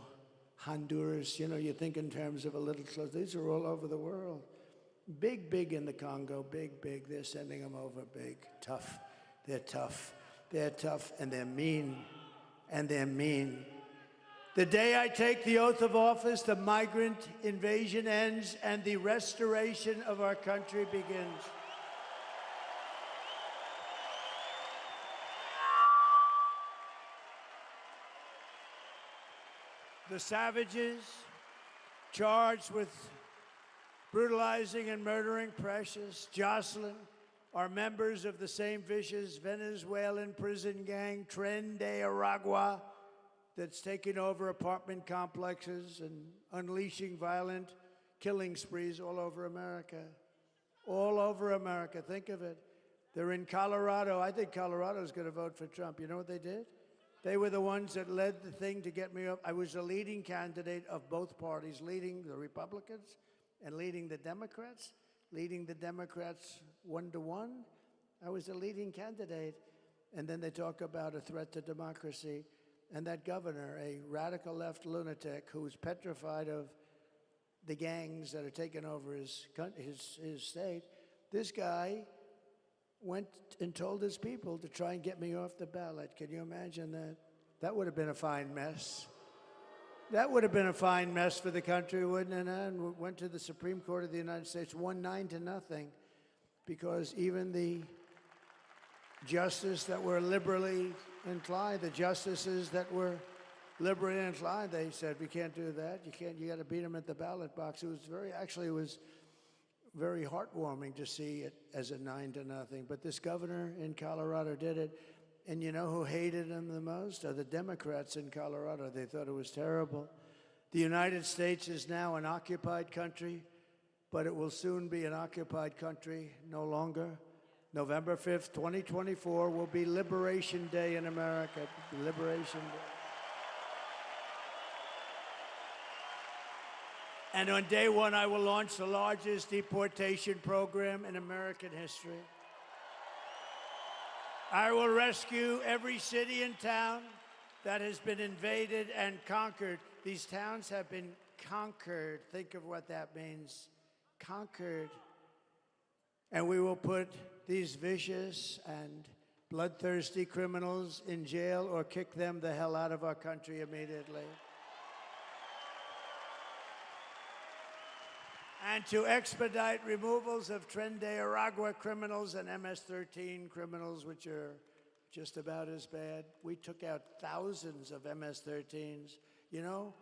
Honduras. You know, you think in terms of a little close. These are all over the world. Big, big in the Congo, big, big. They're sending them over, big, tough. They're tough. They're tough, and they're mean, and they're mean. The day I take the oath of office, the migrant invasion ends, and the restoration of our country begins. The savages charged with brutalizing and murdering Precious, Jocelyn, are members of the same vicious Venezuelan prison gang, Tren de Aragua, that's taking over apartment complexes and unleashing violent killing sprees all over America. All over America. Think of it. They're in Colorado. I think Colorado's going to vote for Trump. You know what they did? They were the ones that led the thing to get me up. I was a leading candidate of both parties, leading the Republicans and leading the Democrats 1-to-1. I was a leading candidate. And then they talk about a threat to democracy. And that governor, a radical left lunatic who's petrified of the gangs that are taking over his state, this guy went and told his people to try and get me off the ballot. Can you imagine that? That would have been a fine mess. That would have been a fine mess for the country, wouldn't it? And went to the Supreme Court of the United States, won 9-0, because even the justices that were liberally inclined, they said, we can't do that. You got to beat them at the ballot box. It was very heartwarming to see it as a 9-0. But this governor in Colorado did it. And you know who hated him the most? Are the Democrats in Colorado. They thought it was terrible. The United States is now an occupied country, but it will soon be an occupied country no longer. November 5th, 2024 will be Liberation Day in America. Liberation Day. And on day one, I will launch the largest deportation program in American history. I will rescue every city and town that has been invaded and conquered. These towns have been conquered. Think of what that means. Conquered. And we will put these vicious and bloodthirsty criminals in jail or kick them the hell out of our country immediately. And to expedite removals of Tren de Aragua criminals and MS-13 criminals, which are just about as bad. We took out thousands of MS-13s. You know,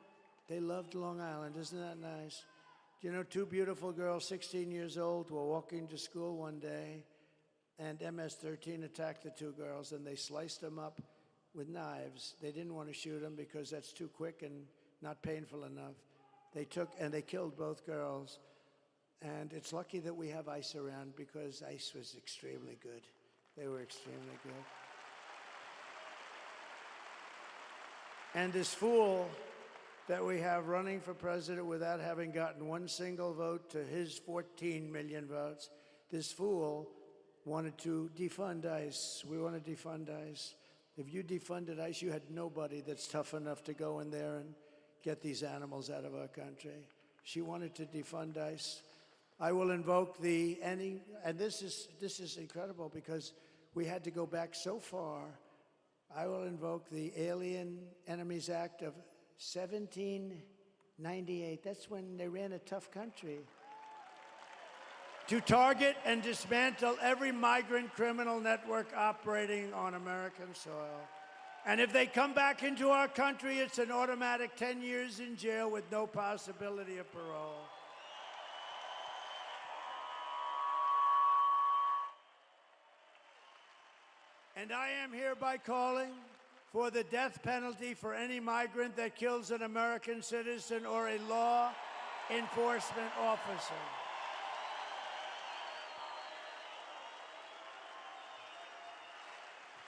they loved Long Island. Isn't that nice? You know, two beautiful girls, 16 years old, were walking to school one day, and MS-13 attacked the two girls, and they sliced them up with knives. They didn't want to shoot them because that's too quick and not painful enough. They took, and they killed both girls. And it's lucky that we have ICE around because ICE was extremely good. They were extremely good. And this fool that we have running for president without having gotten one single vote to his 14 million votes, this fool wanted to defund ICE. We want to defund ICE. If you defunded ICE, you had nobody that's tough enough to go in there and get these animals out of our country. She wanted to defund ICE. I will invoke and this is incredible because we had to go back so far. I will invoke the Alien Enemies Act of 1798. That's when they ran a tough country. To target and dismantle every migrant criminal network operating on American soil. And if they come back into our country, it's an automatic 10 years in jail with no possibility of parole. And I am hereby calling for the death penalty for any migrant that kills an American citizen or a law enforcement officer.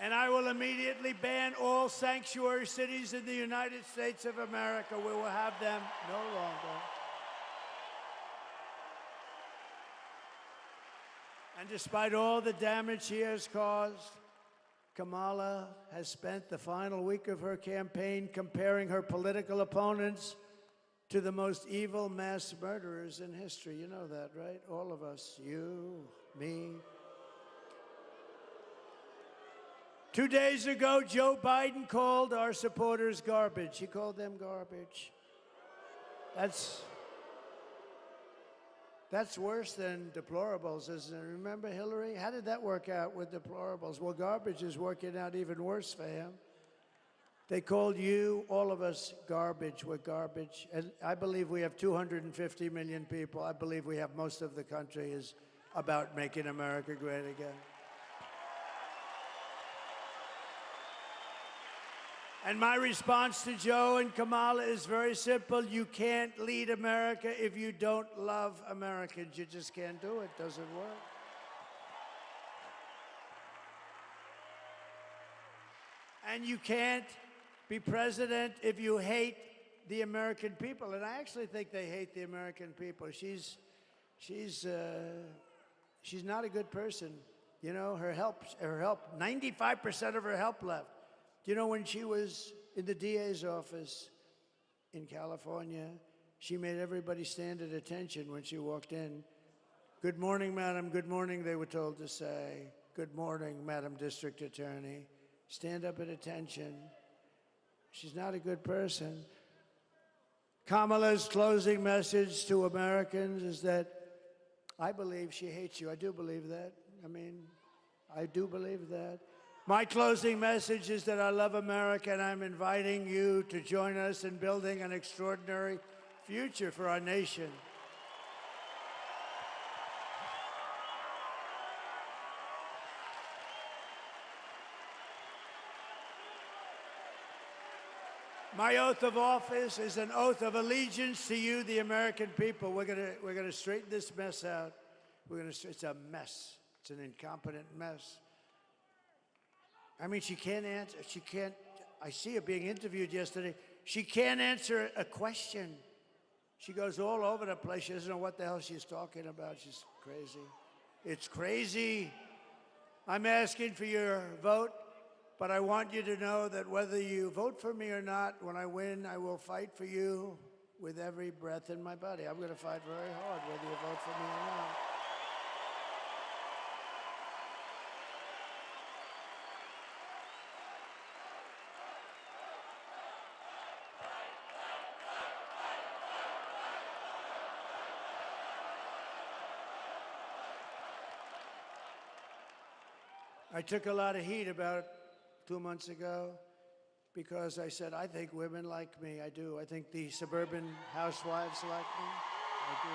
And I will immediately ban all sanctuary cities in the United States of America. We will have them no longer. And despite all the damage she has caused, Kamala has spent the final week of her campaign comparing her political opponents to the most evil mass murderers in history. You know that, right? All of us, you, me. 2 days ago, Joe Biden called our supporters garbage. He called them garbage. That's worse than deplorables, isn't it? Remember Hillary? How did that work out with deplorables? Well, garbage is working out even worse for him. They called you, all of us, garbage. We're garbage. And I believe we have 250 million people. I believe we have most of the country is about making America great again. And my response to Joe and Kamala is very simple. You can't lead America if you don't love Americans. You just can't do it. It doesn't work. And you can't be president if you hate the American people. And I actually think they hate the American people. She's not a good person. You know, her help, 95% of her help left. You know, when she was in the DA's office in California, she made everybody stand at attention when she walked in. Good morning, madam. Good morning, they were told to say. Good morning, Madam District Attorney. Stand up at attention. She's not a good person. Kamala's closing message to Americans is that I believe she hates you. I do believe that. I mean, I do believe that. My closing message is that I love America, and I'm inviting you to join us in building an extraordinary future for our nation. My oath of office is an oath of allegiance to you, the American people. We're gonna straighten this mess out. It's a mess. It's an incompetent mess. I mean, she can't answer. I see her being interviewed yesterday. She can't answer a question. She goes all over the place. She doesn't know what the hell she's talking about. She's crazy. It's crazy. I'm asking for your vote, but I want you to know that whether you vote for me or not, when I win, I will fight for you with every breath in my body. I'm going to fight very hard whether you vote for me or not. I took a lot of heat about 2 months ago because I said, I think women like me. I do. I think the suburban housewives like me. I do.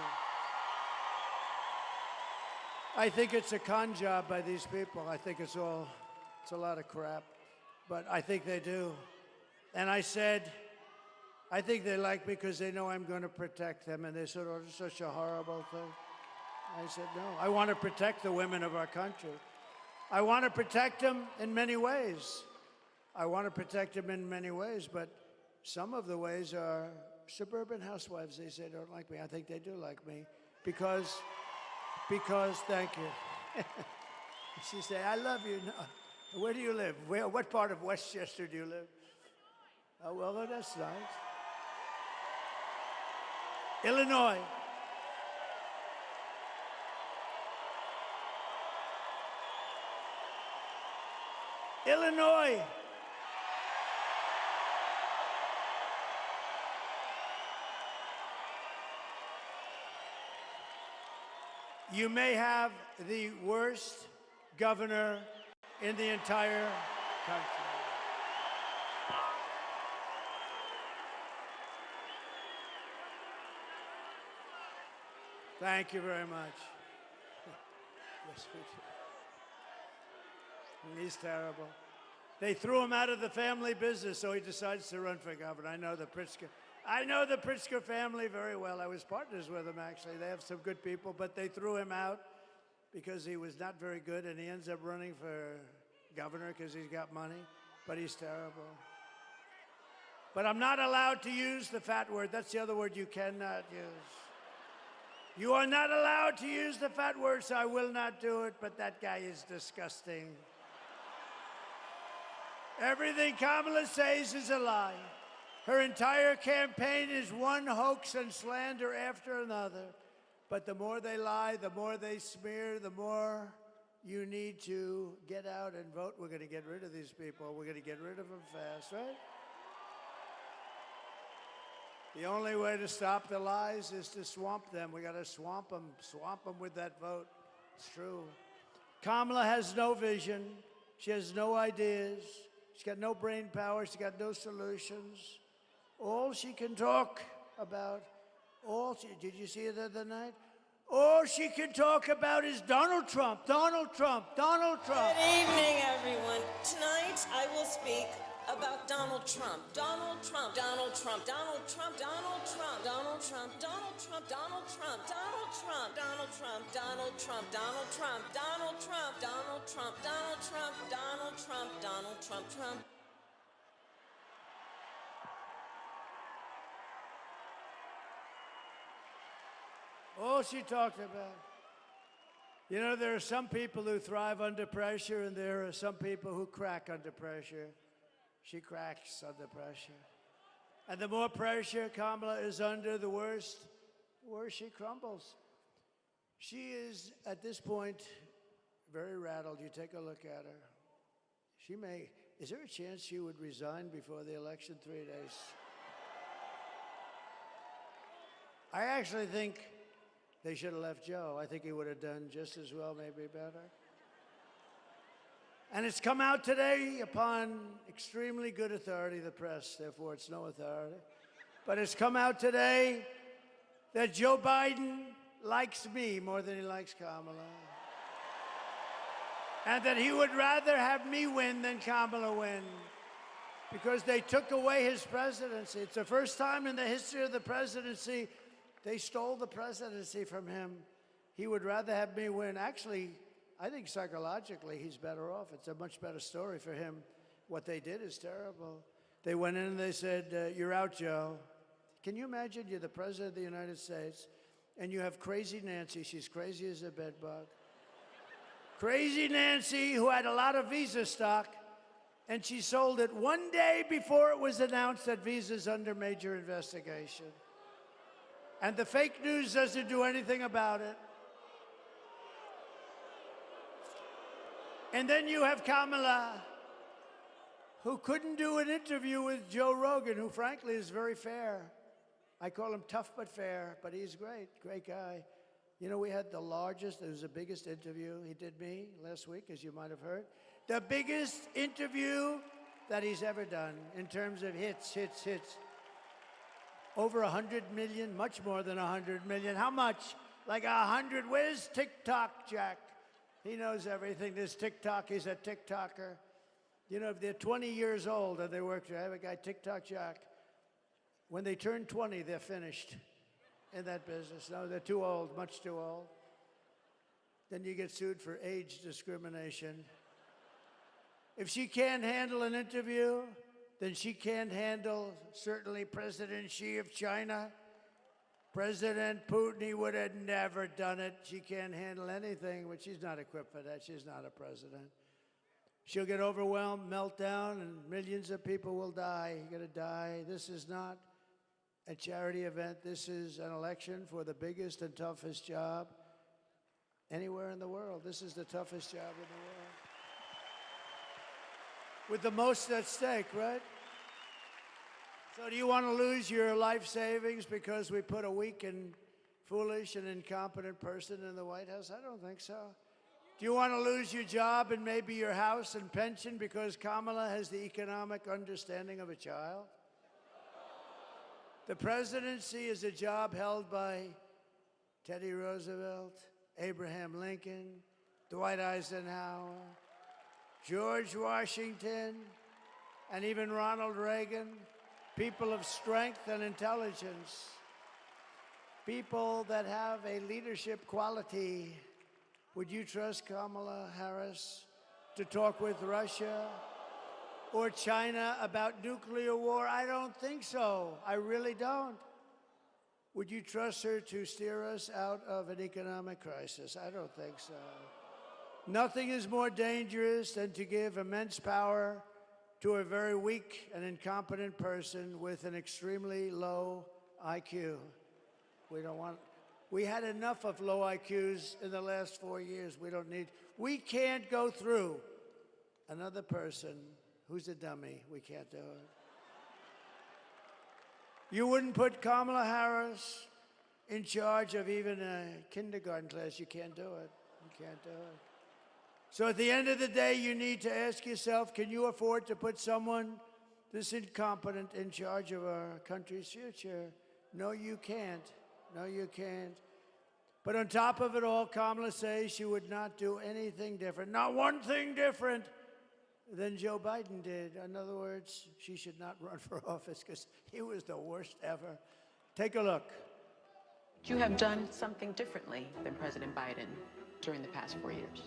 I think it's a con job by these people. I think it's a lot of crap. But I think they do. And I said, I think they like me because they know I'm going to protect them. And they said, oh, it's such a horrible thing. I said, no, I want to protect the women of our country. I want to protect them in many ways. But some of the ways are suburban housewives, they say, don't like me. I think they do like me because, thank you. She said, I love you. No. Where do you live? What part of Westchester do you live? Oh, well, that's nice. Illinois. Illinois. You may have the worst governor in the entire country. Thank you very much. Yes, we do. He's terrible. They threw him out of the family business, so he decides to run for governor. I know the Pritzker family very well. I was partners with them, actually. They have some good people, but they threw him out because he was not very good, and he ends up running for governor because he's got money, but he's terrible. But I'm not allowed to use the fat word. That's the other word you cannot use. You are not allowed to use the fat word, so I will not do it, but that guy is disgusting. Everything Kamala says is a lie. Her entire campaign is one hoax and slander after another. But the more they lie, the more they smear, the more you need to get out and vote. We're going to get rid of these people. We're going to get rid of them fast, right? The only way to stop the lies is to swamp them. We got to swamp them with that vote. It's true. Kamala has no vision. She has no ideas. She's got no brain power. She's got no solutions. All she can talk about, did you see it the other night? All she can talk about is Donald Trump, Donald Trump, Donald Trump. Good evening, everyone. Tonight, I will speak about Donald Trump. Donald Trump, Donald Trump, Donald Trump, Donald Trump, Donald Trump, Donald Trump, Donald Trump, Donald Trump, Donald Trump, Donald Trump, Donald Trump, Donald Trump, Donald Trump, Donald Trump, Donald Trump, Donald Trump, Trump. All she talked about. You know, there are some people who thrive under pressure, and there are some people who crack under pressure. She cracks under pressure. And the more pressure Kamala is under, the worse she crumbles. She is, at this point, very rattled. You take a look at her. Is there a chance she would resign before the election 3 days? I actually think they should have left Joe. I think he would have done just as well, maybe better. And it's come out today upon extremely good authority, the press, therefore it's no authority. But it's come out today that Joe Biden likes me more than he likes Kamala. And that he would rather have me win than Kamala win. Because they took away his presidency. It's the first time in the history of the presidency they stole the presidency from him. He would rather have me win. Actually, I think psychologically he's better off. It's a much better story for him. What they did is terrible. They went in and they said, you're out, Joe. Can you imagine you're the president of the United States and you have Crazy Nancy. She's crazy as a bedbug. Crazy Nancy, who had a lot of Visa stock, and she sold it one day before it was announced that Visa's under major investigation. And the fake news doesn't do anything about it. And then you have Kamala, who couldn't do an interview with Joe Rogan, who frankly is very fair. I call him tough but fair, but he's great guy. You know, we had the largest, it was the biggest interview. He did me last week, as you might have heard. The biggest interview that he's ever done in terms of hits. Over 100 million, much more than 100 million. How much? Like 100. Where's TikTok, Jack? He knows everything. There's TikTok. He's a TikToker. You know, if they're 20 years old and they work, I have a guy, TikTok Jack. When they turn 20, they're finished in that business. No, they're too old, much too old. Then you get sued for age discrimination. If she can't handle an interview, then she can't handle, certainly, President Xi of China. President Putin, he would have never done it. She can't handle anything, but she's not equipped for that. She's not a president. She'll get overwhelmed, meltdown, and millions of people will die. You're going to die. This is not a charity event. This is an election for the biggest and toughest job anywhere in the world. This is the toughest job in the world. With the most at stake, right? So do you want to lose your life savings because we put a weak and foolish and incompetent person in the White House? I don't think so. Do you want to lose your job and maybe your house and pension because Kamala has the economic understanding of a child? The presidency is a job held by Teddy Roosevelt, Abraham Lincoln, Dwight Eisenhower, George Washington, and even Ronald Reagan, people of strength and intelligence, people that have a leadership quality. Would you trust Kamala Harris to talk with Russia or China about nuclear war? I don't think so. I really don't. Would you trust her to steer us out of an economic crisis? I don't think so. Nothing is more dangerous than to give immense power to a very weak and incompetent person with an extremely low IQ. We don't want, we had enough of low IQs in the last 4 years. We can't go through another person who's a dummy. We can't do it. You wouldn't put Kamala Harris in charge of even a kindergarten class. You can't do it. You can't do it. So at the end of the day, you need to ask yourself, can you afford to put someone this incompetent in charge of our country's future? No, you can't. No, you can't. But on top of it all, Kamala says she would not do anything different, not one thing different than Joe Biden did. In other words, she should not run for office because he was the worst ever. Take a look. You have done something differently than President Biden during the past 4 years.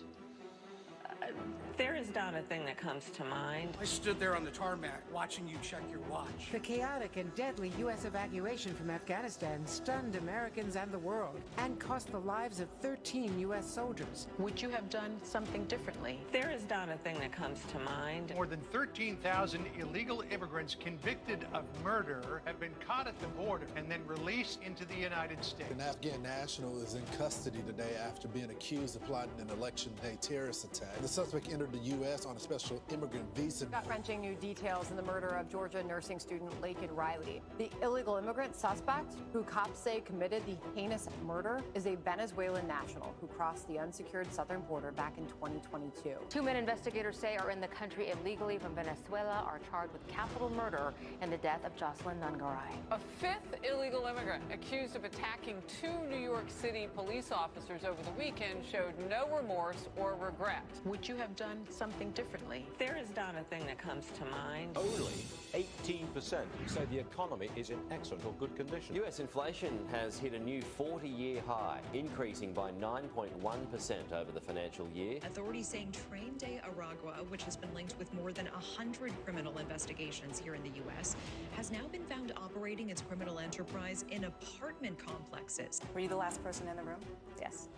There is not a thing that comes to mind. I stood there on the tarmac watching you check your watch. The chaotic and deadly U.S. evacuation from Afghanistan stunned Americans and the world and cost the lives of 13 U.S. soldiers. Would you have done something differently? There is not a thing that comes to mind. More than 13,000 illegal immigrants convicted of murder have been caught at the border and then released into the United States. An Afghan national is in custody today after being accused of plotting an election day terrorist attack. The suspect entered the U.S. on a special immigrant visa. Gut-wrenching new details in the murder of Georgia nursing student Laken Riley. The illegal immigrant suspect, who cops say committed the heinous murder, is a Venezuelan national who crossed the unsecured southern border back in 2022. 2 men investigators say are in the country illegally from Venezuela are charged with capital murder in the death of Jocelyn Nungaray. A 5th illegal immigrant accused of attacking 2 New York City police officers over the weekend showed no remorse or regret. Would you have done something differently? There is not a thing that comes to mind. Only 18% say the economy is in excellent or good condition. US inflation has hit a new 40-year high, increasing by 9.1% over the financial year. Authorities saying Train de Aragua, which has been linked with more than 100 criminal investigations here in the U.S., has now been found operating its criminal enterprise in apartment complexes. Were you the last person in the room? Yes.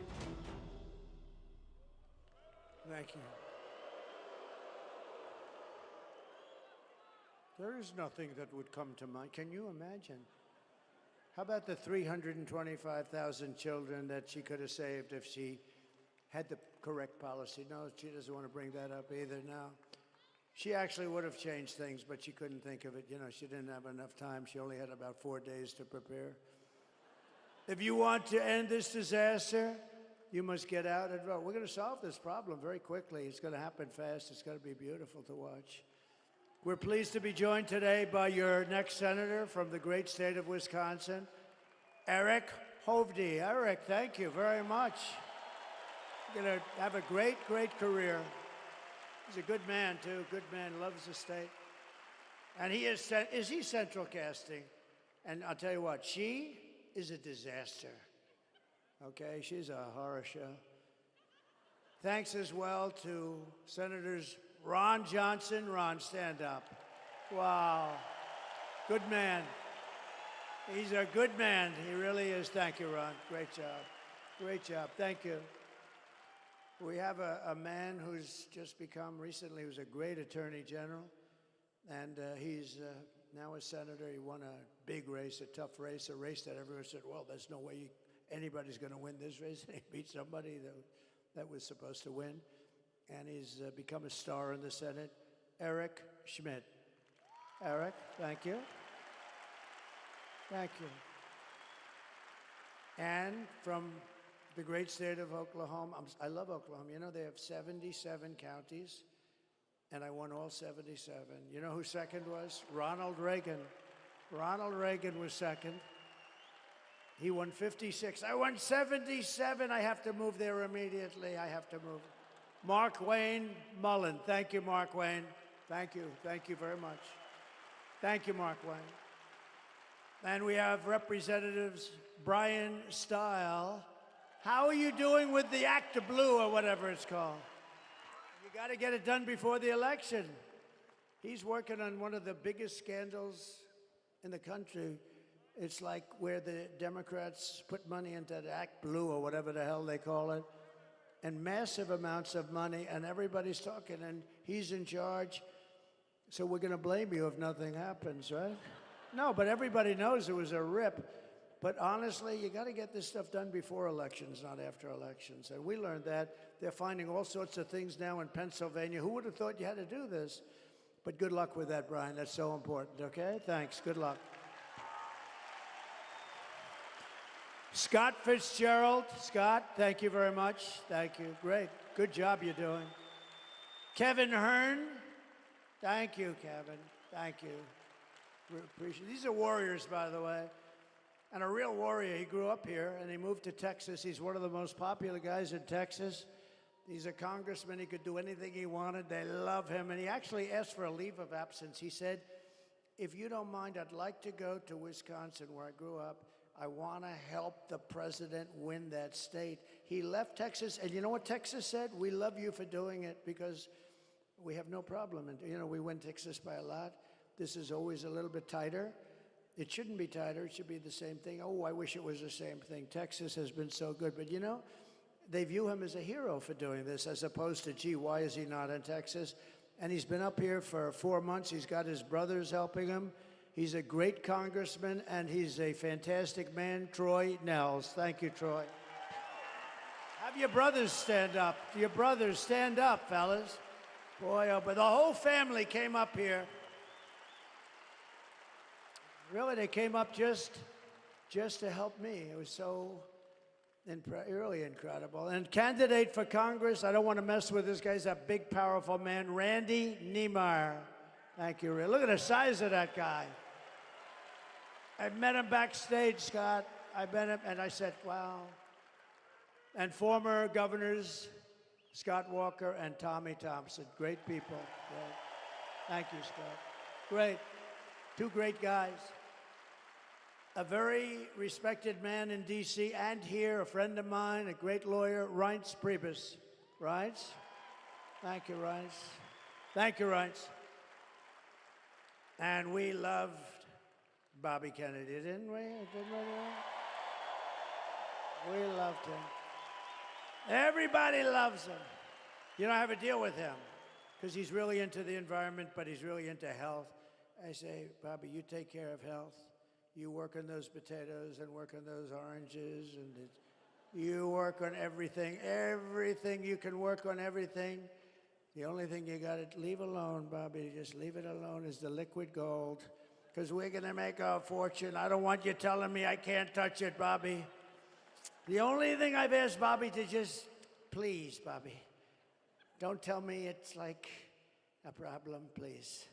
Thank you. There is nothing that would come to mind. Can you imagine? How about the 325,000 children that she could have saved if she had the correct policy? No, she doesn't want to bring that up either now. She actually would have changed things, but she couldn't think of it. You know, she didn't have enough time. She only had about 4 days to prepare. If you want to end this disaster, you must get out and vote. We're going to solve this problem very quickly. It's going to happen fast. It's going to be beautiful to watch. We're pleased to be joined today by your next senator from the great state of Wisconsin, Eric Hovde. Eric, thank you very much. You're going to have a great, great career. He's a good man, too. Good man, loves the state. And he is he central casting? And I'll tell you what, she is a disaster. Okay, she's a horror show. Thanks as well to Senators Ron Johnson. Ron, stand up. Wow. Good man. He's a good man. He really is. Thank you, Ron. Great job. Great job. Thank you. We have a man who's just become recently, he was a great attorney general, and he's now a senator. He won a big race, a tough race, a race that everyone said, well, there's no way anybody's going to win this race. And he beat somebody that was supposed to win. And he's become a star in the Senate, Eric Schmitt. Eric, thank you. Thank you. And from the great state of Oklahoma, I love Oklahoma. You know, they have 77 counties, and I won all 77. You know who second was? Ronald Reagan. Ronald Reagan was second. He won 56. I won 77. I have to move there immediately. I have to move. Markwayne, Mullin. Thank you, Markwayne. Thank you. Thank you very much. Thank you, Markwayne. And we have Representatives Brian Stile. How are you doing with the Act of Blue or whatever it's called? You got to get it done before the election. He's working on one of the biggest scandals in the country. It's like where the Democrats put money into the Act Blue or whatever the hell they call it, and massive amounts of money, and everybody's talking, and he's in charge. So we're going to blame you if nothing happens, right? No, but everybody knows it was a rip. But honestly, you got to get this stuff done before elections, not after elections. And we learned that. They're finding all sorts of things now in Pennsylvania. Who would have thought you had to do this? But good luck with that, Brian. That's so important, okay? Thanks. Good luck. Scott Fitzgerald. Scott, thank you very much. Thank you. Great. Good job you're doing. Kevin Hearn. Thank you, Kevin. Thank you. We appreciate it. These are warriors, by the way. And a real warrior. He grew up here, and he moved to Texas. He's one of the most popular guys in Texas. He's a congressman. He could do anything he wanted. They love him. And he actually asked for a leave of absence. He said, if you don't mind, I'd like to go to Wisconsin, where I grew up. I want to help the president win that state. He left Texas, and you know what Texas said? We love you for doing it because we have no problem. And, you know, we win Texas by a lot. This is always a little bit tighter. It shouldn't be tighter. It should be the same thing. Oh, I wish it was the same thing. Texas has been so good. But, you know, they view him as a hero for doing this, as opposed to, gee, why is he not in Texas? And he's been up here for 4 months. He's got his brothers helping him. He's a great congressman, and he's a fantastic man, Troy Nels. Thank you, Troy. Have your brothers stand up. Your brothers stand up, fellas. Boy, oh, but the whole family came up here. Really, they came up just to help me. It was so really incredible. And candidate for Congress, I don't want to mess with this guy. He's a big, powerful man, Randy Niemeyer. Thank you, Ray. Look at the size of that guy. I met him backstage, Scott. I met him, and I said, wow. And former governors, Scott Walker and Tommy Thompson. Great people. Great. Thank you, Scott. Great. Two great guys. A very respected man in D.C. and here, a friend of mine, a great lawyer, Reince Priebus. Reince? Thank you, Reince. Thank you, Reince. And we loved Bobby Kennedy, didn't we? We loved him. Everybody loves him. You know, I have a deal with him because he's really into the environment, but he's really into health. I say, Bobby, you take care of health. You work on those potatoes and work on those oranges, and you work on everything. Everything, you can work on everything. The only thing you got to leave alone, Bobby, just leave it alone, is the liquid gold, because we're going to make our fortune. I don't want you telling me I can't touch it, Bobby. The only thing I've asked Bobby to just, please, Bobby, don't tell me it's like a problem, please.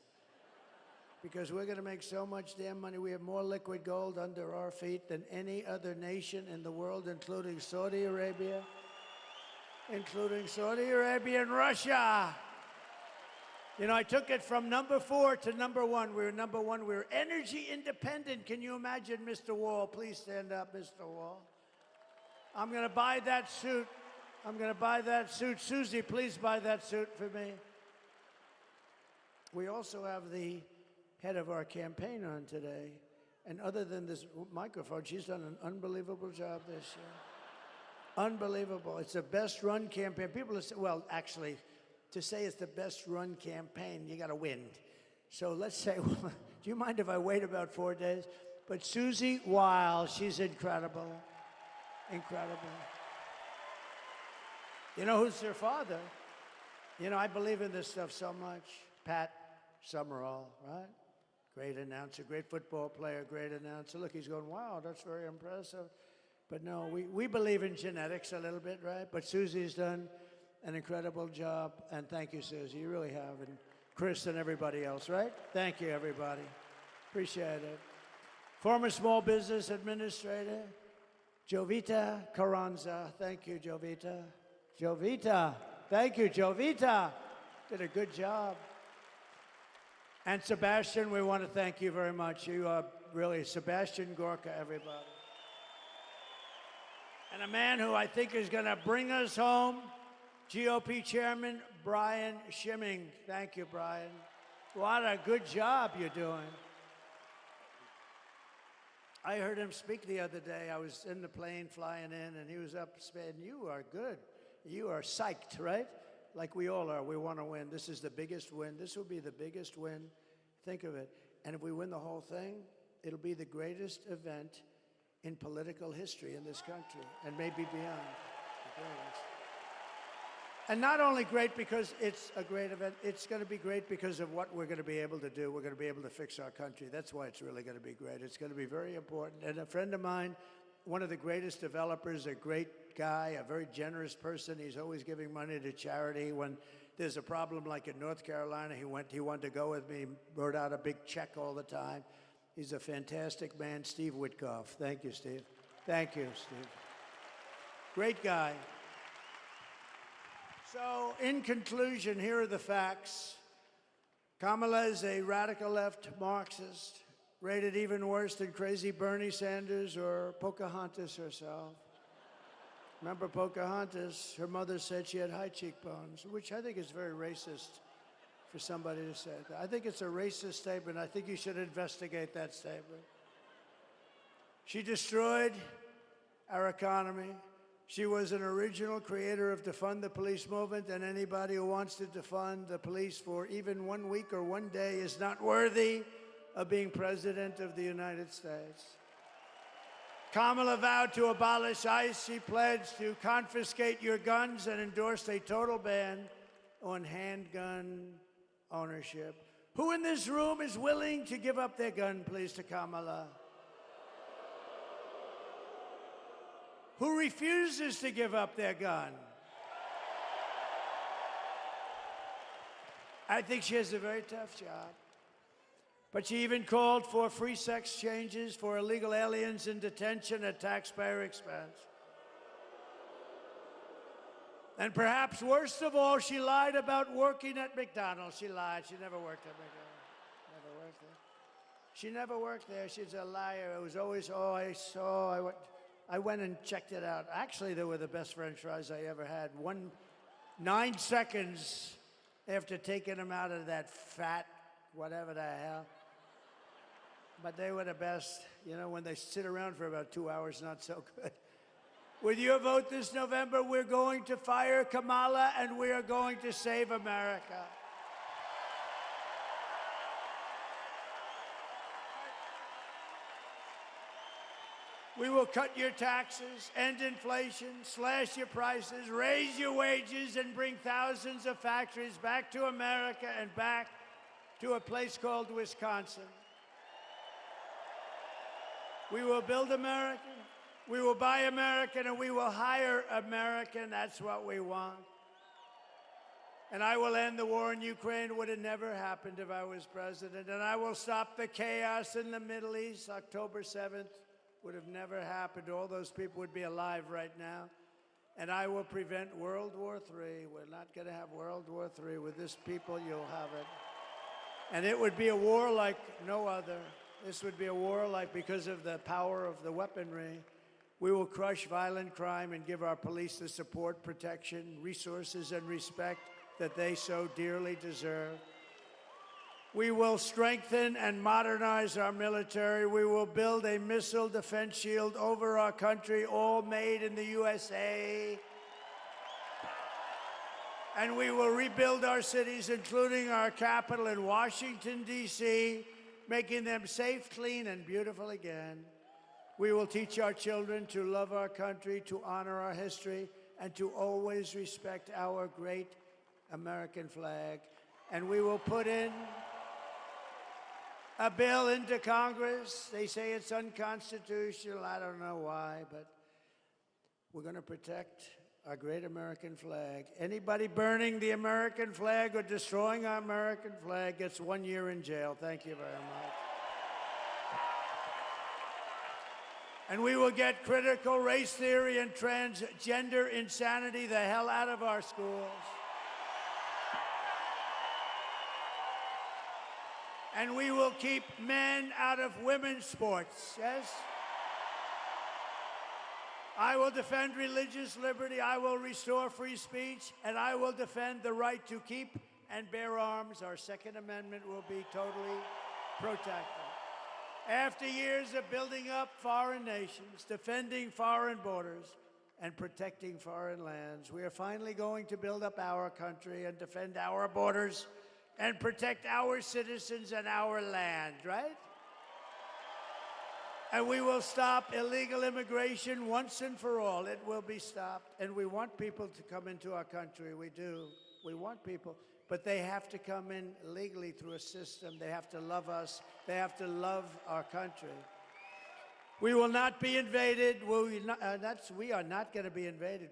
Because we're going to make so much damn money. We have more liquid gold under our feet than any other nation in the world, including Saudi Arabia. Including Saudi Arabia and Russia. You know, I took it from number 4 to number 1. We were number 1. We were energy independent. Can you imagine, Mr. Wall? Please stand up, Mr. Wall. I'm going to buy that suit. I'm going to buy that suit. Susie, please buy that suit for me. We also have the head of our campaign on today. And other than this microphone, she's done an unbelievable job this year. Unbelievable. It's the best run campaign. People are saying, well, actually, to say it's the best run campaign, you got to win. So let's say, well, do you mind if I wait about 4 days? But Susie Weil, she's incredible. Incredible. You know who's their father? You know, I believe in this stuff so much. Pat Summerall, right? Great announcer, great football player, great announcer. Look, he's going, wow, that's very impressive. But no, we believe in genetics a little bit, right? But Susie's done an incredible job. And thank you, Susie. You really have. And Chris and everybody else, right? Thank you, everybody. Appreciate it. Former small business administrator, Jovita Carranza. Thank you, Jovita. Jovita. Thank you, Jovita. Did a good job. And Sebastian, we want to thank you very much. You are really Sebastian Gorka, everybody. And a man who I think is going to bring us home, GOP Chairman Brian Schimming. Thank you, Brian. What a good job you're doing. I heard him speak the other day. I was in the plane flying in, and he was up saying, "You are good. You are psyched, right? Like we all are. We want to win. This is the biggest win. This will be the biggest win. Think of it. And if we win the whole thing, it'll be the greatest event in political history in this country, and maybe beyond. The greatest. And not only great because it's a great event, it's going to be great because of what we're going to be able to do. We're going to be able to fix our country. That's why it's really going to be great. It's going to be very important. And a friend of mine, one of the greatest developers, a great guy, a very generous person. He's always giving money to charity. When there's a problem like in North Carolina, he wanted to go with me, wrote out a big check all the time. He's a fantastic man, Steve Witkoff. Thank you, Steve. Thank you, Steve. Great guy. So, in conclusion, here are the facts. Kamala is a radical left Marxist, rated even worse than crazy Bernie Sanders or Pocahontas herself. Remember Pocahontas? Her mother said she had high cheekbones, which I think is very racist for somebody to say that. I think it's a racist statement. I think you should investigate that statement. She destroyed our economy. She was an original creator of Defund the Police movement, and anybody who wants to defund the police for even 1 week or 1 day is not worthy of being president of the United States. Kamala vowed to abolish ICE. She pledged to confiscate your guns and endorsed a total ban on handgun ownership. Who in this room is willing to give up their gun, please, to Kamala? Who refuses to give up their gun? I think she has a very tough job. But she even called for free sex changes for illegal aliens in detention at taxpayer expense. And perhaps worst of all, she lied about working at McDonald's. She lied. She never worked at McDonald's. Never worked there. She never worked there. She's a liar. It was always, I went and checked it out. Actually, they were the best French fries I ever had. 9 seconds after taking them out of that fat, whatever the hell. But they were the best. You know, when they sit around for about 2 hours, not so good. With your vote this November, we're going to fire Kamala, and we are going to save America. We will cut your taxes, end inflation, slash your prices, raise your wages, and bring thousands of factories back to America and back to a place called Wisconsin. We will build American, we will buy American, and we will hire American. That's what we want. And I will end the war in Ukraine. It would have never happened if I was president. And I will stop the chaos in the Middle East. October 7th would have never happened. All those people would be alive right now. And I will prevent World War III. We're not going to have World War III. With this people, you'll have it. And it would be a war like no other. This would be a war like, because of the power of the weaponry. We will crush violent crime and give our police the support, protection, resources, and respect that they so dearly deserve. We will strengthen and modernize our military. We will build a missile defense shield over our country, all made in the USA. And we will rebuild our cities, including our capital in Washington, D.C., making them safe, clean, and beautiful again. We will teach our children to love our country, to honor our history, and to always respect our great American flag. And we will put in a bill into Congress. They say it's unconstitutional. I don't know why, but we're going to protect our great American flag. Anybody burning the American flag or destroying our American flag gets 1 year in jail. Thank you very much. And we will get critical race theory and transgender insanity the hell out of our schools. And we will keep men out of women's sports, yes? I will defend religious liberty, I will restore free speech, and I will defend the right to keep and bear arms. Our Second Amendment will be totally protected. After years of building up foreign nations, defending foreign borders, and protecting foreign lands, we are finally going to build up our country and defend our borders and protect our citizens and our land, right? And we will stop illegal immigration once and for all. It will be stopped. And we want people to come into our country. We do. We want people. But they have to come in legally through a system. They have to love us. They have to love our country. We will not be invaded. We are not going to be invaded.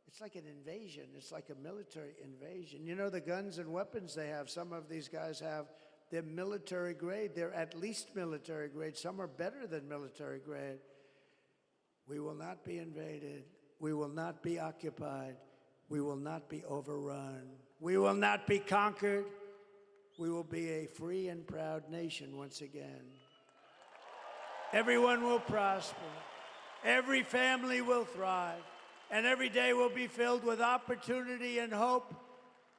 It's like an invasion. It's like a military invasion. You know, the guns and weapons they have, some of these guys have, they're military grade. They're at least military grade. Some are better than military grade. We will not be invaded. We will not be occupied. We will not be overrun. We will not be conquered. We will be a free and proud nation once again. Everyone will prosper. Every family will thrive. And every day will be filled with opportunity and hope.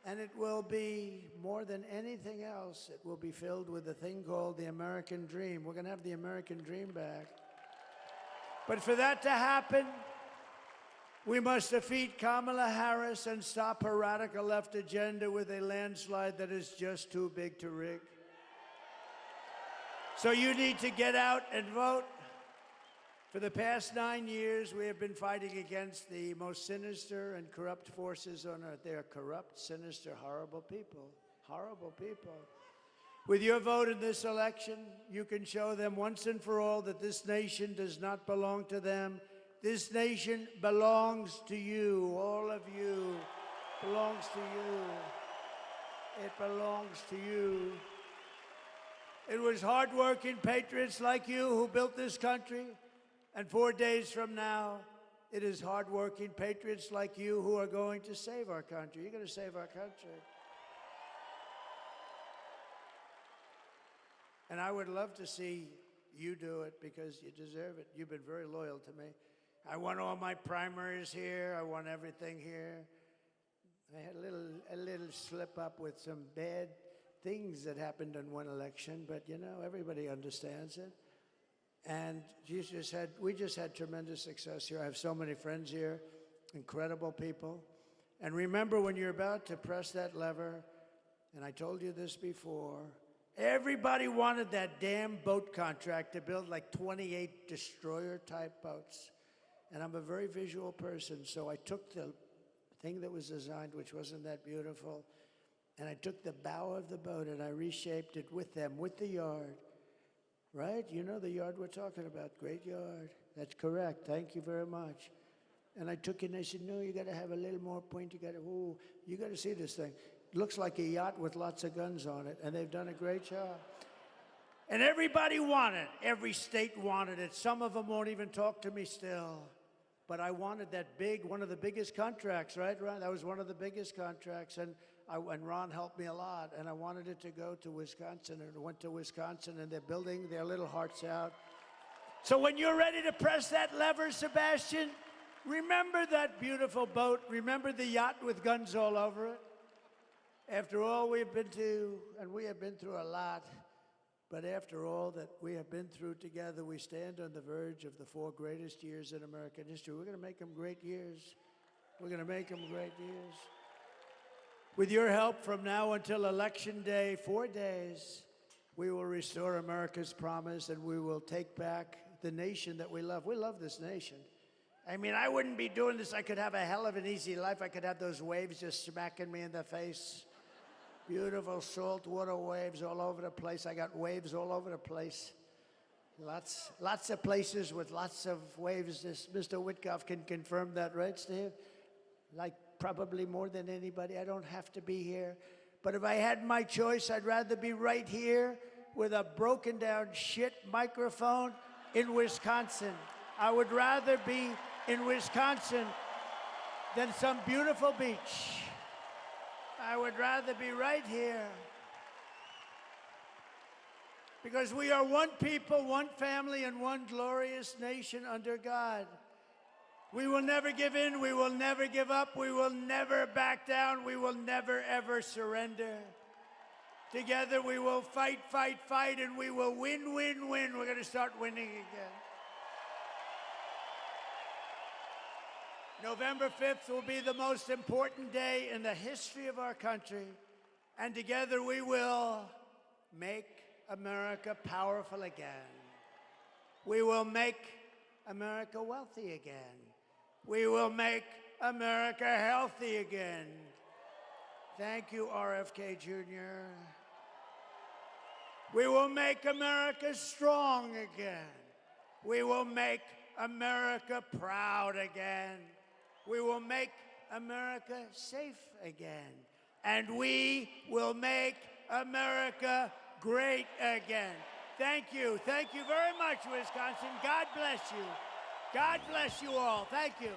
And it will be, more than anything else, it will be filled with a thing called the American dream. We're going to have the American dream back. But for that to happen, we must defeat Kamala Harris and stop her radical left agenda with a landslide that is just too big to rig. So you need to get out and vote. For the past 9 years, we have been fighting against the most sinister and corrupt forces on earth. They are corrupt, sinister, horrible people. Horrible people. With your vote in this election, you can show them once and for all that this nation does not belong to them. This nation belongs to you, all of you. Belongs to you. It belongs to you. It was hardworking patriots like you who built this country. And 4 days from now, it is hardworking patriots like you who are going to save our country. You're going to save our country. And I would love to see you do it because you deserve it. You've been very loyal to me. I won all my primaries here. I won everything here. I had a little slip up with some bad things that happened in one election, but you know, everybody understands it. And we just had tremendous success here. I have so many friends here, incredible people. And remember, when you're about to press that lever, and I told you this before, everybody wanted that damn boat contract to build like 28 destroyer-type boats. And I'm a very visual person, so I took the thing that was designed, which wasn't that beautiful, and I took the bow of the boat and I reshaped it with them, with the yard. Right? You know the yard we're talking about. Great yard. That's correct. Thank you very much. And I took it and I said, no, you got to have a little more point. You got to see this thing. It looks like a yacht with lots of guns on it, and they've done a great job. And everybody wanted it. Every state wanted it. Some of them won't even talk to me still. But I wanted that one of the biggest contracts, right, Ron? That was one of the biggest contracts. And Ron helped me a lot, and I wanted it to go to Wisconsin, and it went to Wisconsin, and they're building their little hearts out. So when you're ready to press that lever, Sebastian, remember that beautiful boat. Remember the yacht with guns all over it. After all we've been to, and we have been through a lot, but after all that we have been through together, we stand on the verge of the 4 greatest years in American history. We're going to make them great years. We're going to make them great years. With your help, from now until Election Day, 4 days, we will restore America's promise, and we will take back the nation that we love. We love this nation. I mean, I wouldn't be doing this. I could have a hell of an easy life. I could have those waves just smacking me in the face. Beautiful saltwater waves all over the place. I got waves all over the place. Lots of places with lots of waves. Mr. Witkoff can confirm that, right, Steve? Like probably more than anybody. I don't have to be here. But if I had my choice, I'd rather be right here with a broken down shit microphone in Wisconsin. I would rather be in Wisconsin than some beautiful beach. I would rather be right here. Because we are one people, one family, and one glorious nation under God. We will never give in, we will never give up, we will never back down, we will never ever surrender. Together we will fight, fight, fight, and we will win, win, win. We're going to start winning again. November 5th will be the most important day in the history of our country, and together we will make America powerful again. We will make America wealthy again. We will make America healthy again. Thank you, RFK Jr. We will make America strong again. We will make America proud again. We will make America safe again. And we will make America great again. Thank you. Thank you very much, Wisconsin. God bless you. God bless you all. Thank you.